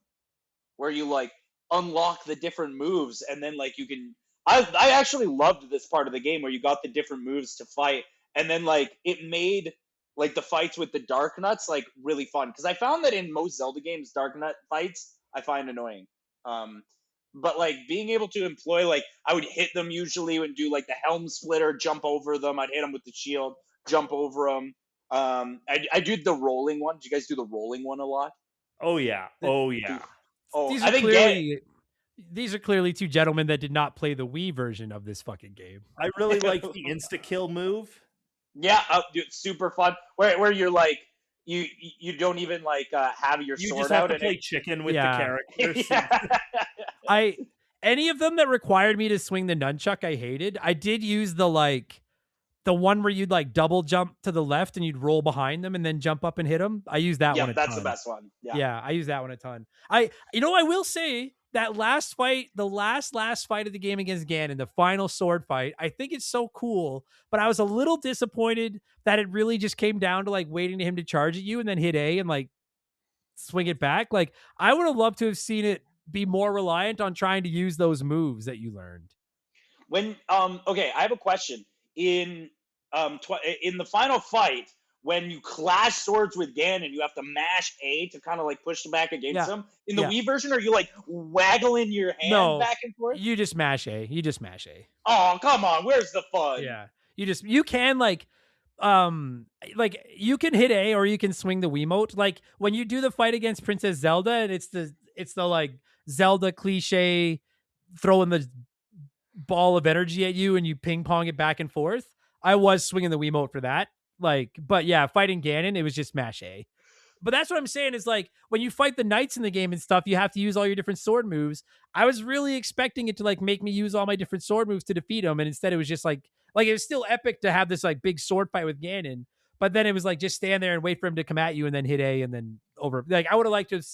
where you like unlock the different moves and then like you can. I actually loved this part of the game where you got the different moves to fight, and then like it made like the fights with the Dark Nuts like really fun, because I found that in most Zelda games, Dark Nut fights I find annoying. But like being able to employ, like I would hit them usually and do like the helm splitter, jump over them. I'd hit them with the shield, jump over them. I do the rolling one. Do you guys do the rolling one a lot? Oh yeah. Oh yeah. Oh, These I are think clearly these are clearly two gentlemen that did not play the Wii version of this fucking game. I really like the insta kill move. Yeah, dude, it's super fun. Where you're like you don't even like have your You sword just have out to and play chicken with the characters. I any of them that required me to swing the nunchuck, I hated. I did use the one where you'd like double jump to the left and you'd roll behind them and then jump up and hit them. I used that one. That's the best one. Yeah, I use that one a ton. I will say that last fight, the last fight of the game against Ganon, the final sword fight, I think it's so cool, but I was a little disappointed that it really just came down to like waiting to him to charge at you and then hit A and like swing it back. Like I would have loved to have seen it be more reliant on trying to use those moves that you learned. When okay, I have a question. In the final fight, when you clash swords with Ganon, you have to mash A to kind of like push them back against them. In the Wii version, are you like waggling your hand back and forth? You just mash A. Oh, come on. Where's the fun? Yeah. You can like you can hit A or you can swing the Wiimote. Like when you do the fight against Princess Zelda and it's the like Zelda cliche throwing the ball of energy at you and you ping pong it back and forth. I was swinging the Wiimote for that. Like, but yeah, fighting Ganon, it was just mash A. But that's what I'm saying is like when you fight the knights in the game and stuff, you have to use all your different sword moves. I was really expecting it to like make me use all my different sword moves to defeat him, and instead it was just like it was still epic to have this like big sword fight with Ganon. But then it was like just stand there and wait for him to come at you and then hit A and then over. Like I would have liked to have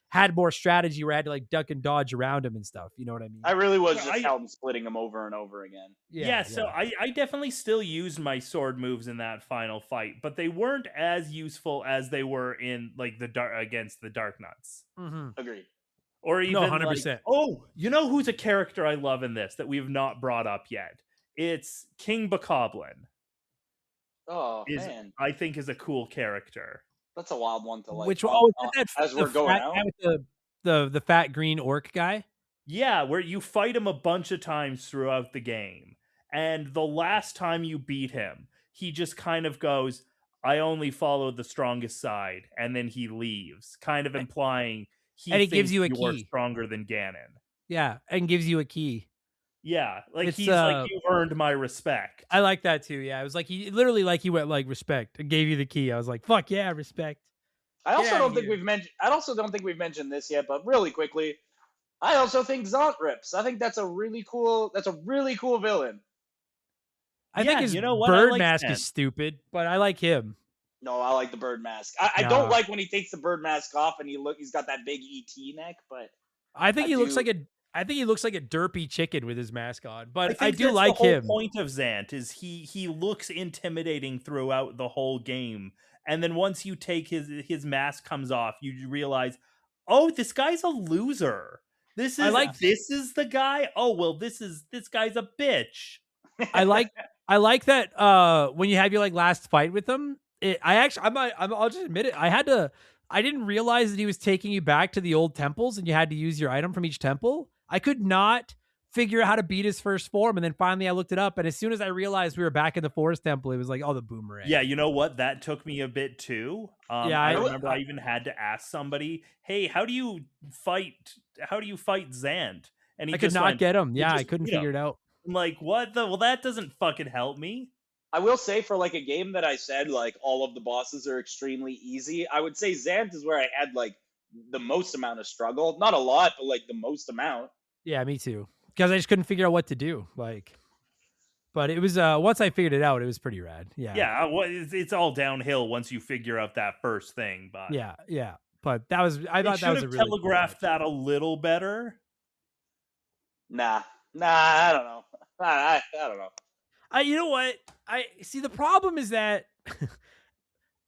had more strategy where I had to like duck and dodge around him and stuff. You know what I mean? I really was just helm splitting him over and over again. Yeah, so I definitely still used my sword moves in that final fight, but they weren't as useful as they were in like against the Dark Nuts. Mm-hmm. Agreed. Or even 100%. Like, oh, you know who's a character I love in this that we've not brought up yet? It's King Bokoblin. Oh man, I think is a cool character. That's a wild one to like. Which one? As we're going out, with the fat green orc guy. Yeah, where you fight him a bunch of times throughout the game, and the last time you beat him, he just kind of goes, "I only follow the strongest side," and then he leaves, kind of implying he gives you a you're key. stronger than Ganon. Yeah, and gives you a key. Yeah, like he's like, "You've earned my respect." I like that too. Yeah, it was like he literally like he went like respect and gave you the key. I was like, fuck yeah, respect. I also don't think we've mentioned this yet, but really quickly, I also think Zont rips. I think that's a really cool villain. I think his bird mask is stupid, but I like him. No, I like the bird mask. I don't like when he takes the bird mask off and he's got that big ET neck, but I think he looks like a derpy chicken with his mask on, but I do that's like the whole him. Point of Zant is he looks intimidating throughout the whole game, and then once you take his mask comes off, you realize, oh, this guy's a loser. This is the guy. Oh well, this guy's a bitch. I like that when you have your like last fight with him. I'll just admit it. I didn't realize that he was taking you back to the old temples and you had to use your item from each temple. I could not figure out how to beat his first form. And then finally I looked it up. And as soon as I realized we were back in the forest temple, it was like, oh, the boomerang. Yeah, you know what? That took me a bit too. I remember I even had to ask somebody, hey, how do you fight Zant? And I could not get him. Yeah, I couldn't figure it out. I'm like, what the? Well, that doesn't fucking help me. I will say for like a game that I said like all of the bosses are extremely easy, I would say Zant is where I had like the most amount of struggle. Not a lot, but like the most amount. Yeah, me too. Because I just couldn't figure out what to do. Like, but it was once I figured it out, it was pretty rad. Yeah. Yeah. Well, it's all downhill once you figure out that first thing. But yeah. But I thought that was a really telegraphed that a little better. Nah. I don't know. I don't know. You know what? I see. The problem is that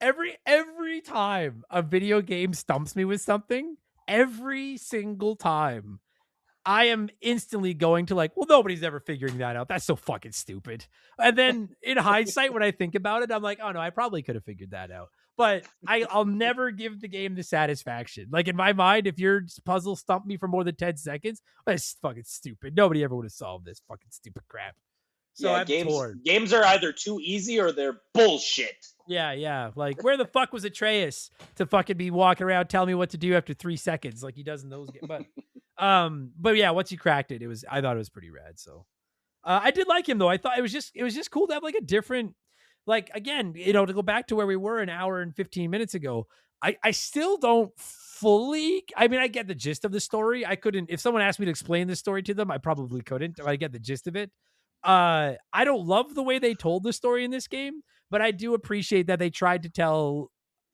every time a video game stumps me with something, every single time I am instantly going to like, well, nobody's ever figuring that out. That's so fucking stupid. And then in hindsight, when I think about it, I'm like, oh no, I probably could have figured that out. But I'll never give the game the satisfaction. Like in my mind, if your puzzle stumped me for more than 10 seconds, that's fucking stupid. Nobody ever would have solved this fucking stupid crap. So yeah, I'm torn. games are either too easy or they're bullshit. Yeah. Like, where the fuck was Atreus to fucking be walking around telling me what to do after 3 seconds like he does in those games? But yeah, once you cracked it, I thought it was pretty rad. So I did like him though. I thought it was just cool to have like a different, like, again, to go back to where we were an hour and 15 minutes ago. I still don't fully, I mean, I get the gist of the story. I couldn't, if someone asked me to explain the story to them, I probably couldn't. I get the gist of it. I don't love the way they told the story in this game, but I do appreciate that they tried to tell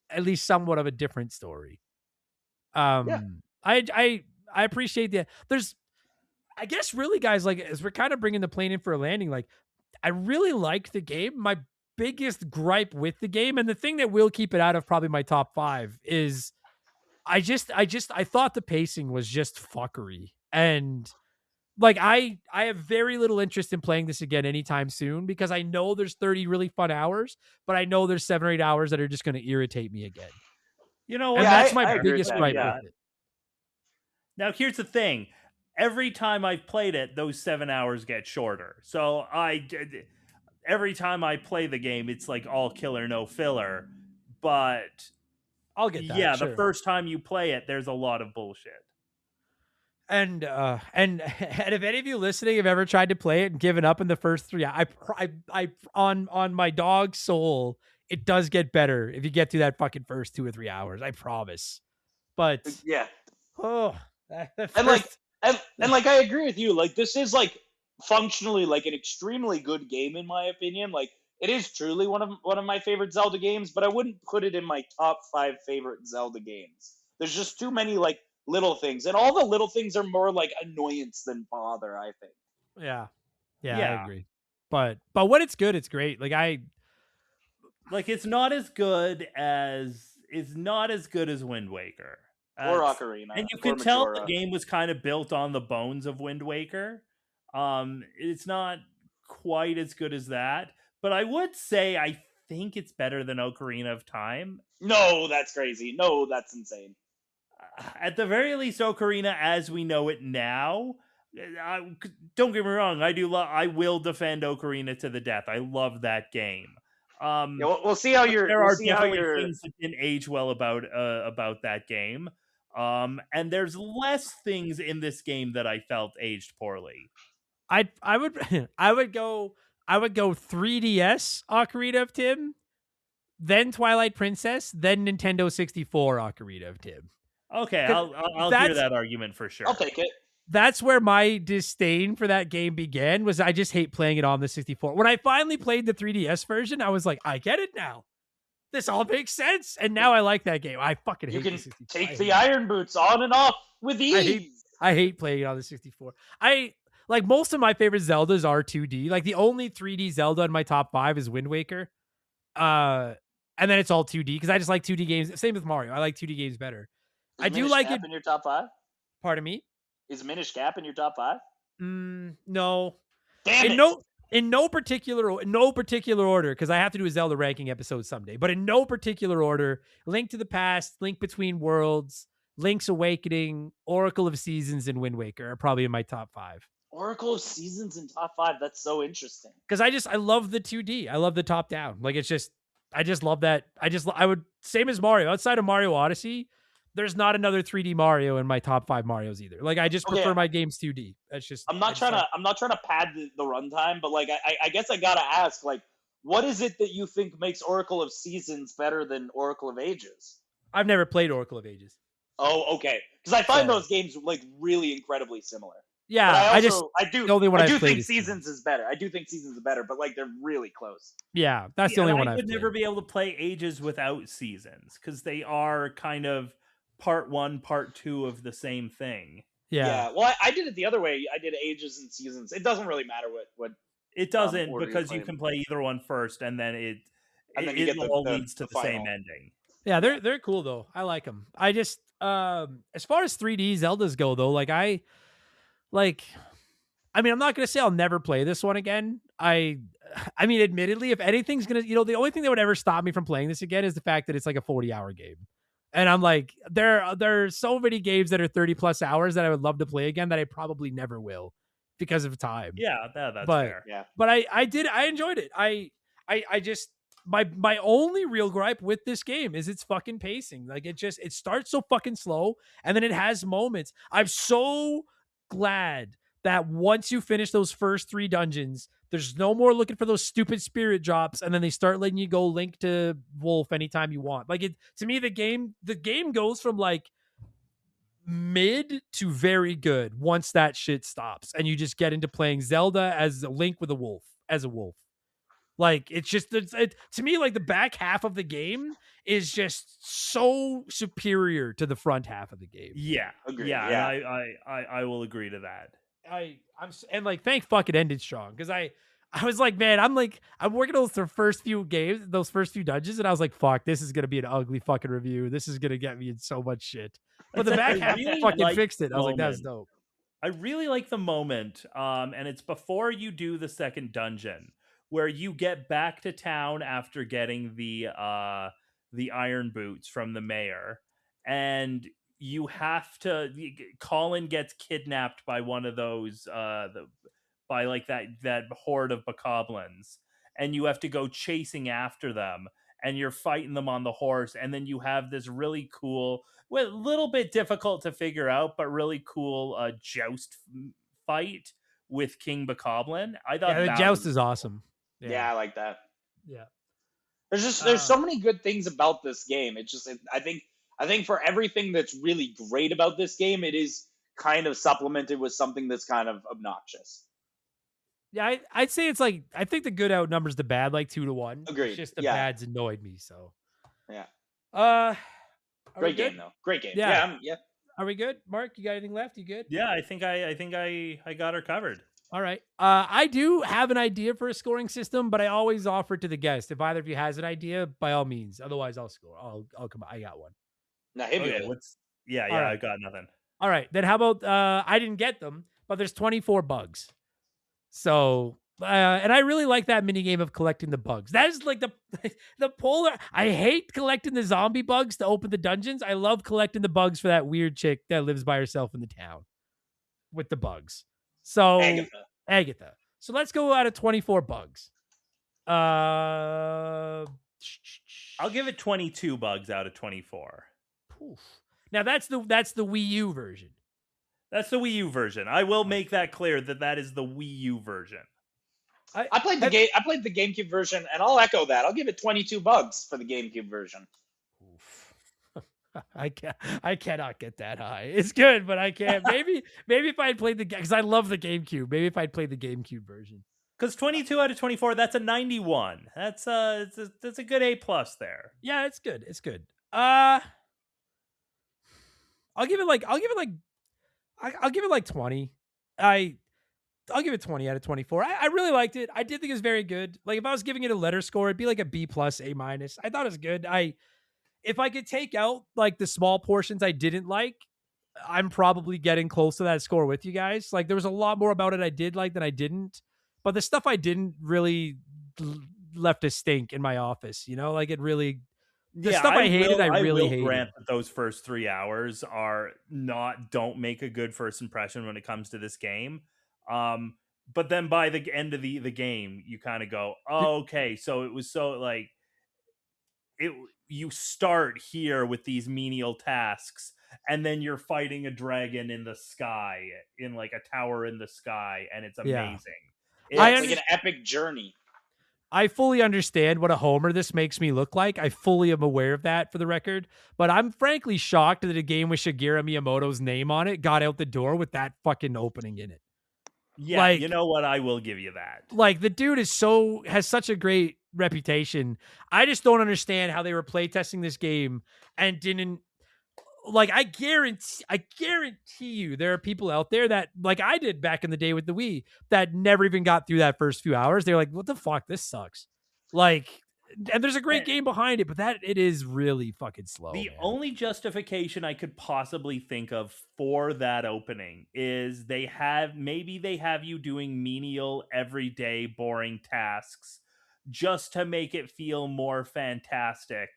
at least somewhat of a different story. Yeah. I appreciate that. There's, I guess, really, guys, like, as we're kind of bringing the plane in for a landing, like, I really like the game. My biggest gripe with the game, and the thing that will keep it out of probably my top 5, is I thought the pacing was just fuckery. And like, I have very little interest in playing this again anytime soon, because I know there's 30 really fun hours, but I know there's 7 or 8 hours that are just going to irritate me again. You know, and that's my biggest gripe yeah. with it. Now, here's the thing. Every time I've played it, those 7 hours get shorter. So every time I play the game, it's like all killer, no filler. But I'll get that. Yeah, sure. The first time you play it, there's a lot of bullshit. And if any of you listening have ever tried to play it and given up in the first 3, I on my dog's soul, it does get better if you get through that fucking first 2 or 3 hours. I promise. But yeah, and like I agree with you. Like, this is like functionally like an extremely good game in my opinion. Like, it is truly one of my favorite Zelda games, but I wouldn't put it in my top 5 favorite Zelda games. There's just too many like little things, and all the little things are more like annoyance than bother, I think. Yeah, I agree. But when it's good, it's great. Like, it's not as good as Wind Waker or Ocarina, and you can tell the game was kind of built on the bones of Wind Waker. It's not quite as good as that, but I would say I think it's better than Ocarina of Time. No, that's crazy. No, that's insane. At the very least, Ocarina as we know it now. Don't get me wrong, I will defend Ocarina to the death. I love that game. Yeah, we'll see how you're. There are definitely things that didn't age well about that game. And there's less things in this game that I felt aged poorly. I would go 3DS Ocarina of Time, then Twilight Princess, then Nintendo 64 Ocarina of Time. Okay, I'll hear that argument for sure. I'll take it. That's where my disdain for that game began, was I just hate playing it on the 64. When I finally played the 3DS version, I was like, I get it now. This all makes sense. And now I like that game. I fucking hate the 64. Take the iron boots on and off with ease. I hate playing it on the 64. Like, most of my favorite Zeldas are 2D. Like, the only 3D Zelda in my top 5 is Wind Waker. And then it's all 2D, because I just like 2D games. Same with Mario. I like 2D games better. I do like it in your top 5. Pardon me? Is Minish Cap in your top 5? No. Damn it. In no particular order, because I have to do a Zelda ranking episode someday. But in no particular order: Link to the Past, Link Between Worlds, Link's Awakening, Oracle of Seasons, and Wind Waker are probably in my top 5. Oracle of Seasons in top 5. That's so interesting. Because I love the 2D. I love the top down. Like, I just love that. I would, same as Mario. Outside of Mario Odyssey, there's not another 3D Mario in my top 5 Marios either. Like, I just prefer my games 2D. That's just. I'm not trying to pad the runtime, but like I guess I gotta ask, like, what is it that you think makes Oracle of Seasons better than Oracle of Ages? I've never played Oracle of Ages. Oh, okay. Because I find those games like really incredibly similar. Yeah, I do think Seasons is better. I do think Seasons is better, but like they're really close. Yeah, that's the only one I would never be able to play Ages without Seasons, because they are kind of part 1, part 2 of the same thing. Yeah. Well, I did it the other way. I did Ages and Seasons. It doesn't really matter what. It doesn't, because you can play either one first, and then and then you get all the leads to the final. same ending. Yeah, they're cool though. I like them. I just as far as 3D Zeldas go though, I mean, I'm not gonna say I'll never play this one again. I mean, admittedly, if anything's gonna, the only thing that would ever stop me from playing this again is the fact that it's like a 40-hour game. And I'm like, there are so many games that are 30 plus hours that I would love to play again that I probably never will because of time. Yeah, that's fair. Yeah. But I enjoyed it. I just my only real gripe with this game is its fucking pacing. Like it starts so fucking slow and then it has moments. I'm so glad that once you finish those first 3 dungeons, there's no more looking for those stupid spirit drops, and then they start letting you go Link to Wolf anytime you want. Like to me, the game goes from like mid to very good once that shit stops, and you just get into playing Zelda as a Link with a wolf, as a wolf. Like it's to me, like the back half of the game is just so superior to the front half of the game. Yeah, Agreed. yeah. I will agree to that. And like, thank fuck it ended strong, because I was like, man, I'm working on those first few games, those first few dungeons, and I was like, fuck, this is gonna be an ugly fucking review. This is gonna get me in so much shit. But the back half fucking fixed it. I was like, that's dope. I really like the moment, and it's before you do the second dungeon, where you get back to town after getting the iron boots from the mayor, and you have to. Colin gets kidnapped by one of those by like that horde of bokoblins, and you have to go chasing after them, and you're fighting them on the horse, and then you have this really cool, well, a little bit difficult to figure out, but really cool joust fight with King Bokoblin. I thought the joust is awesome. Yeah, I like that. Yeah. There's so many good things about this game. I think for everything that's really great about this game, it is kind of supplemented with something that's kind of obnoxious. Yeah, I'd say it's like, I think the good outnumbers the bad like 2-1. Agreed. It's just the Yeah. bads annoyed me. So Yeah. Great game though. Great game. Yeah. Yeah. Are we good? Mark, you got anything left? You good? Yeah, I think I got her covered. All right. I do have an idea for a scoring system, but I always offer it to the guest. If either of you has an idea, by all means. Otherwise, I'll score. I'll come. I got one. Now, hit me Okay, with it. Yeah, All right. I got nothing. All right. Then how about I didn't get them, but there's 24 bugs. So and I really like that mini game of collecting the bugs. That is like the polar. I hate collecting the zombie bugs to open the dungeons. I love collecting the bugs for that weird chick that lives by herself in the town with the bugs. So Agatha. So let's go out of 24 bugs. I'll give it 22 bugs out of 24. Poof. Now that's the Wii U version. That's the Wii U version. I will make that clear that is the Wii U version. I played the GameCube version, and I'll echo that. I'll give it 22 bugs for the GameCube version. I cannot get that high. It's good, but I can't. Maybe if I had played because I love the GameCube. Maybe if I'd played the GameCube version. Because 22 out of 24, that's a 91. That's a good A+ there. Yeah, it's good. It's good. I'll give it like 20. I'll give it 20 out of 24. I really liked it. I did think it was very good. Like if I was giving it a letter score, it'd be like a B+, A-. I thought it was good. If I could take out like the small portions I didn't like, I'm probably getting close to that score with you guys. Like there was a lot more about it I did like than I didn't, but the stuff I didn't really left a stink in my office. Like it really. The stuff I hated, I really hated. Grant that those first 3 hours don't make a good first impression when it comes to this game. But then by the end of the game, you kind of go, oh, okay, so it was so like you start here with these menial tasks, and then you're fighting a dragon in the sky, in like a tower in the sky, and it's amazing. Yeah. It's like an epic journey. I fully understand what a homer this makes me look like. I fully am aware of that, for the record. But I'm frankly shocked that a game with Shigeru Miyamoto's name on it got out the door with that fucking opening in it. Yeah, like, you know what? I will give you that. Like, the dude has such a great reputation. I just don't understand how they were playtesting this game and didn't. Like, I guarantee you there are people out there that, like I did back in the day with the Wii, that never even got through that first few hours. They're like, what the fuck? This sucks. Like, and there's a great game behind it, but that it is really fucking slow. The man. only justification I could possibly think of for that opening is they have you doing menial, everyday, boring tasks just to make it feel more fantastic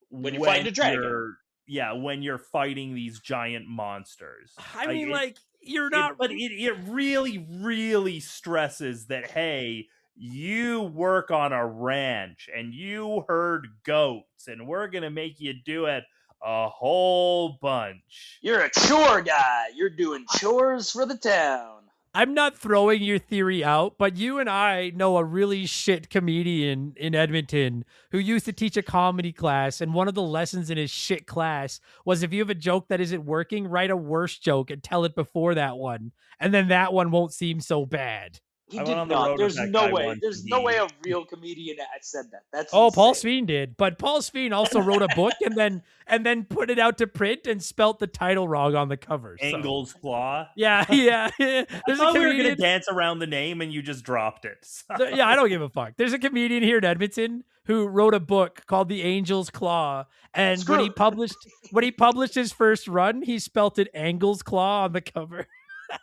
When you're fighting a dragon. when you're fighting these giant monsters. I mean, you're not. But it really, really stresses that, hey, you work on a ranch and you herd goats and we're going to make you do it a whole bunch. You're a chore guy. You're doing chores for the town. I'm not throwing your theory out, but you and I know a really shit comedian in Edmonton who used to teach a comedy class, and one of the lessons in his shit class was if you have a joke that isn't working, write a worse joke and tell it before that one, and then that one won't seem so bad. He did not. There's no way. There's no way a real comedian said that. That's insane. Paul Sveen did, but Paul Sveen also wrote a book and then put it out to print and spelt the title wrong on the cover. Angle's Claw. Yeah. There's I thought we were gonna dance around the name and you just dropped it. So. Yeah, I don't give a fuck. There's a comedian here in Edmonton who wrote a book called The Angel's Claw, and when he published his first run, he spelt it Angle's Claw on the cover.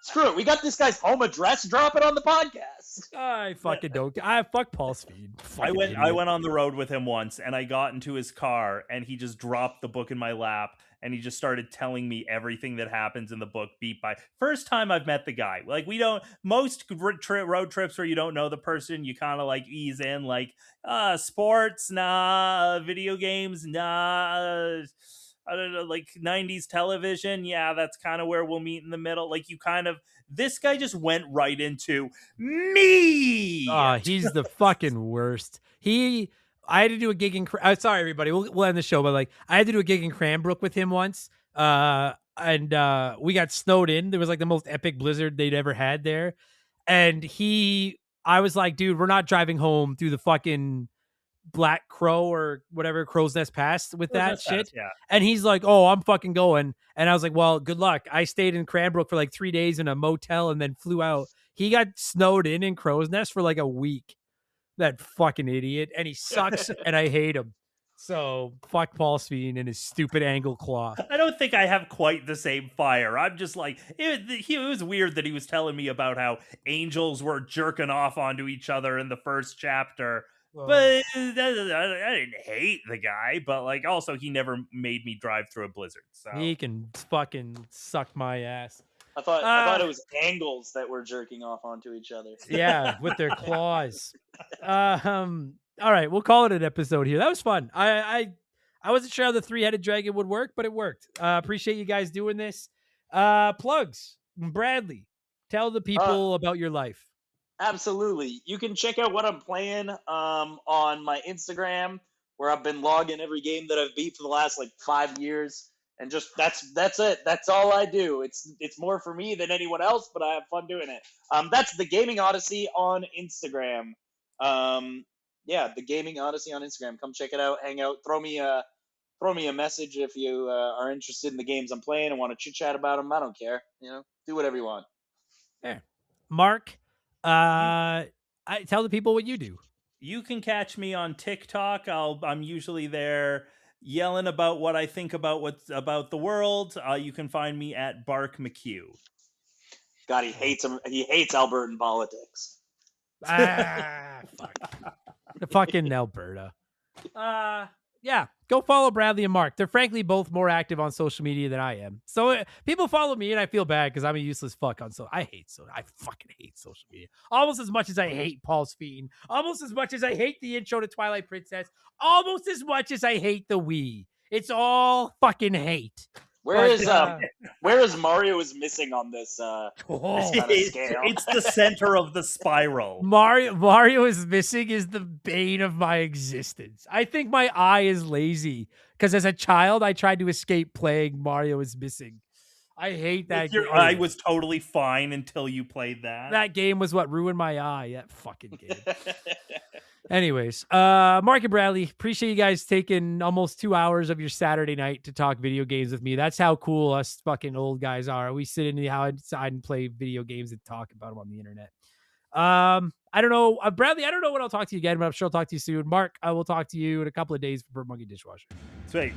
Screw it. We got this guy's home address. Drop it on the podcast. I fucking don't. I fuck Paul Sveen. I went on the road with him once, and I got into his car, and he just dropped the book in my lap, and he just started telling me everything that happens in the book beat by. First time I've met the guy. Like, we don't, most road trips where you don't know the person, you kind of like ease in, like, sports, nah, video games, nah, I don't know, like 90s television. Yeah, that's kind of where we'll meet in the middle. Like, this guy just went right into me. He's the fucking worst. I had to do a gig in, sorry, everybody, we'll end the show, but I had to do a gig in Cranbrook with him once. And we got snowed in. There was the most epic blizzard they'd ever had there. And I was like, dude, we're not driving home through the fucking Black Crow or whatever, Crow's Nest Pass with that shit. Yeah. And he's like, oh, I'm fucking going. And I was like, well, good luck. I stayed in Cranbrook for 3 days in a motel and then flew out. He got snowed in Crow's Nest for a week. That fucking idiot. And he sucks and I hate him. So fuck Paul Sveen and his stupid angle claw. I don't think I have quite the same fire. I'm just it was weird that he was telling me about how angels were jerking off onto each other in the first chapter. But I didn't hate the guy, but also he never made me drive through a blizzard. So he can fucking suck my ass. I thought it was angles that were jerking off onto each other. Yeah, with their claws. All right, we'll call it an episode here. That was fun. I wasn't sure how the 3-headed dragon would work, but it worked. Appreciate you guys doing this. Plugs. Bradley, tell the people about your life. Absolutely. You can check out what I'm playing on my Instagram, where I've been logging every game that I've beat for the last 5 years. And just that's it. That's all I do. It's more for me than anyone else, but I have fun doing it. That's the Gaming Odyssey on Instagram. The Gaming Odyssey on Instagram. Come check it out. Hang out. Throw me a message if you are interested in the games I'm playing and want to chit chat about them. I don't care. Do whatever you want. There, Mark. I tell the people what you do. You can catch me on TikTok. I'm usually there yelling about what I think about the world. You can find me at Bark McCue. God, he hates him. He hates Albertan politics. Fuck. The fucking Alberta. Yeah, go follow Bradley and Mark. They're frankly both more active on social media than I am. So people follow me and I feel bad because I'm a useless fuck on I fucking hate social media. Almost as much as I hate Paul Sveen. Almost as much as I hate the intro to Twilight Princess. Almost as much as I hate the Wii. It's all fucking hate. Where is Mario is missing on this kind of scale? It's the center of the spiral. Mario is missing is the bane of my existence. I think my eye is lazy because as a child I tried to escape playing Mario is Missing. I hate that game. Your eye was totally fine until you played that. That game was what ruined my eye. That fucking game. Anyways, Mark and Bradley, appreciate you guys taking almost 2 hours of your Saturday night to talk video games with me. That's how cool us fucking old guys are. We sit in the outside and play video games and talk about them on the internet. I don't know. Bradley, I don't know when I'll talk to you again, but I'm sure I'll talk to you soon. Mark, I will talk to you in a couple of days for Monkey Dishwasher. Sweet.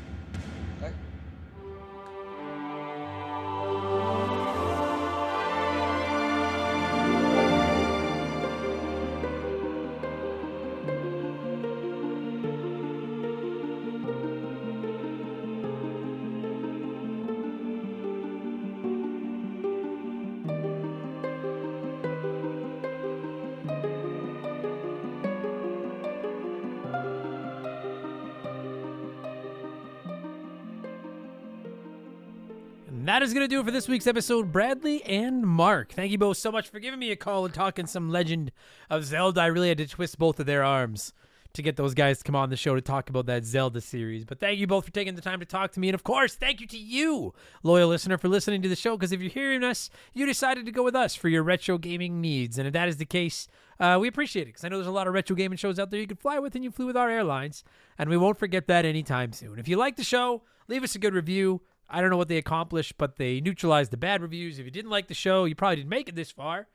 And that is going to do it for this week's episode. Bradley and Mark, thank you both so much for giving me a call and talking some Legend of Zelda. I really had to twist both of their arms to get those guys to come on the show to talk about that Zelda series. But thank you both for taking the time to talk to me. And of course, thank you to you, loyal listener, for listening to the show. Because if you're hearing us, you decided to go with us for your retro gaming needs. And if that is the case, we appreciate it. Because I know there's a lot of retro gaming shows out there you can fly with, and you flew with our airlines. And we won't forget that anytime soon. If you like the show, leave us a good review. I don't know what they accomplished, but they neutralized the bad reviews. If you didn't like the show, you probably didn't make it this far.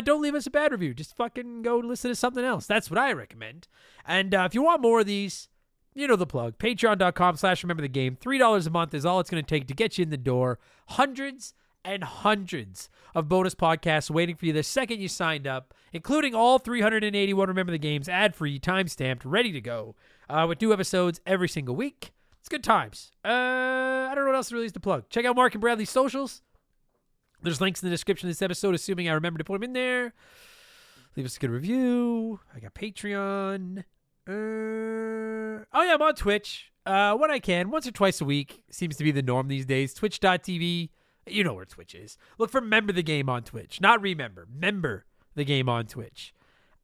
Don't leave us a bad review. Just fucking go listen to something else. That's what I recommend. And if you want more of these, you know the plug. Patreon.com/rememberthegame. $3 a month is all it's going to take to get you in the door. Hundreds and hundreds of bonus podcasts waiting for you the second you signed up, including all 381 Remember the Games ad-free, time-stamped, ready to go, with new episodes every single week. It's good times. I don't know what else to release to plug. Check out Mark and Bradley's socials. There's links in the description of this episode, assuming I remember to put them in there. Leave us a good review. I got Patreon. Oh, yeah, I'm on Twitch. When I can. Once or twice a week. Seems to be the norm these days. Twitch.tv. You know where Twitch is. Look for Member the Game on Twitch. Not Remember. Member the Game on Twitch.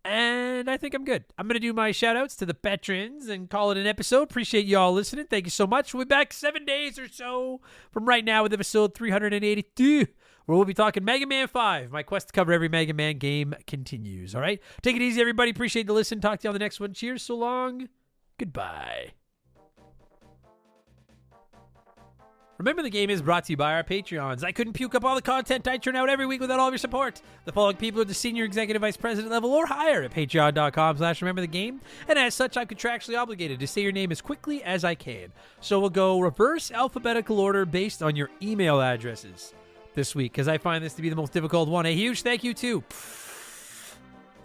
And I think I'm good. I'm going to do my shout-outs to the patrons and call it an episode. Appreciate you all listening. Thank you so much. We'll be back 7 days or so from right now with episode 382, where we'll be talking Mega Man 5. My quest to cover every Mega Man game continues, all right? Take it easy, everybody. Appreciate the listen. Talk to you on the next one. Cheers. So long. Goodbye. Remember the Game is brought to you by our Patreons. I couldn't puke up all the content I churn out every week without all of your support. The following people are the senior executive vice president level or higher at patreon.com/rememberthegame. And as such, I'm contractually obligated to say your name as quickly as I can. So we'll go reverse alphabetical order based on your email addresses this week, because I find this to be the most difficult one. A huge thank you to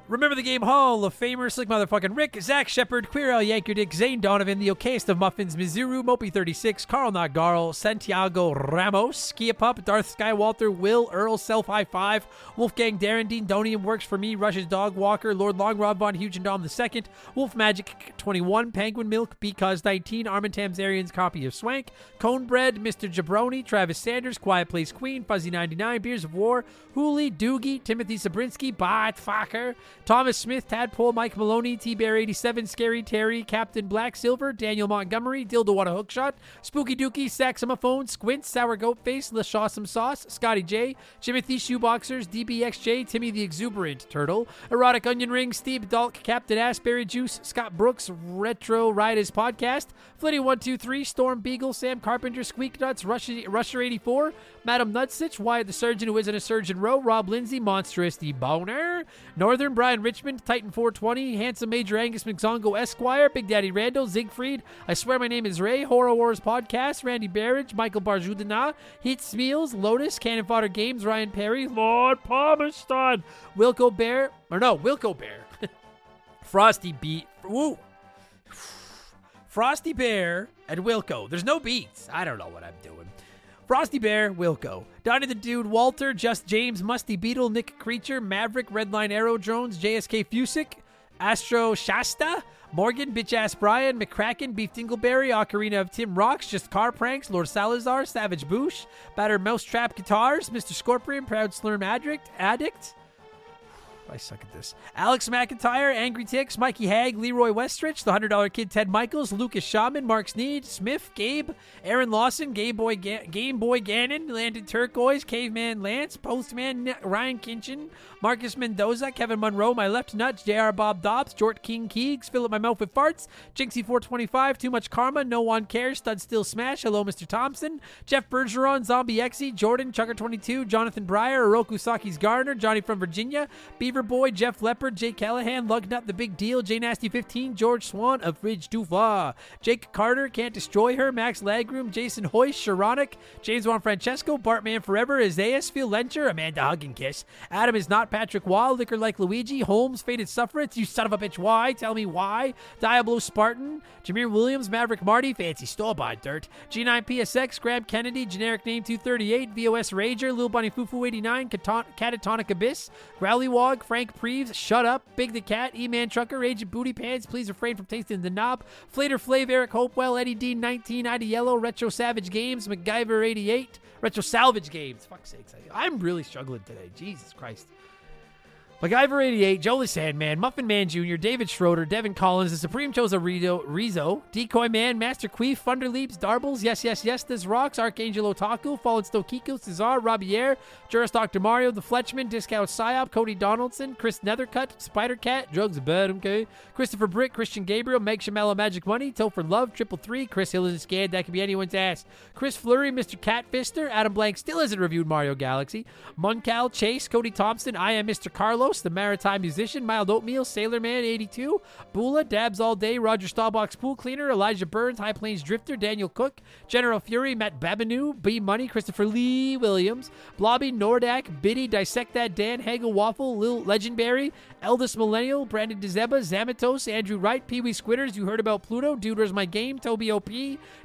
Remember the Game Hall of Famer, Slick Motherfucking Rick, Zach Shepard, Queer Al Yankerdick, Zane Donovan, the okayest of Muffins, Mizuru, Mopey36, Carl Nagarl, Santiago Ramos, Skia Pup, Darth Skywalter, Will, Earl, Self High Five, Wolfgang Darren, Dean Donium Works for Me, Rush's Dog Walker, Lord Long Rod Von Hugendom II, Wolf Magic 21, Penguin Milk, Because 19, Armin Tamzarian's Copy of Swank, Conebread, Mr. Jabroni, Travis Sanders, Quiet Place Queen, Fuzzy 99, Beers of War, Hooley, Doogie, Timothy Sabrinsky, Bart Fokker, Thomas Smith, Tadpole, Mike Maloney, T-Bear 87, Scary Terry, Captain Black Silver, Daniel Montgomery, Dildo Want a Hookshot, Spooky Dookie, Saxophone, Squint, Sour Goat Face, LaShawsome Sauce, Scotty J, Jimothy Shoeboxers, DBXJ, Timmy the Exuberant Turtle, Erotic Onion Ring, Steve Dalk, Captain Asbury Juice, Scott Brooks, Retro Riders Podcast, Flitty123, Storm Beagle, Sam Carpenter, Squeak Nuts, Rusher 84, Madam Nutsitch, Wyatt the Surgeon Who Isn't a Surgeon Row, Rob Lindsay, Monstrous the Boner, Northern Brian Richmond, Titan 420, Handsome Major Angus McZongo Esquire, Big Daddy Randall, Siegfried, I Swear My Name is Ray, Horror Wars Podcast, Randy Barrage, Michael Barjudina, Heat Smeals, Lotus, Cannon Fodder Games, Ryan Perry, Lord Palmerston, Wilco Bear, Frosty Beat, woo, Frosty Bear and Wilco. There's no beats. I don't know what I'm doing. Frosty Bear, Wilco, Donnie the Dude, Walter, Just James, Musty Beetle, Nick Creature, Maverick, Redline Arrow Drones, JSK Fusick, Astro Shasta, Morgan, Bitch Ass Brian, McCracken, Beef Dingleberry, Ocarina of Tim Rocks, Just Car Pranks, Lord Salazar, Savage Boosh, Batter Mousetrap Guitars, Mr. Scorpion, Proud Slurm Addict. I suck at this. Alex McIntyre, Angry Ticks, Mikey Hag, Leroy Westrich, the $100 Kid Ted Michaels, Lucas Shaman, Mark Sneed, Smith, Gabe, Aaron Lawson, Game Boy Gannon, Landon Turquoise, Caveman Lance, Postman Ryan Kinchin, Marcus Mendoza, Kevin Monroe, My Left Nut, JR Bob Dobbs, Jort King Keegs, Fill Up My Mouth with Farts, Jinxie 425, Too Much Karma, No One Cares, Stud Still Smash, Hello Mr. Thompson, Jeff Bergeron, Zombie Exy, Jordan, Chucker 22, Jonathan Breyer, Oroku Saki's Garner, Johnny from Virginia, Beaver Loverboy, Jeff Leopard, Jake Callahan, Lugnut the Big Deal, J Nasty 15, George Swan of Ridge Duva, Jake Carter, Can't Destroy Her, Max Lagroom, Jason Hoyce, Sharonic, James Juan Francesco, Bartman Forever, Isaias, Phil Lencher, Amanda Hug and Kiss, Adam is not Patrick Wall, Liquor Like Luigi, Holmes, Faded Sufferance, you son of a bitch, why? Tell me why. Diablo Spartan, Jameer Williams, Maverick Marty, Fancy Store-Bought Dirt, G9PSX, Grab Kennedy, Generic Name 238, VOS Rager, Lil Bunny Fufu 89, Catatonic Abyss, Growlywog, Frank Preeves, Shut Up, Big the Cat, E-Man Trucker, Agent Booty Pants, Please Refrain from Tasting the Knob, Flater Flav, Eric Hopewell, Eddie D 19, ID Yellow, Retro Savage Games, MacGyver 88, Retro Salvage Games. Fuck's sakes, I'm really struggling today. Jesus Christ. MacGyver 88, Joe the Sandman, Muffin Man Jr., David Schroeder, Devin Collins, The Supreme Chosa Rizzo, Decoy Man, Master Queef, Thunder Leaps, Darbles, Yes, This Rocks, Archangel Otaku, Fallen Stokiku, Cesar, Robier, Juris Dr. Mario, The Fletchman, Discount Psyop, Cody Donaldson, Chris Nethercutt, Spider Cat, Drugs Bad, okay, Christopher Brick, Christian Gabriel, Meg Shamella, Magic Money, Topher Love, 333, Chris Hill isn't scared, that could be anyone's ass, Chris Fleury, Mr. Catfister, Adam Blank still hasn't reviewed Mario Galaxy, Muncal, Chase, Cody Thompson, I am Mr. Carlos, The Maritime Musician, Mild Oatmeal, Sailor Man 82, Bula, Dabs All Day, Roger Staubach's Pool Cleaner, Elijah Burns, High Plains Drifter, Daniel Cook, General Fury, Matt Babanu, B Money, Christopher Lee Williams, Blobby, Nordak, Biddy, Dissect That Dan, Hagel Waffle, Lil Legendberry, Eldest Millennial, Brandon DeZeba, Zamatos, Andrew Wright, Pee Wee Squitters, You Heard About Pluto, Dude Where's My Game, Toby OP,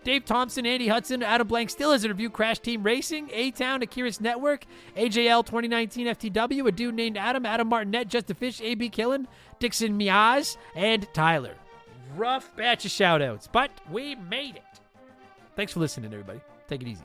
Dave Thompson, Andy Hudson, Adam Blank still has a review, Crash Team Racing, A-Town, Akiris Network, AJL 2019 FTW, a dude named Adam, Adam Martinet, Just a Fish, AB Killen, Dixon Miaz, and Tyler. Rough batch of shout-outs, but we made it. Thanks for listening, everybody. Take it easy.